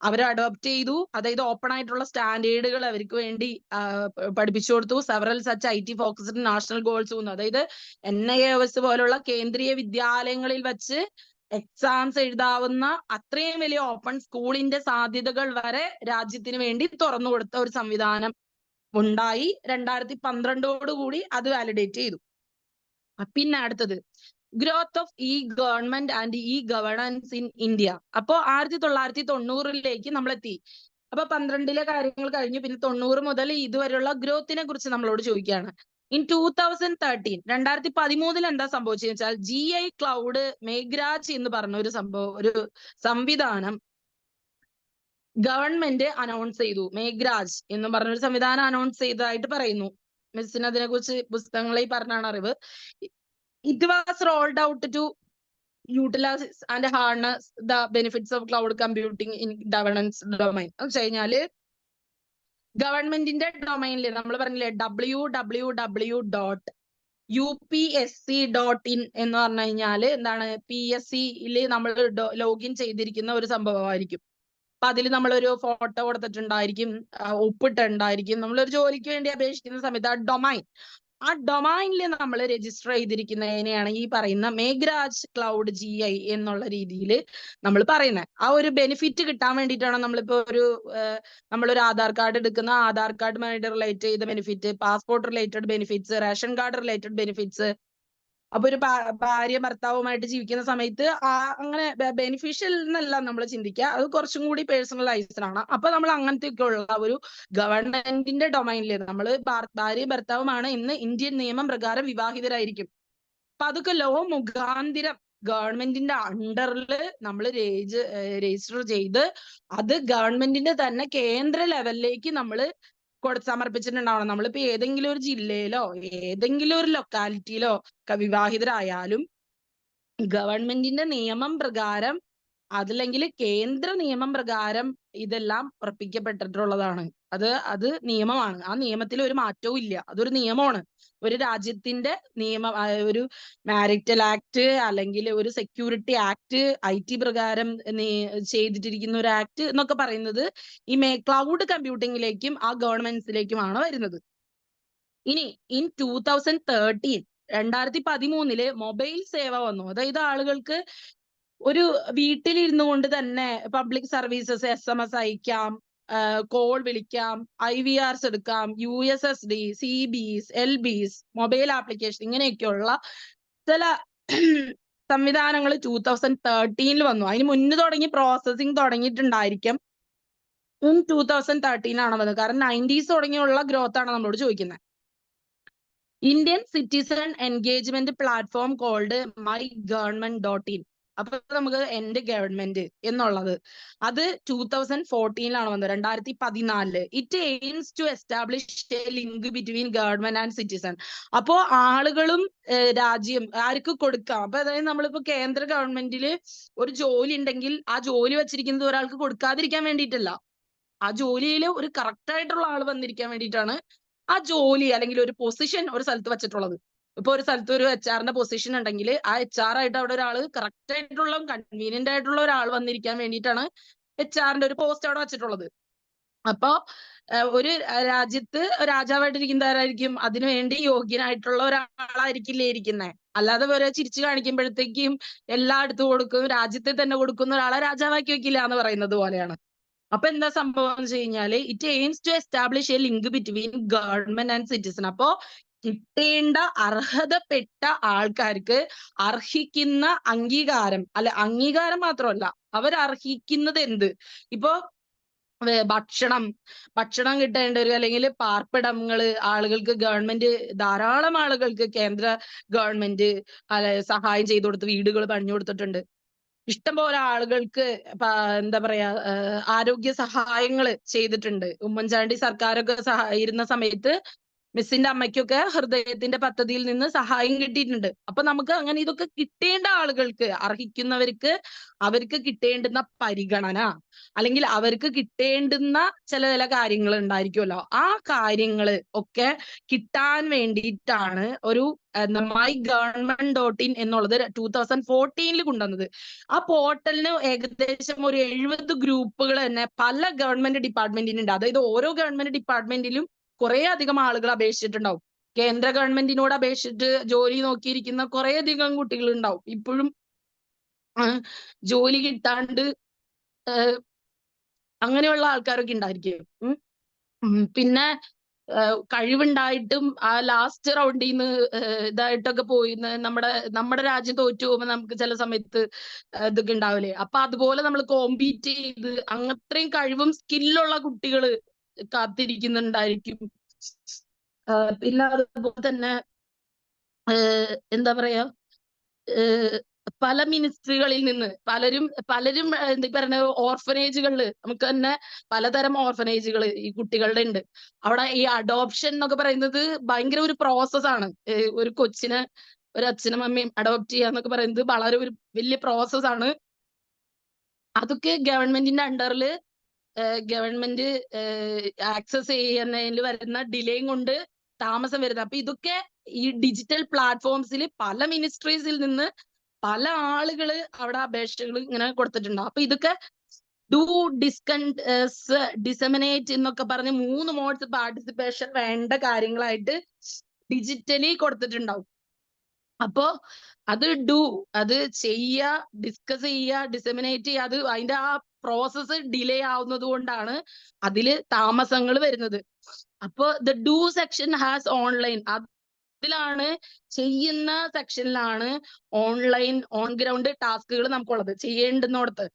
അവരെ അഡോപ്റ്റ് ചെയ്തു. അതായത് ഓപ്പൺ ആയിട്ടുള്ള സ്റ്റാൻഡേർഡുകൾ അവർക്ക് വേണ്ടി പഠിപ്പിച്ചു കൊടുത്തു. Several such IT focused national goals, അതായത് NIOS പോലുള്ള കേന്ദ്രീയ വിദ്യാലയങ്ങളിൽ വെച്ച് എക്സാംസ് എഴുതാവുന്ന അത്രയും വലിയ ഓപ്പൺ സ്കൂളിന്റെ സാധ്യതകൾ വരെ രാജ്യത്തിന് വേണ്ടി തുറന്നു കൊടുത്ത ഒരു സംവിധാനം ഉണ്ടായി. 2012 കൂടി അത് വാലിഡേറ്റ് ചെയ്തു. പിന്നെ അടുത്തത് growth of government and governance in India. അപ്പോ 1990 നമ്മൾ എത്തി. അപ്പൊ 12 കാര്യങ്ങൾ കഴിഞ്ഞു. പിന്നെ 90 മുതൽ ഇതുവരെയുള്ള ഗ്രോത്തിനെ കുറിച്ച് നമ്മളോട് ചോദിക്കുകയാണ്. ഇൻ 2013 എന്താ സംഭവിച്ചതെന്ന് വെച്ചാൽ GI ക്ലൗഡ് മേഘ്രാജ് എന്ന് പറഞ്ഞ ഒരു സംവിധാനം ഗവൺമെന്റ് അനൗൺസ് ചെയ്തു. മേഘ്രാജ് എന്ന് പറഞ്ഞൊരു സംവിധാനം അനൗൺസ് ചെയ്തതായിട്ട് പറയുന്നു. മിസ്സിന് അതിനെ കുറിച്ച് പുസ്തകങ്ങളിൽ പറഞ്ഞാണ് അറിവ്. It was rolled out to utilize and harness the benefits of cloud computing in governance domain. എന്ന് വെച്ച് കഴിഞ്ഞാല് ഗവൺമെന്റിന്റെ ഡൊമൈനിൽ നമ്മൾ പറഞ്ഞില്ലേ www.upsc.in എന്ന് പറഞ്ഞു കഴിഞ്ഞാല് എന്താണ്, PSC നമ്മൾ ലോഗിൻ ചെയ്തിരിക്കുന്ന ഒരു സംഭവമായിരിക്കും. അപ്പൊ അതിൽ നമ്മളൊരു ഫോട്ടോ കൊടുത്തിട്ടുണ്ടായിരിക്കും, ഒപ്പിട്ടുണ്ടായിരിക്കും. നമ്മളൊരു ജോലിക്ക് വേണ്ടി അപേക്ഷിക്കുന്ന സമയത്ത് ആ ഡൊമൈനിൽ നമ്മൾ രജിസ്റ്റർ ചെയ്തിരിക്കുന്നതിനെയാണ് ഈ പറയുന്ന മേഘ്രാജ് ക്ലൗഡ് GI എന്നുള്ള രീതിയിൽ നമ്മൾ പറയുന്നത്. ആ ഒരു ബെനിഫിറ്റ് കിട്ടാൻ വേണ്ടിയിട്ടാണ് നമ്മളിപ്പോ നമ്മളൊരു ആധാർ കാർഡ് എടുക്കുന്ന, ആധാർ കാർഡുമായിട്ട് റിലേറ്റ് ചെയ്ത benefit, passport related benefits, ration card related benefits, അപ്പൊ ഒരു ഭാര്യ ഭർത്താവുമായിട്ട് ജീവിക്കുന്ന സമയത്ത് അങ്ങനെ ബെനിഫിഷ്യൽ എന്നല്ല നമ്മൾ ചിന്തിക്കുക, അത് കുറച്ചും കൂടി പേഴ്സണലൈസ്ഡ് ആണ്. അപ്പൊ നമ്മൾ അങ്ങനത്തെ ഒക്കെ ഉള്ള ഒരു ഗവൺമെന്റിന്റെ ഡൊമൈനിൽ നമ്മൾ ഭാര്യ ഭർത്താവുമാണ് ഇന്ന് ഇന്ത്യൻ നിയമം പ്രകാരം വിവാഹിതരായിരിക്കും. അപ്പൊ അതൊക്കെ ലോ മുഖാന്തിരം ഗവൺമെന്റിന്റെ അണ്ടറിൽ നമ്മൾ രജിസ്റ്റർ ചെയ്ത് അത് ഗവൺമെന്റിന്റെ തന്നെ കേന്ദ്ര ലെവലിലേക്ക് നമ്മൾ സമർപ്പിച്ചിട്ടുണ്ടാവണം. നമ്മളിപ്പോ ഏതെങ്കിലും ഒരു ജില്ലയിലോ ഏതെങ്കിലും ഒരു ലൊക്കാലിറ്റിയിലോ വിവാഹിതരായാലും ഗവൺമെന്റിന്റെ നിയമം പ്രകാരം അതല്ലെങ്കിൽ കേന്ദ്ര നിയമം പ്രകാരം ഇതെല്ലാം ഉറപ്പിക്കപ്പെട്ടിട്ടുള്ളതാണ്. അത് നിയമമാണ്. ആ നിയമത്തിൽ ഒരു മാറ്റവും ഇല്ല. അതൊരു നിയമമാണ്. ഒരു രാജ്യത്തിന്റെ നിയമം, ഒരു മാരിറ്റൽ ആക്ട് അല്ലെങ്കിൽ ഒരു സെക്യൂരിറ്റി ആക്ട്, IT പ്രകാരം ചെയ്തിട്ടിരിക്കുന്ന ഒരു ആക്ട് എന്നൊക്കെ പറയുന്നത് ഈ ക്ലൗഡ് കമ്പ്യൂട്ടിങ്ങിലേക്കും ആ ഗവൺമെന്റ്സിലേക്കുമാണ് വരുന്നത്. ഇനി 2013 മൊബൈൽ സേവ വന്നു. അതായത് ആളുകൾക്ക് ഒരു വീട്ടിലിരുന്നു കൊണ്ട് തന്നെ പബ്ലിക് സർവീസസ് SMS അയക്കാം, കോൾ വിളിക്കാം, IVRs എടുക്കാം, USSD, CBs, LBs, mobile application ഇങ്ങനെയൊക്കെയുള്ള ചില സംവിധാനങ്ങൾ 2013 വന്നു. അതിന് മുന്നേ തുടങ്ങി പ്രോസസ്സിംഗ് തുടങ്ങിയിട്ടുണ്ടായിരിക്കും. 2013 ആണ് വന്നത്. കാരണം 90s തുടങ്ങിയുള്ള ഗ്രോത്ത് ആണ് നമ്മളോട് ചോദിക്കുന്നത്. Indian citizen engagement platform called MyGovernment.in. അപ്പൊ നമുക്ക് എന്റെ ഗവൺമെന്റ് എന്നുള്ളത് അത് 2014 വന്നത്, 2014. It aims to establish a link between government and citizen. അപ്പോ ആളുകളും രാജ്യം ആർക്ക് കൊടുക്കാം. അപ്പൊ അതായത് നമ്മളിപ്പോ കേന്ദ്ര ഗവൺമെന്റില് ഒരു ജോലി ഉണ്ടെങ്കിൽ ആ ജോലി വെച്ചിരിക്കുന്നത് ഒരാൾക്ക് കൊടുക്കാതിരിക്കാൻ വേണ്ടിയിട്ടല്ല, ആ ജോലിയിൽ ഒരു കറക്റ്റ് ആയിട്ടുള്ള ആൾ വന്നിരിക്കാൻ വേണ്ടിയിട്ടാണ് ആ ജോലി അല്ലെങ്കിൽ ഒരു പൊസിഷൻ ഒരു സ്ഥലത്ത് വെച്ചിട്ടുള്ളത്. ഇപ്പൊ ഒരു സ്ഥലത്ത് ഒരു HR പൊസിഷൻ ഉണ്ടെങ്കിൽ ആ HR ആയിട്ട് അവിടെ ഒരാൾ കറക്റ്റ് ആയിട്ടുള്ള കൺവീനിയന്റ് ആയിട്ടുള്ള ഒരാൾ വന്നിരിക്കാൻ വേണ്ടിയിട്ടാണ് HR ഒരു പോസ്റ്റ് അവിടെ വെച്ചിട്ടുള്ളത്. അപ്പോ ഒരു രാജ്യത്ത് രാജാവായിട്ടിരിക്കുന്ന ആരായിരിക്കും? അതിനുവേണ്ടി യോഗ്യനായിട്ടുള്ള ഒരാളായിരിക്കില്ലേ ഇരിക്കുന്നത്. അല്ലാതെ വേറെ ചിരിച്ചു കാണിക്കുമ്പോഴത്തേക്കും എല്ലായിടത്തും കൊടുക്കും, രാജ്യത്തെ തന്നെ കൊടുക്കുന്ന ഒരാളെ രാജാവാക്കി വെക്കില്ല എന്ന് പറയുന്നത് പോലെയാണ്. അപ്പൊ എന്താ സംഭവം എന്ന് വെച്ച് കഴിഞ്ഞാല് it aims to establish a link between government and citizen. അപ്പോ കിട്ടേണ്ട അർഹതപ്പെട്ട ആൾക്കാർക്ക് അർഹിക്കുന്ന അംഗീകാരം, അല്ല അംഗീകാരം മാത്രമല്ല അവർ അർഹിക്കുന്നത് എന്ത്. ഇപ്പോ ഭക്ഷണം കിട്ടേണ്ടവര് അല്ലെങ്കിൽ പാർപ്പിടങ്ങള് ആളുകൾക്ക് ഗവൺമെന്റ് ധാരാളം ആളുകൾക്ക് കേന്ദ്ര ഗവൺമെന്റ് സഹായം ചെയ്തു കൊടുത്ത് വീടുകൾ പണിഞ്ഞു കൊടുത്തിട്ടുണ്ട്. ഇഷ്ടംപോലെ ആളുകൾക്ക് എന്താ പറയാ ആരോഗ്യ സഹായങ്ങൾ ചെയ്തിട്ടുണ്ട്. ഉമ്മൻചാണ്ടി സർക്കാരൊക്കെ ഇരുന്ന സമയത്ത് മിസ്സിന്റെ അമ്മയ്ക്കൊക്കെ ഹൃദയത്തിന്റെ പദ്ധതിയിൽ നിന്ന് സഹായം കിട്ടിയിട്ടുണ്ട്. അപ്പൊ നമുക്ക് അങ്ങനെ ഇതൊക്കെ കിട്ടേണ്ട ആളുകൾക്ക്, അർഹിക്കുന്നവർക്ക് അവർക്ക് കിട്ടേണ്ടുന്ന പരിഗണന അല്ലെങ്കിൽ അവർക്ക് കിട്ടേണ്ടുന്ന ചില കാര്യങ്ങൾ ഉണ്ടായിരിക്കുമല്ലോ, ആ കാര്യങ്ങൾ ഒക്കെ കിട്ടാൻ വേണ്ടിയിട്ടാണ് ഒരു MyGovernment.in എന്നുള്ളത് 2014 കൊണ്ടുവന്നത്. ആ പോർട്ടലിന് ഏകദേശം ഒരു 70 ഗ്രൂപ്പുകൾ തന്നെ പല ഗവൺമെന്റ് ഡിപ്പാർട്ട്മെന്റിനുണ്ട്. അതായത് ഓരോ ഗവൺമെന്റ് ഡിപ്പാർട്ട്മെന്റിലും കുറെ അധികം ആളുകൾ അപേക്ഷിച്ചിട്ടുണ്ടാവും. കേന്ദ്ര ഗവൺമെന്റിനോട് അപേക്ഷിച്ചിട്ട് ജോലി നോക്കിയിരിക്കുന്ന കുറെ അധികം കുട്ടികൾ ഉണ്ടാവും. ഇപ്പോഴും ജോലി കിട്ടാണ്ട് അങ്ങനെയുള്ള ആൾക്കാരൊക്കെ ഉണ്ടായിരിക്കും. പിന്നെ കഴിവുണ്ടായിട്ടും ആ ലാസ്റ്റ് റൗണ്ടിൽ നിന്ന് ഇതായിട്ടൊക്കെ പോയി നമ്മുടെ രാജ്യം തോറ്റു പോകുമ്പോ നമുക്ക് ചില സമയത്ത് ഇതൊക്കെ ഉണ്ടാവില്ലേ. അപ്പൊ അതുപോലെ നമ്മൾ കോമ്പീറ്റ് ചെയ്ത് അത്രയും കഴിവും സ്കില്ലുള്ള കുട്ടികള് കാത്തിരിക്കുന്നുണ്ടായിരിക്കും. പിന്നെ അതുപോലെ തന്നെ എന്താ പറയാ പല മിനിസ്ട്രികളിൽ നിന്ന് പലരും എന്താ പറയുന്ന ഓർഫനേജുകളില് നമുക്ക് തന്നെ പലതരം ഓർഫനേജുകൾ ഈ കുട്ടികളുടെ ഉണ്ട്. അവിടെ ഈ അഡോപ്ഷൻ എന്നൊക്കെ പറയുന്നത് ഭയങ്കര ഒരു പ്രോസസ്സാണ്. ഒരു കൊച്ചിനെ ഒരു അച്ഛനും അമ്മയും അഡോപ്റ്റ് ചെയ്യാന്നൊക്കെ പറയുന്നത് വളരെ ഒരു വലിയ പ്രോസസ്സാണ്. അതൊക്കെ ഗവൺമെന്റിന്റെ അണ്ടറിൽ ഗവൺമെന്റ് ആക്സസ് ചെയ്യുന്നതിൽ വരുന്ന ഡിലേയും കൊണ്ട് താമസം വരുന്നത്. അപ്പൊ ഇതൊക്കെ ഈ ഡിജിറ്റൽ പ്ലാറ്റ്ഫോംസിൽ പല മിനിസ്ട്രീസിൽ നിന്ന് പല ആളുകള് അവിടെ അപേക്ഷകൾ ഇങ്ങനെ കൊടുത്തിട്ടുണ്ടാവും. അപ്പൊ ഇതൊക്കെ ഡു ഡിസമിനേറ്റ് എന്നൊക്കെ പറഞ്ഞ് 3 മോഡ്സ് പാർട്ടിസിപ്പേഷൻ വേണ്ട കാര്യങ്ങളായിട്ട് ഡിജിറ്റലി കൊടുത്തിട്ടുണ്ടാവും. അപ്പോ അത് അത് ചെയ്യുക, ഡിസ്കസ് ചെയ്യുക, ഡിസമിനേറ്റ് ചെയ്യുക, അത് അതിന്റെ ആ പ്രോസസ്സ് ഡിലേ ആവുന്നത് കൊണ്ടാണ് അതില് താമസങ്ങൾ വരുന്നത്. അപ്പോ the do section has online ഇതിലാണ് ചെയ്യുന്ന സെക്ഷനിലാണ് ഓൺ ഗ്രൗണ്ട് ടാസ്കുകൾ നമുക്കുള്ളത് ചെയ്യേണ്ടുന്നിടത്ത്.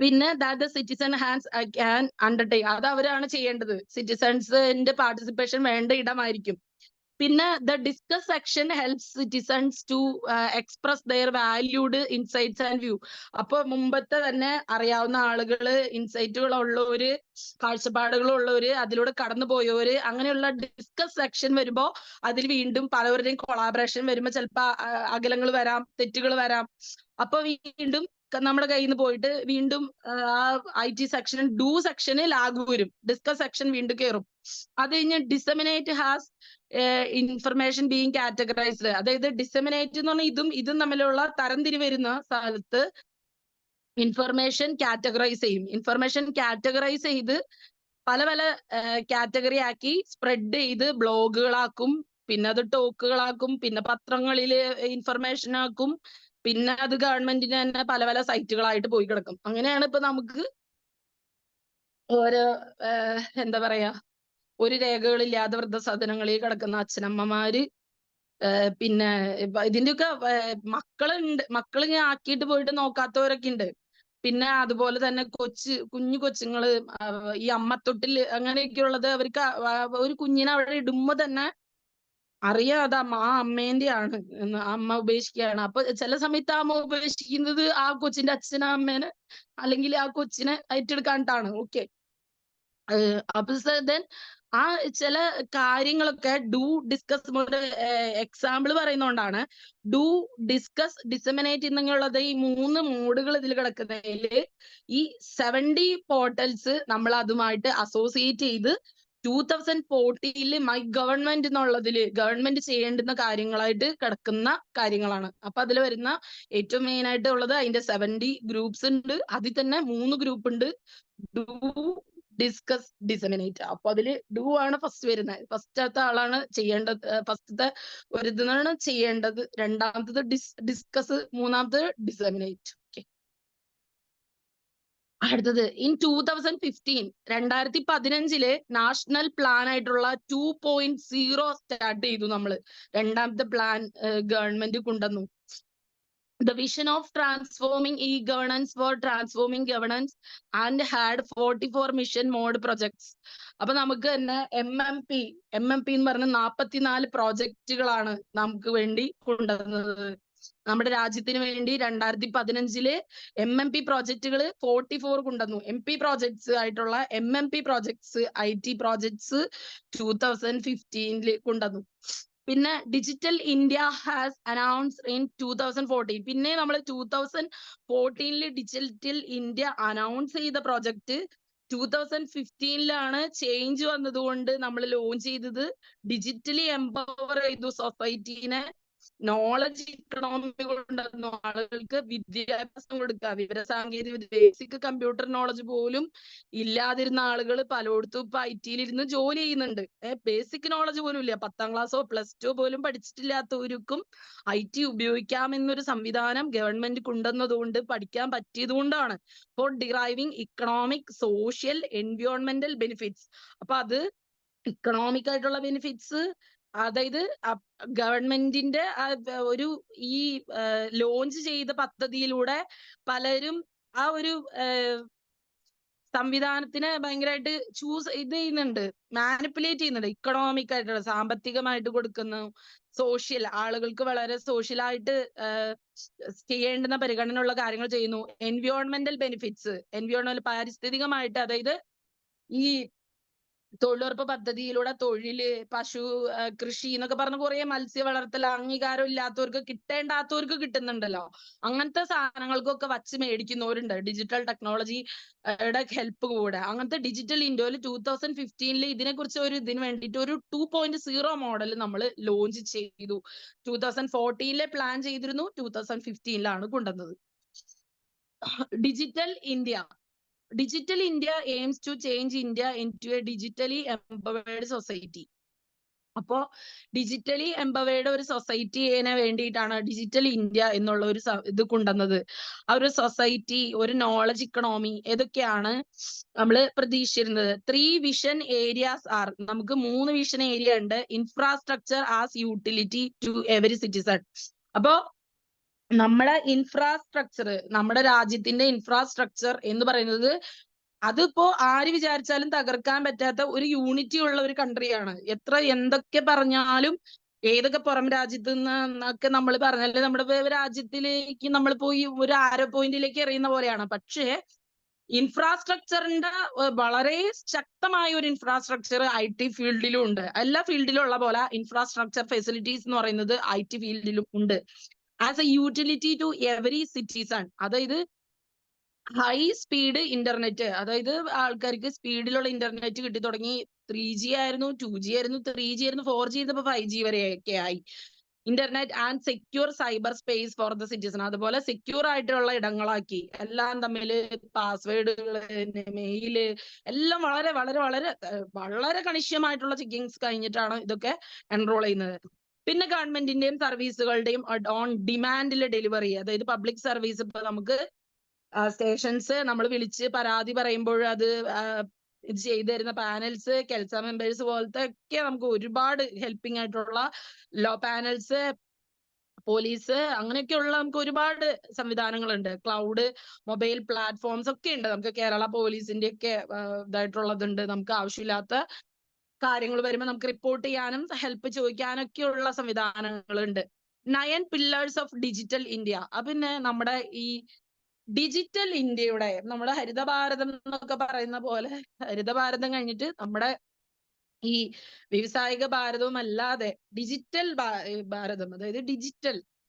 പിന്നെ that the citizen has can undertake, അത് അവരാണ് ചെയ്യേണ്ടത്. സിറ്റിസൺസിന്റെ പാർട്ടിസിപ്പേഷൻ വേണ്ട ഇടമായിരിക്കും. പിന്നെ the discuss section helps citizens to express their valued insights and view. അപ്പൊ മുമ്പത്തെ തന്നെ അറിയാവുന്ന ആളുകള്, ഇൻസൈറ്റുകൾ ഉള്ളവര്, കാഴ്ചപ്പാടുകൾ ഉള്ളവര്, അതിലൂടെ കടന്നുപോയവര്, അങ്ങനെയുള്ള ഡിസ്കസ് സെക്ഷൻ വരുമ്പോ അതിൽ വീണ്ടും പലവരുടെയും കൊളാബറേഷൻ വരുമ്പോ ചിലപ്പോ അകലങ്ങൾ വരാം, തെറ്റുകൾ വരാം. അപ്പൊ വീണ്ടും നമ്മുടെ കയ്യിൽ നിന്ന് പോയിട്ട് വീണ്ടും ആ IT സെക്ഷനിൽ ഡു സെക്ഷന് ലാഗ് വരും, ഡിസ്കസ് സെക്ഷൻ വീണ്ടും കയറും. അത് കഴിഞ്ഞ് disseminate has information being categorised. അതായത് ഡിസമിനേറ്റ് എന്ന് പറഞ്ഞാൽ ഇതും തമ്മിലുള്ള തരംതിരി വരുന്ന സ്ഥലത്ത് ഇൻഫർമേഷൻ കാറ്റഗറൈസ് ചെയ്യും. ഇൻഫർമേഷൻ കാറ്റഗറൈസ് ചെയ്ത് പല പല കാറ്റഗറി ആക്കി സ്പ്രെഡ് ചെയ്ത് ബ്ലോഗുകളാക്കും, പിന്നെ അത് ടോക്കുകളാക്കും, പിന്നെ പത്രങ്ങളിൽ ഇൻഫർമേഷൻ ആക്കും, പിന്നെ അത് ഗവൺമെന്റിന് തന്നെ പല പല സൈറ്റുകളായിട്ട് പോയി കിടക്കും. അങ്ങനെയാണ് ഇപ്പൊ നമുക്ക് ഓരോ എന്താ പറയാ, ഒരു രേഖകളില്ലാതെ വൃദ്ധസദനങ്ങളിൽ കിടക്കുന്ന അച്ഛനമ്മമാര്, പിന്നെ ഇതിന്റെയൊക്കെ മക്കളിങ്ങനെ ആക്കിയിട്ട് പോയിട്ട് നോക്കാത്തവരൊക്കെ ഉണ്ട്. പിന്നെ അതുപോലെ തന്നെ കുഞ്ഞു കൊച്ചുങ്ങള് ഈ അമ്മത്തൊട്ടില് അങ്ങനെയൊക്കെയുള്ളത് അവർക്ക് ഒരു കുഞ്ഞിനെ അവിടെ ഇടുമ്പോ തന്നെ അറിയാം അത് ആ അമ്മേന്റെ ആണ്, അമ്മ ഉപേക്ഷിക്കുകയാണ്. അപ്പൊ ചില സമയത്ത് ആ അമ്മ ഉപേക്ഷിക്കുന്നത് ആ കൊച്ചിന്റെ അച്ഛനെ അമ്മേനെ അല്ലെങ്കിൽ ആ കൊച്ചിനെ ഏറ്റെടുക്കാനിട്ടാണ്. ഓക്കെ, അപ്പൊ ദെൻ ആ ചില കാര്യങ്ങളൊക്കെ ഡു ഡിസ്കസ്, എക്സാമ്പിൾ പറയുന്നോണ്ടാണ് ഡു ഡിസ്കസ് ഡിസമിനേറ്റ് എന്നുള്ളത്. ഈ 3 മോഡുകൾ ഇതിൽ കിടക്കുന്നതില് ഈ 70 പോർട്ടൽസ് നമ്മൾ അതുമായിട്ട് അസോസിയേറ്റ് ചെയ്ത് 2014 മൈ ഗവൺമെന്റ് എന്നുള്ളതില് ഗവൺമെന്റ് ചെയ്യേണ്ടുന്ന കാര്യങ്ങളായിട്ട് കിടക്കുന്ന കാര്യങ്ങളാണ്. അപ്പൊ അതിൽ വരുന്ന ഏറ്റവും മെയിൻ ആയിട്ട് ഉള്ളത് അതിന്റെ 70 ഗ്രൂപ്പ്സ് ഉണ്ട്. അതിൽ തന്നെ 3 ഗ്രൂപ്പ് ഉണ്ട്, ഡു, ഡിസ്കസ്, ഡിസമിനേറ്റ്. അപ്പൊ അതില് ഡു ആണ് ഫസ്റ്റ് വരുന്നത്. ഫസ്റ്റത്തെ ആളാണ് ചെയ്യേണ്ടത്, ഫസ്റ്റത്തെ ഒരു ഇതിനാണ് ചെയ്യേണ്ടത്. രണ്ടാമത്തത് ഡിസ്കസ്, മൂന്നാമത്തത് ഡിസമിനേറ്റ്. ഓക്കെ, അടുത്തത് ഇൻ 2015 നാഷണൽ പ്ലാൻ ആയിട്ടുള്ള 2.0 സ്റ്റാർട്ട് ചെയ്തു നമ്മള്. രണ്ടാമത്തെ പ്ലാൻ ഗവൺമെന്റ് കൊണ്ടുവന്നു. The vision of transforming e-governance for transforming governance and had 44 mission mode projects. അപ്പൊ നമുക്ക് തന്നെ MMP എന്ന് പറഞ്ഞ 44 പ്രോജക്റ്റുകളാണ് നമുക്ക് വേണ്ടി കൊണ്ടുവന്നത്. നമ്മുടെ രാജ്യത്തിന് വേണ്ടി 2015 MMP പ്രോജക്റ്റുകൾ 44 കൊണ്ടുവന്നു. MP പ്രോജക്ട്സ് ആയിട്ടുള്ള MMP പ്രോജക്ട്സ്, IT പ്രോജക്ട്സ് 2015 കൊണ്ടുവന്നു. പിന്നെ digital India has announce in 2014. പിന്നെ നമ്മൾ 2014 ഡിജിറ്റൽ ഇന്ത്യ അനൗൺസ് ചെയ്ത പ്രോജക്റ്റ് 2015 ചേഞ്ച് വന്നതുകൊണ്ട് നമ്മൾ ലോഞ്ച് ചെയ്തത്. ഡിജിറ്റലി എംപവർ ചെയ്തു സൊസൈറ്റീനെ, നോളജ് ഇക്കണോമി കൊണ്ടുവന്നു, ആളുകൾക്ക് വിദ്യാഭ്യാസം കൊടുക്കുക, വിവരസാങ്കേതിക ബേസിക് കമ്പ്യൂട്ടർ നോളജ് പോലും ഇല്ലാതിരുന്ന ആളുകൾ പലയിടത്തും ഇപ്പൊ IT-യിൽ ഇരുന്ന് ജോലി ചെയ്യുന്നുണ്ട്. ബേസിക് നോളജ് പോലും ഇല്ല, 10ാം ക്ലാസ്സോ +2 പോലും പഠിച്ചിട്ടില്ലാത്തവർക്കും IT ഉപയോഗിക്കാമെന്നൊരു സംവിധാനം ഗവൺമെന്റ് കൊണ്ടുവന്നതുകൊണ്ട്, പഠിക്കാൻ പറ്റിയത് കൊണ്ടാണ്. ഫോർ ഡിറൈവിംഗ് ഇക്കണോമിക്, സോഷ്യൽ, എൻവയോൺമെന്റൽ ബെനിഫിറ്റ്സ്. അപ്പൊ അത് ഇക്കണോമിക് ആയിട്ടുള്ള ബെനിഫിറ്റ്സ്, അതായത് ഗവൺമെന്റിന്റെ ഒരു ഈ ലോഞ്ച് ചെയ്ത പദ്ധതിയിലൂടെ പലരും ആ ഒരു സംവിധാനത്തിനെ ഭയങ്കരമായിട്ട് ഇത് ചെയ്യുന്നുണ്ട്, മാനിപ്പുലേറ്റ് ചെയ്യുന്നുണ്ട്. ഇക്കണോമിക് ആയിട്ടുള്ള, സാമ്പത്തികമായിട്ട് കൊടുക്കുന്നു, സോഷ്യൽ, ആളുകൾക്ക് വളരെ സോഷ്യലായിട്ട് ചെയ്യേണ്ടുന്ന പരിഗണന ഉള്ള കാര്യങ്ങൾ ചെയ്യുന്നു. എൻവയോൺമെന്റൽ ബെനിഫിറ്റ്സ്, പാരിസ്ഥിതികമായിട്ട്, അതായത് ഈ തൊഴിലുറപ്പ് പദ്ധതിയിലൂടെ തൊഴില്, പശു കൃഷി എന്നൊക്കെ പറഞ്ഞ കുറെ മത്സ്യ വളർത്തൽ, അംഗീകാരം ഇല്ലാത്തവർക്ക്, കിട്ടേണ്ടാത്തവർക്ക് കിട്ടുന്നുണ്ടല്ലോ. അങ്ങനത്തെ സാധനങ്ങൾക്കൊക്കെ വച്ച് മേടിക്കുന്നവരുണ്ട് ഡിജിറ്റൽ ടെക്നോളജിയുടെ ഹെൽപ്പ് കൂടെ. അങ്ങനത്തെ ഡിജിറ്റൽ ഇന്ത്യയിൽ 2015 ഇതിനെക്കുറിച്ച് ഇതിന് വേണ്ടിയിട്ട് ഒരു 2.0 മോഡൽ നമ്മൾ ലോഞ്ച് ചെയ്തു. 2014 പ്ലാൻ ചെയ്തിരുന്നു, 2015 കൊണ്ടുവന്നത്. Digital India. Digital India aims to change India into a digitally empowered society. അപ്പോ ഡിജിറ്റലി എംപവേർഡ് ഒരു സൊസൈറ്റിനെ വേണ്ടിയിട്ടാണ് ഡിജിറ്റൽ ഇന്ത്യ എന്നുള്ള ഒരു ഇത് കൊണ്ടുവന്നത്. ആ ഒരു സൊസൈറ്റി, ഒരു നോളജ് ഇക്കണോമി, ഇതൊക്കെയാണ് നമ്മൾ പ്രതീക്ഷിച്ചിരുന്നത്. 3 വിഷൻ ഏരിയാസ് ആർ, നമുക്ക് 3 വിഷൻ ഏരിയ ഉണ്ട്. Infrastructure as utility to every citizen. അപ്പോ നമ്മുടെ ഇൻഫ്രാസ്ട്രക്ചർ, നമ്മുടെ രാജ്യത്തിന്റെ ഇൻഫ്രാസ്ട്രക്ചർ എന്ന് പറയുന്നത് അതിപ്പോ ആര് വിചാരിച്ചാലും തകർക്കാൻ പറ്റാത്ത ഒരു യൂണിറ്റി ഉള്ള ഒരു കൺട്രിയാണ്. എത്ര എന്തൊക്കെ പറഞ്ഞാലും, ഏതൊക്കെ പുറം രാജ്യത്ത് നിന്നൊക്കെ നമ്മൾ പറഞ്ഞാല് നമ്മുടെ രാജ്യത്തിലേക്ക് നമ്മൾ പോയി ഒരു ആരോ പോയിന്റിലേക്ക് എറിയുന്ന പോലെയാണ്. പക്ഷേ ഇൻഫ്രാസ്ട്രക്ചറിന്റെ വളരെ ശക്തമായ ഒരു ഇൻഫ്രാസ്ട്രക്ചർ IT ഫീൽഡിലും ഉണ്ട്. എല്ലാ ഫീൽഡിലും ഉള്ള പോലെ ഇൻഫ്രാസ്ട്രക്ചർ ഫെസിലിറ്റീസ് എന്ന് പറയുന്നത് IT ഫീൽഡിലും ഉണ്ട്. As a utility to every citizen. അതായത് ഹൈ സ്പീഡ് ഇന്റർനെറ്റ്, അതായത് ആൾക്കാർക്ക് സ്പീഡിലുള്ള ഇന്റർനെറ്റ് കിട്ടി തുടങ്ങി. 3G ആയിരുന്നു, 2G ആയിരുന്നു, 3G ആയിരുന്നു, 4G ആയിരുന്നു, 5G വരെയൊക്കെ ആയി. Internet and secure cyber space for the citizen. അതുപോലെ സെക്യൂർ ആയിട്ടുള്ള ഇടങ്ങളാക്കി. എല്ലാം തമ്മിൽ പാസ്വേഡുകള്, മെയില് എല്ലാം വളരെ വളരെ വളരെ വളരെ കണിശമായിട്ടുള്ള ചെക്കിങ്സ് കഴിഞ്ഞിട്ടാണ് ഇതൊക്കെ എൻറോൾ ചെയ്യുന്നത്. പിന്നെ ഗവൺമെന്റിന്റെയും സർവീസുകളുടെയും ഓൺ ഡിമാൻഡിലെ ഡെലിവറി, അതായത് പബ്ലിക് സർവീസ്. ഇപ്പൊ നമുക്ക് സ്റ്റേഷൻസ് നമ്മൾ വിളിച്ച് പരാതി പറയുമ്പോൾ അത് ഇത് ചെയ്തു തരുന്ന പാനൽസ്, കെൽസ മെമ്പേഴ്സ് പോലത്തെ ഒക്കെ നമുക്ക് ഒരുപാട് ഹെൽപ്പിംഗ് ആയിട്ടുള്ള ലോ പാനൽസ്, പോലീസ്, അങ്ങനെയൊക്കെയുള്ള നമുക്ക് ഒരുപാട് സംവിധാനങ്ങളുണ്ട്. ക്ലൗഡ്, മൊബൈൽ പ്ലാറ്റ്ഫോംസ് ഒക്കെ ഉണ്ട്. നമുക്ക് കേരള പോലീസിന്റെ ഒക്കെ ഇതായിട്ടുള്ളതുണ്ട്. നമുക്ക് ആവശ്യമില്ലാത്ത കാര്യങ്ങൾ വരുമ്പോൾ നമുക്ക് റിപ്പോർട്ട് ചെയ്യാനും ഹെൽപ്പ് ചോദിക്കാനൊക്കെയുള്ള സംവിധാനങ്ങളുണ്ട്. 9 പില്ലേഴ്സ് ഓഫ് ഡിജിറ്റൽ ഇന്ത്യ. പിന്നെ നമ്മുടെ ഈ ഡിജിറ്റൽ ഇന്ത്യയുടെ, നമ്മുടെ ഹരിതഭാരതം എന്നൊക്കെ പറയുന്ന പോലെ, ഹരിതഭാരതം കഴിഞ്ഞിട്ട് നമ്മുടെ ഈ വ്യാവസായിക ഭാരതവും അല്ലാതെ ഡിജിറ്റൽ ഭാരതം, അതായത്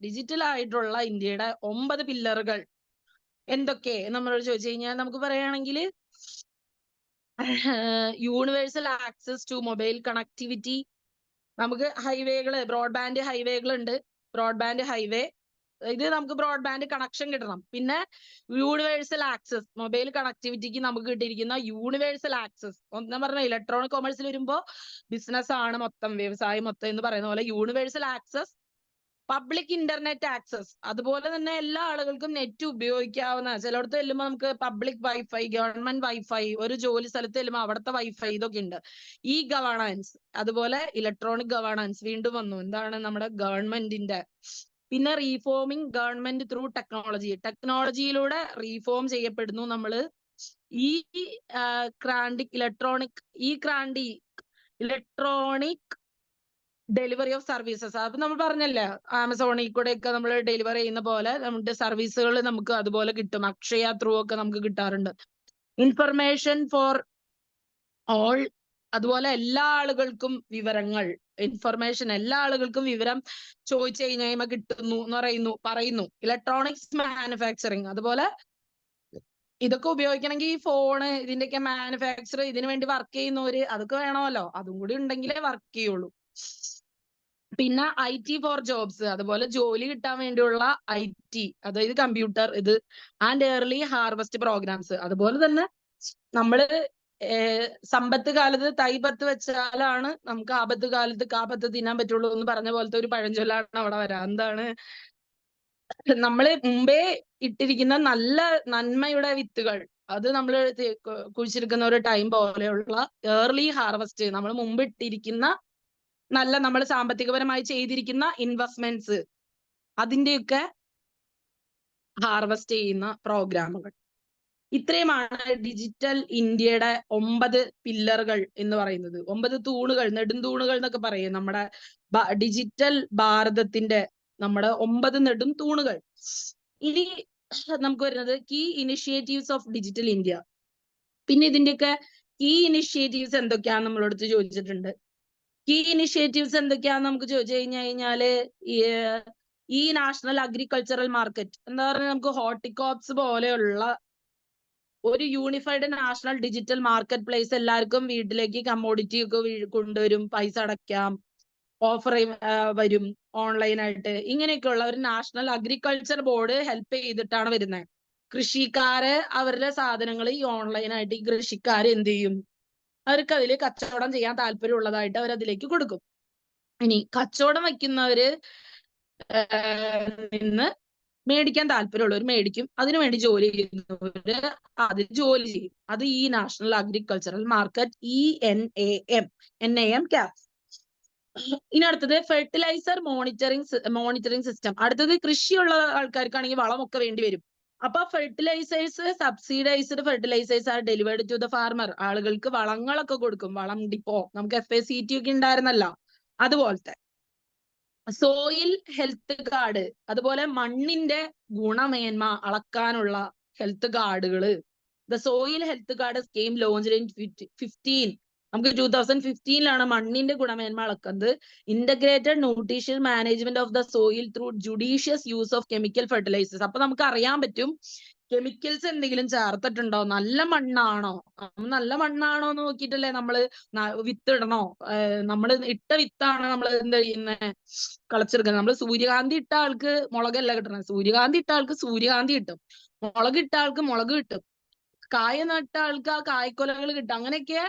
ഡിജിറ്റൽ ആയിട്ടുള്ള ഇന്ത്യയുടെ 9 പില്ലറുകൾ എന്തൊക്കെ നമ്മളോട് ചോദിച്ചു കഴിഞ്ഞാൽ നമുക്ക് പറയുകയാണെങ്കിൽ universal access to mobile connectivity. നമുക്ക് ഹൈവേകള്, ബ്രോഡ്ബാൻഡ് ഹൈവേകൾ ഉണ്ട്. ബ്രോഡ്ബാൻഡ് ഹൈവേ, ഇത് നമുക്ക് ബ്രോഡ്ബാൻഡ് കണക്ഷൻ കിട്ടണം. പിന്നെ യൂണിവേഴ്സൽ ആക്സസ്, മൊബൈൽ കണക്ടിവിറ്റിക്ക് നമുക്ക് കിട്ടിയിരിക്കുന്ന യൂണിവേഴ്സൽ ആക്സസ്. ഒന്നും പറഞ്ഞ ഇലക്ട്രോണിക് കൊമേഴ്സിൽ വരുമ്പോ ബിസിനസ് ആണ് മൊത്തം, വ്യവസായം മൊത്തം എന്ന് പറയുന്ന പോലെ universal access, public internet access. അതുപോലെ തന്നെ എല്ലാ ആളുകൾക്കും നെറ്റ് ഉപയോഗിക്കാവുന്ന, ചിലയിടത്ത് ചെല്ലുമ്പോൾ നമുക്ക് പബ്ലിക് വൈഫൈ, ഗവൺമെന്റ് വൈഫൈ, ഒരു ജോലി സ്ഥലത്ത് ചെല്ലുമ്പോൾ അവിടുത്തെ വൈഫൈ, ഇതൊക്കെ ഉണ്ട്. ഈ ഗവേണൻസ്, അതുപോലെ ഇലക്ട്രോണിക് ഗവേണൻസ് വീണ്ടും വന്നു. എന്താണ് നമ്മുടെ ഗവൺമെന്റിന്റെ. പിന്നെ റീഫോമിംഗ് ഗവൺമെന്റ് ത്രൂ ടെക്നോളജി, ടെക്നോളജിയിലൂടെ റീഫോം ചെയ്യപ്പെടുന്നു നമ്മള്. ഈ ഇലക്ട്രോണിക് ഡെലിവറി ഓഫ് സർവീസസ്. അപ്പൊ നമ്മൾ പറഞ്ഞല്ലേ, ആമസോണിൽ കൂടെ ഒക്കെ നമ്മൾ ഡെലിവറി ചെയ്യുന്ന പോലെ നമ്മുടെ സർവീസുകൾ നമുക്ക് അതുപോലെ കിട്ടും. അക്ഷയ ത്രൂ ഒക്കെ നമുക്ക് കിട്ടാറുണ്ട്. ഇൻഫർമേഷൻ ഫോർ ഓൾ, അതുപോലെ എല്ലാ ആളുകൾക്കും വിവരങ്ങൾ, ഇൻഫർമേഷൻ, എല്ലാ ആളുകൾക്കും വിവരം ചോദിച്ചു കഴിഞ്ഞാൽ കിട്ടുന്നു എന്ന് പറയുന്നു. ഇലക്ട്രോണിക്സ് മാനുഫാക്ചറിങ്, അതുപോലെ ഇതൊക്കെ ഉപയോഗിക്കണമെങ്കിൽ ഈ ഫോണ്, ഇതിന്റെയൊക്കെ മാനുഫാക്ചർ, ഇതിനു വേണ്ടി വർക്ക് ചെയ്യുന്നവര്, അതൊക്കെ വേണമല്ലോ. അതും കൂടി ഉണ്ടെങ്കിലേ വർക്ക് ചെയ്യുള്ളൂ. പിന്നെ IT ഫോർ ജോബ്സ്, അതുപോലെ ജോലി കിട്ടാൻ വേണ്ടിയുള്ള IT, അതായത് കമ്പ്യൂട്ടർ ഇത്, ആൻഡ് ഏർലി ഹാർവസ്റ്റ് പ്രോഗ്രാംസ്. അതുപോലെ തന്നെ നമ്മള് സമ്പത്ത് കാലത്ത് തൈപത്ത് വെച്ചാലാണ് നമുക്ക് ആപത്ത് കാലത്ത് കാപ്പത്ത് തിന്നാൻ പറ്റുള്ളൂ എന്ന് പറഞ്ഞ പോലത്തെ ഒരു പഴഞ്ചൊല്ലാണ് അവിടെ വരാം. എന്താണ്, നമ്മള് മുമ്പേ ഇട്ടിരിക്കുന്ന നല്ല നന്മയുടെ വിത്തുകൾ, അത് നമ്മൾ കുഴിച്ചെടുക്കുന്ന ഒരു ടൈം പോലെയുള്ള ഏർലി ഹാർവസ്റ്റ്, നമ്മൾ മുമ്പ് ഇട്ടിരിക്കുന്ന നല്ല, നമ്മൾ സാമ്പത്തികപരമായി ചെയ്തിരിക്കുന്ന ഇൻവെസ്റ്റ്മെന്റ്സ്, അതിന്റെയൊക്കെ ഹാർവസ്റ്റ് ചെയ്യുന്ന പ്രോഗ്രാമുകൾ. ഇത്രയുമാണ് ഡിജിറ്റൽ ഇന്ത്യയുടെ 9 പില്ലറുകൾ എന്ന് പറയുന്നത്. 9 തൂണുകൾ, നെടുംതൂണുകൾ എന്നൊക്കെ പറയും നമ്മുടെ ഡിജിറ്റൽ ഭാരതത്തിന്റെ, നമ്മുടെ 9 നെടും തൂണുകൾ. ഇനി നമുക്ക് വരുന്നത് key initiatives of digital India. പിന്നെ ഇതിന്റെയൊക്കെ കീ ഇനിഷ്യേറ്റീവ്സ് എന്തൊക്കെയാന്ന് നമ്മളടുത്ത് ചോദിച്ചിട്ടുണ്ട്. കീ ഇനിഷ്യേറ്റീവ്സ് എന്തൊക്കെയാന്ന് നമുക്ക് ചോദിച്ചു കഴിഞ്ഞാല്, ഈ നാഷണൽ അഗ്രികൾച്ചറൽ മാർക്കറ്റ്, എന്താ പറയുക, നമുക്ക് ഹോർട്ടികോപ്സ് പോലെയുള്ള ഒരു unified national digital market place, എല്ലാവർക്കും വീട്ടിലേക്ക് കമ്മോഡിറ്റി ഒക്കെ കൊണ്ടുവരും, പൈസ അടയ്ക്കാം, ഓഫർ വരും ഓൺലൈനായിട്ട്. ഇങ്ങനെയൊക്കെയുള്ള ഒരു നാഷണൽ അഗ്രികൾച്ചർ ബോർഡ് ഹെൽപ്പ് ചെയ്തിട്ടാണ് വരുന്നത്. കൃഷിക്കാര് അവരുടെ സാധനങ്ങൾ ഈ ഓൺലൈനായിട്ട് ഈ കൃഷിക്കാർ എന്ത് ചെയ്യും, അവർക്ക് അതിൽ കച്ചവടം ചെയ്യാൻ താല്പര്യമുള്ളതായിട്ട് അവർ അതിലേക്ക് കൊടുക്കും. ഇനി കച്ചവടം വയ്ക്കുന്നവര് നിന്ന് മേടിക്കാൻ താല്പര്യമുള്ളവർ മേടിക്കും, അതിനുവേണ്ടി ജോലി ചെയ്യുന്നവര് അതിൽ ജോലി ചെയ്യും. അത് ഈ national agricultural market NAM CAP. ഇനി അടുത്തത് ഫെർട്ടിലൈസർ മോണിറ്ററിംഗ് സിസ്റ്റം. അടുത്തത് കൃഷിയുള്ള ആൾക്കാർക്കാണെങ്കിൽ വളമൊക്കെ വേണ്ടി വരും. അപ്പൊ fertilizers, subsidized fertilizers are delivered to the farmer. ആളുകൾക്ക് വളങ്ങളൊക്കെ കൊടുക്കും, വളം ഡിപ്പോ. നമുക്ക് FACT ഒക്കെ ഉണ്ടായിരുന്നല്ലോ, അതുപോലത്തെ. സോയിൽ ഹെൽത്ത് കാർഡ്, അതുപോലെ മണ്ണിന്റെ ഗുണമേന്മ അളക്കാനുള്ള ഹെൽത്ത് കാർഡുകള്. The soil health card scheme launched in 2015. നമുക്ക് 2015 മണ്ണിന്റെ ഗുണമേന്മ അളക്കുന്നത്. Integrated nutrition management of the soil through judicious use of chemical fertilisers. അപ്പൊ നമുക്ക് അറിയാൻ പറ്റും കെമിക്കൽസ് എന്തെങ്കിലും ചേർത്തിട്ടുണ്ടോ, നല്ല മണ്ണാണോ. നല്ല മണ്ണാണോ എന്ന് നോക്കിയിട്ടല്ലേ നമ്മള് വിത്തിടണോ. നമ്മള് ഇട്ട വിത്താണ് നമ്മൾ എന്താ ചെയ്യുന്നത്, കളച്ചെടുക്കുന്നത്. നമ്മള് സൂര്യകാന്തി ഇട്ട ആൾക്ക് മുളകല്ല കിട്ടണം, സൂര്യകാന്തി ഇട്ട ആൾക്ക് സൂര്യകാന്തി കിട്ടും, മുളക് ഇട്ട ആൾക്ക് മുളക് കിട്ടും, കായ നട്ട ആൾക്ക് ആ കായ്ക്കൊലകൾ കിട്ടും. അങ്ങനെയൊക്കെ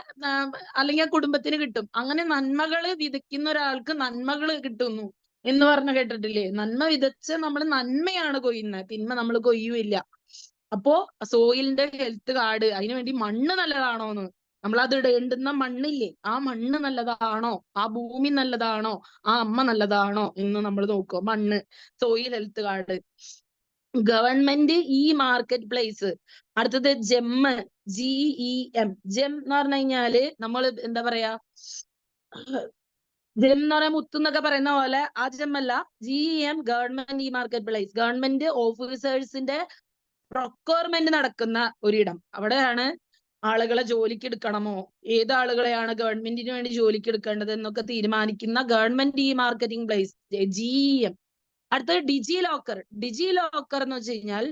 അല്ലെങ്കിൽ ആ കുടുംബത്തിന് കിട്ടും. അങ്ങനെ നന്മകള് വിതയ്ക്കുന്ന ഒരാൾക്ക് നന്മകൾ കിട്ടുന്നു എന്ന് പറഞ്ഞു കേട്ടിട്ടില്ലേ. നന്മ വിതച്ച് നമ്മൾ നന്മയാണ് കൊയ്യുന്നത്, തിന്മ നമ്മൾ കൊയ്യുമില്ല. അപ്പോ സോയിലിന്റെ ഹെൽത്ത് കാർഡ്, അതിനുവേണ്ടി മണ്ണ് നല്ലതാണോന്ന്, നമ്മൾ അത് ഇടേണ്ടുന്ന മണ്ണില്ലേ, ആ മണ്ണ് നല്ലതാണോ, ആ ഭൂമി നല്ലതാണോ, ആ അമ്മ നല്ലതാണോ എന്ന് നമ്മൾ നോക്കുക. മണ്ണ്, soil health card. Government market place. അടുത്തത് GEM. ജെം എന്ന് പറഞ്ഞു കഴിഞ്ഞാല് നമ്മൾ എന്താ പറയാ, ജെം എന്ന് പറയാൻ മുത്ത് എന്നൊക്കെ പറയുന്ന പോലെ ആ ജെം അല്ല. GEM government market place. Government ഓഫീസേഴ്സിന്റെ പ്രൊക്യൂർമെന്റ് നടക്കുന്ന ഒരിടം. അവിടെയാണ് ആളുകളെ ജോലിക്ക് എടുക്കണമോ, ഏത് ആളുകളെയാണ് ഗവൺമെന്റിന് വേണ്ടി ജോലിക്ക് എടുക്കേണ്ടത് എന്നൊക്കെ തീരുമാനിക്കുന്ന ഗവൺമെന്റ് മാർക്കറ്റിംഗ് പ്ലേസ്, GEM. അടുത്തത് ഡിജി ലോക്കർ എന്ന് വെച്ച് കഴിഞ്ഞാൽ,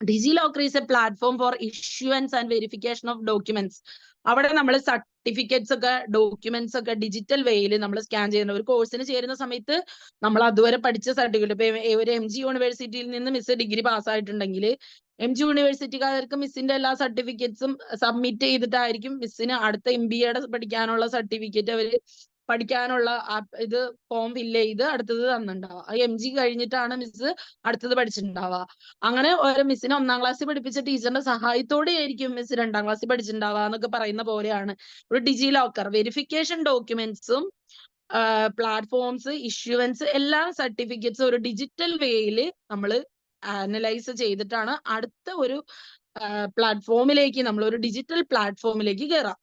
DigiLocker is a platform for issuance and verification of documents. അവിടെ നമ്മൾ സർട്ടിഫിക്കറ്റ്സ് ഒക്കെ, ഡോക്യുമെന്റ്സ് ഒക്കെ ഡിജിറ്റൽ വേയിൽ നമ്മൾ സ്കാൻ ചെയ്യുന്ന, ഒരു കോഴ്സിന് ചേരുന്ന സമയത്ത് നമ്മൾ അതുവരെ പഠിച്ച സർട്ടിഫിക്കറ്റ്, ഇപ്പൊ ഒരു MG യൂണിവേഴ്സിറ്റിയിൽ നിന്ന് മിസ് ഡിഗ്രി പാസ്സായിട്ടുണ്ടെങ്കിൽ MG യൂണിവേഴ്സിറ്റിക്കാർക്ക് മിസ്സിന്റെ എല്ലാ സർട്ടിഫിക്കറ്റ്സും സബ്മിറ്റ് ചെയ്തിട്ടായിരിക്കും മിസ്സിന് അടുത്ത MBA പഠിക്കാനുള്ള സർട്ടിഫിക്കറ്റ് അവര് പഠിക്കാനുള്ള ഇത് ഫോം ഫില്ല് ചെയ്ത് അടുത്തത് തന്നിട്ടുണ്ടാവുക. MG കഴിഞ്ഞിട്ടാണ് മിസ് അടുത്തത് പഠിച്ചിട്ടുണ്ടാവുക. അങ്ങനെ ഓരോ മിസ്സിനെ 1ാം ക്ലാസ്സിൽ പഠിപ്പിച്ച ടീച്ചറിന്റെ സഹായത്തോടെ ആയിരിക്കും മിസ് 2ാം ക്ലാസ്സിൽ പഠിച്ചിട്ടുണ്ടാവുക എന്നൊക്കെ പറയുന്ന പോലെയാണ് ഒരു ഡിജി ലോക്കർ. വെരിഫിക്കേഷൻ ഡോക്യുമെന്റ്സും പ്ലാറ്റ്ഫോംസ്, ഇഷ്യൂവൻസ്, എല്ലാ സർട്ടിഫിക്കറ്റ്സും ഒരു ഡിജിറ്റൽ വേയിൽ നമ്മൾ അനലൈസ് ചെയ്തിട്ടാണ് അടുത്ത ഒരു പ്ലാറ്റ്ഫോമിലേക്ക്, നമ്മൾ ഒരു ഡിജിറ്റൽ പ്ലാറ്റ്ഫോമിലേക്ക് കയറാം.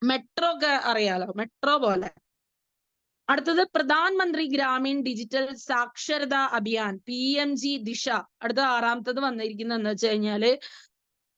മെട്രോ ഒക്കെ അറിയാലോ, മെട്രോ പോലെ. അടുത്തത് പ്രധാനമന്ത്രി ഗ്രാമീൺ ഡിജിറ്റൽ സാക്ഷരത അഭിയാൻ, PMG ദിശ. അടുത്ത 6ാമത്തത് വന്നിരിക്കുന്നത് എന്ന് വെച്ച് കഴിഞ്ഞാല്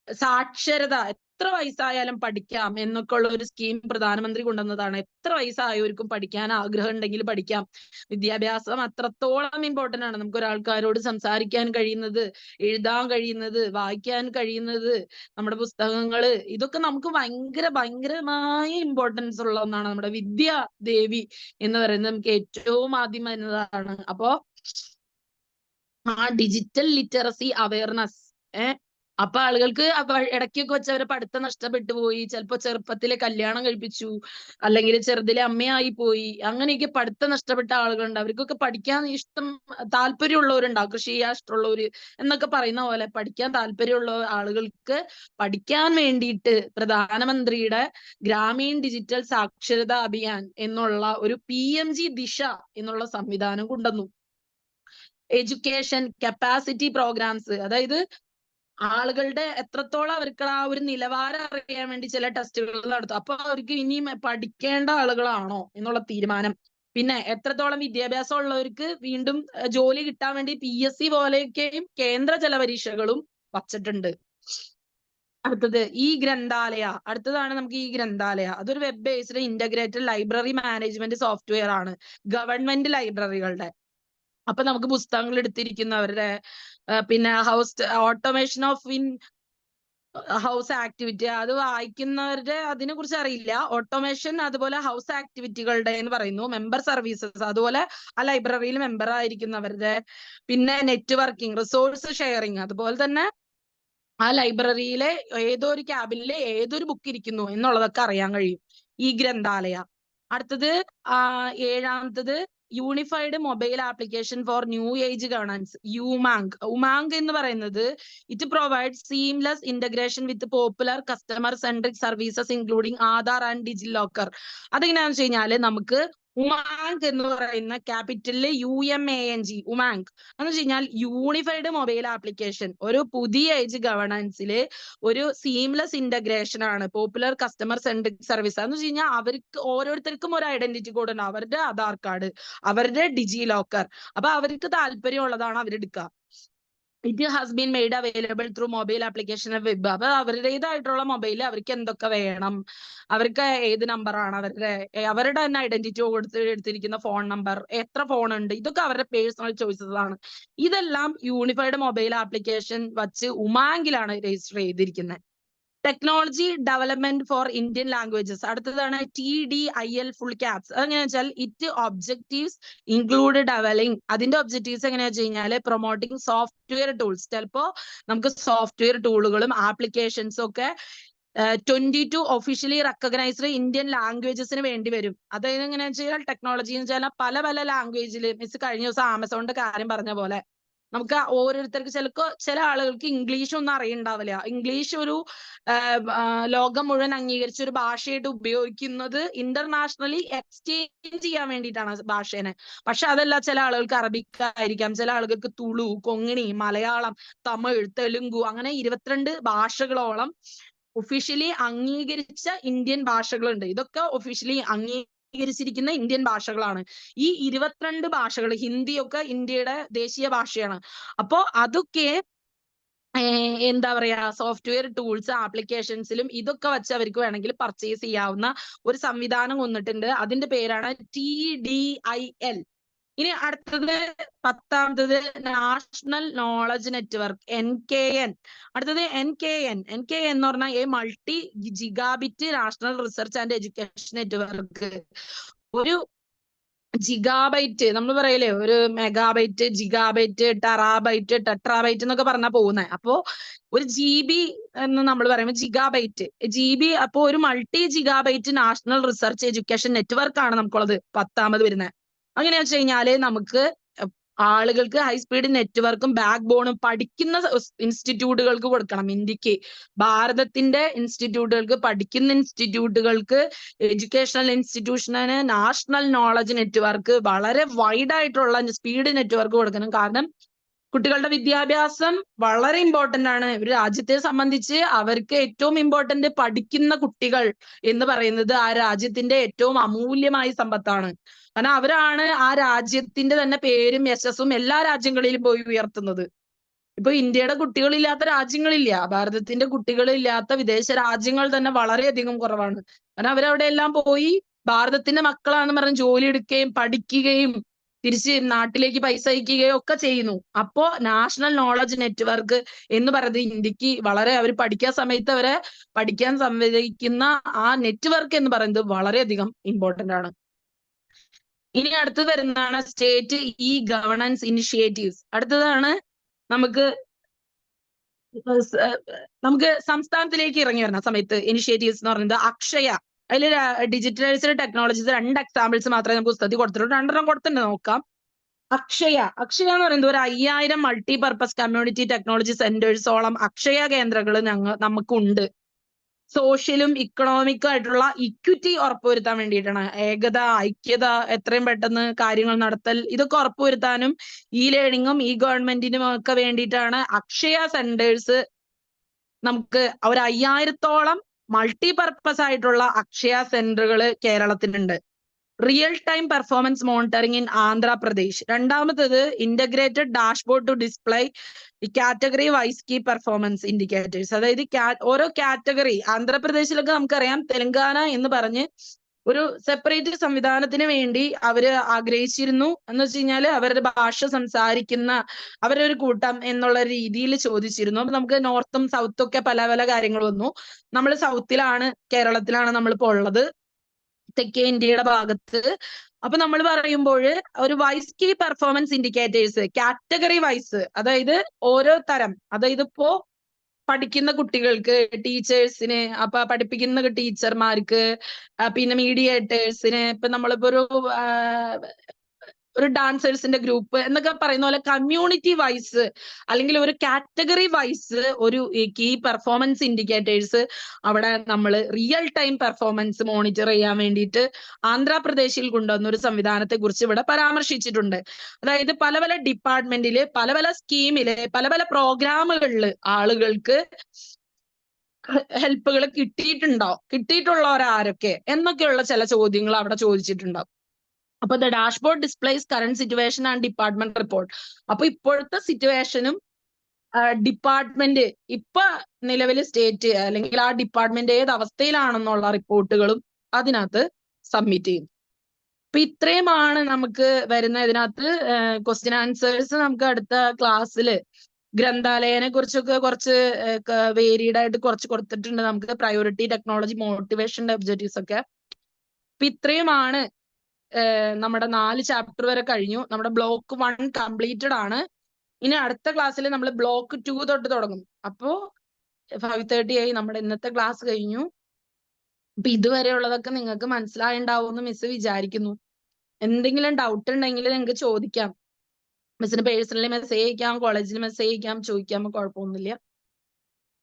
സാക്ഷരത. എത്ര വയസ്സായാലും പഠിക്കാം എന്നൊക്കെ ഉള്ള ഒരു സ്കീം പ്രധാനമന്ത്രി കൊണ്ടുവന്നതാണ്. എത്ര വയസ്സായവർക്കും പഠിക്കാൻ ആഗ്രഹം ഉണ്ടെങ്കിൽ പഠിക്കാം. വിദ്യാഭ്യാസം അത്രത്തോളം ഇമ്പോർട്ടന്റ് ആണ്. നമുക്ക് ഒരാൾക്കാരോട് സംസാരിക്കാൻ കഴിയുന്നത്, എഴുതാൻ കഴിയുന്നത്, വായിക്കാൻ കഴിയുന്നത്, നമ്മുടെ പുസ്തകങ്ങള്, ഇതൊക്കെ നമുക്ക് ഭയങ്കരമായ ഇമ്പോർട്ടൻസ് ഉള്ള ഒന്നാണ്. നമ്മുടെ വിദ്യാദേവി എന്ന് പറയുന്നത് നമുക്ക് ഏറ്റവും ആദ്യം വരുന്നതാണ്. അപ്പോ ആ ഡിജിറ്റൽ ലിറ്ററസി അവയർനെസ്, അപ്പൊ ആളുകൾക്ക് ഇടയ്ക്കൊക്കെ വെച്ച് അവരെ പഠിത്തം നഷ്ടപ്പെട്ടു പോയി, ചിലപ്പോ ചെറുപ്പത്തിലെ കല്യാണം കഴിപ്പിച്ചു, അല്ലെങ്കിൽ ചെറുതിലെ അമ്മയായി പോയി, അങ്ങനെയൊക്കെ പഠിത്തം നഷ്ടപ്പെട്ട ആളുകളുണ്ട്. അവർക്കൊക്കെ പഠിക്കാൻ താല്പര്യമുള്ളവരുണ്ടാവും, കൃഷി ചെയ്യാൻ ഇഷ്ടമുള്ളവര് എന്നൊക്കെ പറയുന്ന പോലെ പഠിക്കാൻ താല്പര്യമുള്ള ആളുകൾക്ക് പഠിക്കാൻ വേണ്ടിയിട്ട് പ്രധാനമന്ത്രിയുടെ ഗ്രാമീൺ ഡിജിറ്റൽ സാക്ഷരതാ അഭിയാൻ എന്നുള്ള ഒരു PMG ദിശ എന്നുള്ള സംവിധാനം കൊണ്ടുവന്നു. എഡ്യൂക്കേഷൻ കപ്പാസിറ്റി പ്രോഗ്രാംസ്, അതായത് ആളുകളുടെ എത്രത്തോളം അവർക്ക് ആ ഒരു നിലവാരം അറിയാൻ വേണ്ടി ചില ടെസ്റ്റുകൾ നടത്തും. അപ്പൊ അവർക്ക് ഇനിയും പഠിക്കേണ്ട ആളുകളാണോ എന്നുള്ള തീരുമാനം. പിന്നെ എത്രത്തോളം വിദ്യാഭ്യാസം ഉള്ളവർക്ക് വീണ്ടും ജോലി കിട്ടാൻ വേണ്ടി PSC പോലെയൊക്കെയും കേന്ദ്ര ചില പരീക്ഷകളും വച്ചിട്ടുണ്ട്. അടുത്തത് ഗ്രന്ഥാലയ. അടുത്തതാണ് നമുക്ക് ഗ്രന്ഥാലയ. അതൊരു web based integrated library management software ആണ് ഗവൺമെന്റ് ലൈബ്രറികളുടെ. അപ്പൊ നമുക്ക് പുസ്തകങ്ങൾ എടുത്തിരിക്കുന്നവരുടെ, പിന്നെ ഓട്ടോമേഷൻ ഓഫ് ഹൗസ് ആക്ടിവിറ്റി, അത് വായിക്കുന്നവരുടെ അതിനെ കുറിച്ച് അറിയില്ല. ഓട്ടോമേഷൻ, അതുപോലെ ഹൗസ് ആക്ടിവിറ്റികളുടെ എന്ന് പറയുന്നു. മെമ്പർ സർവീസസ്, അതുപോലെ ആ ലൈബ്രറിയിൽ മെമ്പർ ആയിരിക്കുന്നവരുടെ. പിന്നെ നെറ്റ്വർക്കിംഗ്, റിസോഴ്സ് ഷെയറിങ്, അതുപോലെ തന്നെ ആ ലൈബ്രറിയിലെ ഏതൊരു ക്യാബിനിലെ ഏതൊരു ബുക്ക് ഇരിക്കുന്നു എന്നുള്ളതൊക്കെ അറിയാൻ കഴിയും ഗ്രന്ഥാലയ. അടുത്തത് ഏഴാമത്തത് unified mobile application for new age governance, UMANG. UMANG എന്ന് പറയുന്നത് it provide seamless integration with popular customer centric services including Aadhaar and DigiLocker. അതെങ്ങനെയാണെന്ന് വെച്ച് കഴിഞ്ഞാല് നമുക്ക് ഉമാങ് എന്ന് പറയുന്ന ക്യാപിറ്റലില് UMANG, ഉമാങ് എന്ന് വെച്ച് കഴിഞ്ഞാൽ യൂണിഫൈഡ് മൊബൈൽ ആപ്ലിക്കേഷൻ, ഒരു പുതിയ ഏജ് ഗവേണൻസില് ഒരു സീംലെസ് ഇന്റഗ്രേഷൻ ആണ്. പോപ്പുലർ കസ്റ്റമർ സെൻട്രിക് സർവീസ് എന്ന് വെച്ച് കഴിഞ്ഞാൽ അവർക്ക് ഓരോരുത്തർക്കും ഒരു ഐഡന്റിറ്റി കോഡ് ഉണ്ട്. അവരുടെ ആധാർ കാർഡ്, അവരുടെ ഡിജി ലോക്കർ. അപ്പൊ അവർക്ക് താല്പര്യമുള്ളതാണ് അവരെടുക്കുക. It has been made available through mobile application web. അപ്പൊ അവരുടേതായിട്ടുള്ള മൊബൈലിൽ അവർക്ക് എന്തൊക്കെ വേണം, അവർക്ക് ഏത് നമ്പറാണ് അവരുടെ തന്നെ ഐഡന്റിറ്റി എടുത്തിരിക്കുന്ന ഫോൺ നമ്പർ, എത്ര ഫോൺ ഉണ്ട്, ഇതൊക്കെ അവരുടെ പേഴ്സണൽ ചോയ്സസ് ആണ്. ഇതെല്ലാം യൂണിഫൈഡ് മൊബൈൽ ആപ്ലിക്കേഷൻ വച്ച് ഉമാങ്കിലാണ് രജിസ്റ്റർ ചെയ്തിരിക്കുന്നത്. Technology development for Indian languages, അടുത്തതാണ് TDIL ഫുൾ ക്യാപ്സ്. അതെങ്ങനെയാ വെച്ചാൽ ഇറ്റ് ഒബ്ജക്റ്റീവ്സ് ഇൻക്ലൂഡ് ഡെവലിംഗ്. അതിന്റെ ഒബ്ജക്റ്റീവ്സ് എങ്ങനെയാ വെച്ച് കഴിഞ്ഞാൽ പ്രൊമോട്ടിംഗ് സോഫ്റ്റ്വെയർ ടൂൾസ്. ചിലപ്പോ നമുക്ക് സോഫ്റ്റ്വെയർ ടൂളുകളും ആപ്ലിക്കേഷൻസും ഒക്കെ 22 ഒഫീഷ്യലി റെക്കഗ്നൈസ്ഡ് ഇന്ത്യൻ ലാംഗ്വേജസിന് വേണ്ടി വരും. അതായത് എങ്ങനെയാ വെച്ചാൽ ടെക്നോളജി എന്ന് വെച്ചാൽ പല പല ലാംഗ്വേജിൽ, മിസ് കഴിഞ്ഞ ദിവസം ആമസോണിന്റെ കാര്യം പറഞ്ഞ പോലെ നമുക്ക് ഓരോരുത്തർക്ക് ചില ആളുകൾക്ക് ഇംഗ്ലീഷ് ഒന്നും അറിയണ്ടാവില്ല. ഇംഗ്ലീഷ് ഒരു ലോകം മുഴുവൻ അംഗീകരിച്ച ഒരു ഭാഷയായിട്ട് ഉപയോഗിക്കുന്നത് ഇന്റർനാഷണലി എക്സ്ചേഞ്ച് ചെയ്യാൻ വേണ്ടിയിട്ടാണ് ഭാഷേനെ. പക്ഷെ അതല്ല, ചില ആളുകൾക്ക് അറബിക് ആയിരിക്കാം, ചില ആളുകൾക്ക് തുളു, കൊങ്ങിണി, മലയാളം, തമിഴ്, തെലുങ്കു, അങ്ങനെ 22 ഭാഷകളോളം ഒഫീഷ്യലി അംഗീകരിച്ച ഇന്ത്യൻ ഭാഷകളുണ്ട്. ഇതൊക്കെ ഒഫീഷ്യലി അംഗീകരിച്ചിരിക്കുന്ന ഇന്ത്യൻ ഭാഷകളാണ്. ഈ 22 ഭാഷകൾ, ഹിന്ദിയൊക്കെ ഇന്ത്യയുടെ ദേശീയ ഭാഷയാണ്. അപ്പോ അതൊക്കെ എന്താ പറയാ, സോഫ്റ്റ്വെയർ ടൂൾസ് ആപ്ലിക്കേഷൻസിലും ഇതൊക്കെ വെച്ച് അവർക്ക് വേണമെങ്കിൽ പർച്ചേസ് ചെയ്യാവുന്ന ഒരു സംവിധാനം വന്നിട്ടുണ്ട്. അതിന്റെ പേരാണ് TDIL. ഇനി അടുത്തത് 10ാമത്തത് നാഷണൽ നോളജ് നെറ്റ്വർക്ക്, NKN. അടുത്തത് NKN എന്ന് പറഞ്ഞാൽ multi gigabit national research and education network. ഒരു ജിഗാബൈറ്റ്, നമ്മൾ പറയില്ലേ ഒരു മെഗാബൈറ്റ്, ജിഗാബൈറ്റ്, ടെറാബൈറ്റ്, ടെട്രാബൈറ്റ് എന്നൊക്കെ പറഞ്ഞാൽ പോകുന്നത്. അപ്പോ ഒരു GB എന്ന് നമ്മൾ പറയുമ്പോൾ ജിഗാബൈറ്റ്, GB. അപ്പോ ഒരു multi gigabyte national research education network ആണ് നമുക്കുള്ളത് 10ാമത് വരുന്നത്. അങ്ങനെയാ വെച്ച് കഴിഞ്ഞാല് നമുക്ക് ആളുകൾക്ക് ഹൈസ്പീഡ് നെറ്റ്വർക്കും ബാക്ക് ബോണും പഠിക്കുന്ന ഇൻസ്റ്റിറ്റ്യൂട്ടുകൾക്ക് കൊടുക്കണം. ഇന്ത്യക്ക്, ഭാരതത്തിന്റെ ഇൻസ്റ്റിറ്റ്യൂട്ടുകൾക്ക്, പഠിക്കുന്ന ഇൻസ്റ്റിറ്റ്യൂട്ടുകൾക്ക്, എഡ്യൂക്കേഷണൽ ഇൻസ്റ്റിറ്റ്യൂഷന് നാഷണൽ നോളജ് നെറ്റ്വർക്ക്, വളരെ വൈഡ് ആയിട്ടുള്ള സ്പീഡ് നെറ്റ്വർക്ക് കൊടുക്കണം. കാരണം കുട്ടികളുടെ വിദ്യാഭ്യാസം വളരെ ഇമ്പോർട്ടന്റ് ആണ്. ഒരു രാജ്യത്തെ സംബന്ധിച്ച് അവർക്ക് ഏറ്റവും ഇമ്പോർട്ടന്റ് പഠിക്കുന്ന കുട്ടികൾ എന്ന് പറയുന്നത് ആ രാജ്യത്തിന്റെ ഏറ്റവും അമൂല്യമായ സമ്പത്താണ്. കാരണം അവരാണ് ആ രാജ്യത്തിന്റെ തന്നെ പേരും യശസ്സും എല്ലാ രാജ്യങ്ങളിലും പോയി ഉയർത്തുന്നത്. ഇപ്പൊ ഇന്ത്യയുടെ കുട്ടികളില്ലാത്ത രാജ്യങ്ങളില്ല, ഭാരതത്തിന്റെ കുട്ടികളില്ലാത്ത വിദേശ രാജ്യങ്ങൾ തന്നെ വളരെയധികം കുറവാണ്. കാരണം അവരവിടെ എല്ലാം പോയി ഭാരതത്തിന്റെ മക്കളാണെന്ന് പറഞ്ഞ് ജോലി എടുക്കുകയും പഠിക്കുകയും തിരിച്ച് നാട്ടിലേക്ക് പൈസ അയക്കുകയോ ഒക്കെ ചെയ്യുന്നു. അപ്പോ നാഷണൽ നോളജ് നെറ്റ്വർക്ക് എന്ന് പറയുന്നത് ഇന്ത്യക്ക് വളരെ, അവർ പഠിക്കാൻ സമയത്ത് അവരെ പഠിക്കാൻ സമ്മതിക്കുന്ന ആ നെറ്റ്വർക്ക് എന്ന് പറയുന്നത് വളരെയധികം ഇമ്പോർട്ടന്റ് ആണ്. ഇനി അടുത്തത് വരുന്നതാണ് സ്റ്റേറ്റ് ഗവേണൻസ് ഇനിഷ്യേറ്റീവ്സ്. അടുത്തതാണ് നമുക്ക് സംസ്ഥാനത്തിലേക്ക് ഇറങ്ങി വരുന്ന സമയത്ത് ഇനിഷ്യേറ്റീവ്സ് എന്ന് പറയുന്നത് അക്ഷയ. അതിൽ ഡിജിറ്റലൈസ്ഡ് ടെക്നോളജീസ് 2 എക്സാമ്പിൾസ് മാത്രമേ നമുക്ക് പുസ്തകത്തിൽ കൊടുത്തിട്ടുള്ളൂ. 2 കൊടുത്തിട്ടുണ്ട്, നോക്കാം. അക്ഷയ എന്ന് പറയുന്നത് ഒരു 5000 മൾട്ടി പർപ്പസ് കമ്മ്യൂണിറ്റി ടെക്നോളജി സെന്റേഴ്സോളം അക്ഷയ കേന്ദ്രങ്ങൾ നമുക്കുണ്ട്. സോഷ്യലും ഇക്കണോമിക്കും ആയിട്ടുള്ള ഇക്വിറ്റി ഉറപ്പുവരുത്താൻ വേണ്ടിയിട്ടാണ്. ഏകത, ഐക്യത, എത്രയും പെട്ടെന്ന് കാര്യങ്ങൾ നടത്തൽ, ഇതൊക്കെ ഉറപ്പുവരുത്താനും ലേണിംഗും ഗവൺമെന്റിനും ഒക്കെ വേണ്ടിയിട്ടാണ് അക്ഷയ സെന്റേഴ്സ്. നമുക്ക് ഒരു 5000ത്തോളം മൾട്ടി പർപ്പസ് ആയിട്ടുള്ള അക്ഷയ സെന്ററുകൾ കേരളത്തിലുണ്ട്. Real time performance monitoring in Andhra Pradesh. രണ്ടാമത്തത് integrated dashboard to display category wise key performance indicators. അതായത് ഓരോ കാറ്റഗറി, ആന്ധ്രാപ്രദേശിലൊക്കെ നമുക്കറിയാം, തെലങ്കാന എന്ന് പറഞ്ഞ് ഒരു സെപ്പറേറ്റ് സംവിധാനത്തിന് വേണ്ടി അവര് ആഗ്രഹിച്ചിരുന്നു. എന്ന് വെച്ച് കഴിഞ്ഞാൽ അവരുടെ ഭാഷ സംസാരിക്കുന്ന അവരൊരു കൂട്ടം എന്നുള്ള രീതിയിൽ ചോദിച്ചിരുന്നു. അപ്പൊ നമുക്ക് നോർത്തും സൗത്തും ഒക്കെ പല പല കാര്യങ്ങൾ വന്നു. നമ്മൾ സൗത്തിലാണ്, കേരളത്തിലാണ് നമ്മളിപ്പോ ഉള്ളത്, തെക്കേ ഇന്ത്യയുടെ ഭാഗത്ത്. അപ്പൊ നമ്മൾ പറയുമ്പോൾ ഒരു wise key performance indicators category wise, അതായത് ഓരോ തരം, അതായത് ഇപ്പോ പഠിക്കുന്ന കുട്ടികൾക്ക്, ടീച്ചേഴ്സിന്, അപ്പൊ പഠിപ്പിക്കുന്ന ടീച്ചർമാർക്ക്, പിന്നെ മീഡിയേറ്റേഴ്സിന്, ഇപ്പൊ നമ്മളിപ്പോ ഒരു ഡാൻസേഴ്സിന്റെ ഗ്രൂപ്പ് എന്നൊക്കെ പറയുന്ന പോലെ കമ്മ്യൂണിറ്റി വൈസ് അല്ലെങ്കിൽ ഒരു കാറ്റഗറി വൈസ് ഒരു കീ പെർഫോമൻസ് ഇൻഡിക്കേറ്റേഴ്സ് അവിടെ നമ്മൾ റിയൽ ടൈം പെർഫോമൻസ് മോണിറ്റർ ചെയ്യാൻ വേണ്ടിയിട്ട് ആന്ധ്രാപ്രദേശിൽ കൊണ്ടുവന്ന ഒരു സംവിധാനത്തെ കുറിച്ച് ഇവിടെ പരാമർശിച്ചിട്ടുണ്ട്. അതായത് പല പല ഡിപ്പാർട്ട്മെന്റില്, പല പല സ്കീമില്, പല പല പ്രോഗ്രാമുകളില് ആളുകൾക്ക് ഹെൽപ്പുകൾ കിട്ടിയിട്ടുള്ളവരാരൊക്കെ എന്നൊക്കെയുള്ള ചില ചോദ്യങ്ങൾ അവിടെ ചോദിച്ചിട്ടുണ്ടാവും. അപ്പൊ the dashboard displays current situation and department report. അപ്പൊ ഇപ്പോഴത്തെ സിറ്റുവേഷനും ഡിപ്പാർട്ട്മെന്റ് ഇപ്പൊ നിലവിൽ സ്റ്റേറ്റ് അല്ലെങ്കിൽ ആ ഡിപ്പാർട്ട്മെന്റ് ഏത് അവസ്ഥയിലാണെന്നുള്ള റിപ്പോർട്ടുകളും അതിനകത്ത് സബ്മിറ്റ് ചെയ്യും. അപ്പൊ ഇത്രയുമാണ് നമുക്ക് വരുന്ന ഇതിനകത്ത് ക്വസ്റ്റ്യൻ ആൻസേഴ്സ്. നമുക്ക് അടുത്ത ക്ലാസ്സിൽ ഗ്രന്ഥാലയനെ കുറിച്ചൊക്കെ കുറച്ച് വേരിയഡ് ആയിട്ട് കുറച്ച് കൊടുത്തിട്ടുണ്ട്. നമുക്ക് പ്രയോറിറ്റി, ടെക്നോളജി, മോട്ടിവേഷന്റെ ഒബ്ജക്റ്റീവ്സ് ഒക്കെ. അപ്പൊ ഇത്രയുമാണ് നമ്മുടെ 4 ചാപ്റ്റർ വരെ കഴിഞ്ഞു. നമ്മുടെ ബ്ലോക്ക് 1 കംപ്ലീറ്റഡ് ആണ്. ഇനി അടുത്ത ക്ലാസ്സിൽ നമ്മൾ ബ്ലോക്ക് 2 തൊട്ട് തുടങ്ങും. അപ്പോ 5:30 ആയി, നമ്മുടെ ഇന്നത്തെ ക്ലാസ് കഴിഞ്ഞു. അപ്പൊ ഇതുവരെയുള്ളതൊക്കെ നിങ്ങൾക്ക് മനസ്സിലായിണ്ടാവുമെന്ന് മിസ് വിചാരിക്കുന്നു. എന്തെങ്കിലും ഡൗട്ട് ഉണ്ടെങ്കിൽ നിങ്ങൾക്ക് ചോദിക്കാം. മിസ്സിന് പേഴ്സണലി മെസ്സേജ് അയക്കാം, കോളേജിൽ മെസ്സേജ് അയക്കാം, ചോദിക്കാം, കുഴപ്പമൊന്നുമില്ല.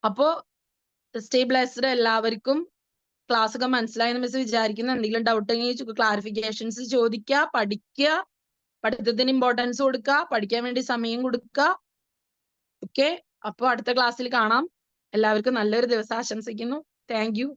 അപ്പോ സ്റ്റേ ബ്ലെസ്ഡ്. എല്ലാവർക്കും ക്ലാസ് ഒക്കെ മനസ്സിലായെന്ന് മിസ് വിചാരിക്കുന്നു. എന്തെങ്കിലും ഡൗട്ട് ഉണ്ടെങ്കിൽ ക്ലാരിഫിക്കേഷൻസ് ചോദിക്കുക, പഠിക്കുക, പഠിത്തത്തിന് ഇമ്പോർട്ടൻസ് കൊടുക്കുക, പഠിക്കാൻ വേണ്ടി സമയം കൊടുക്കുക. ഓക്കെ, അപ്പൊ അടുത്ത ക്ലാസ്സിൽ കാണാം. എല്ലാവർക്കും നല്ലൊരു ദിവസം ആശംസിക്കുന്നു. Thank you.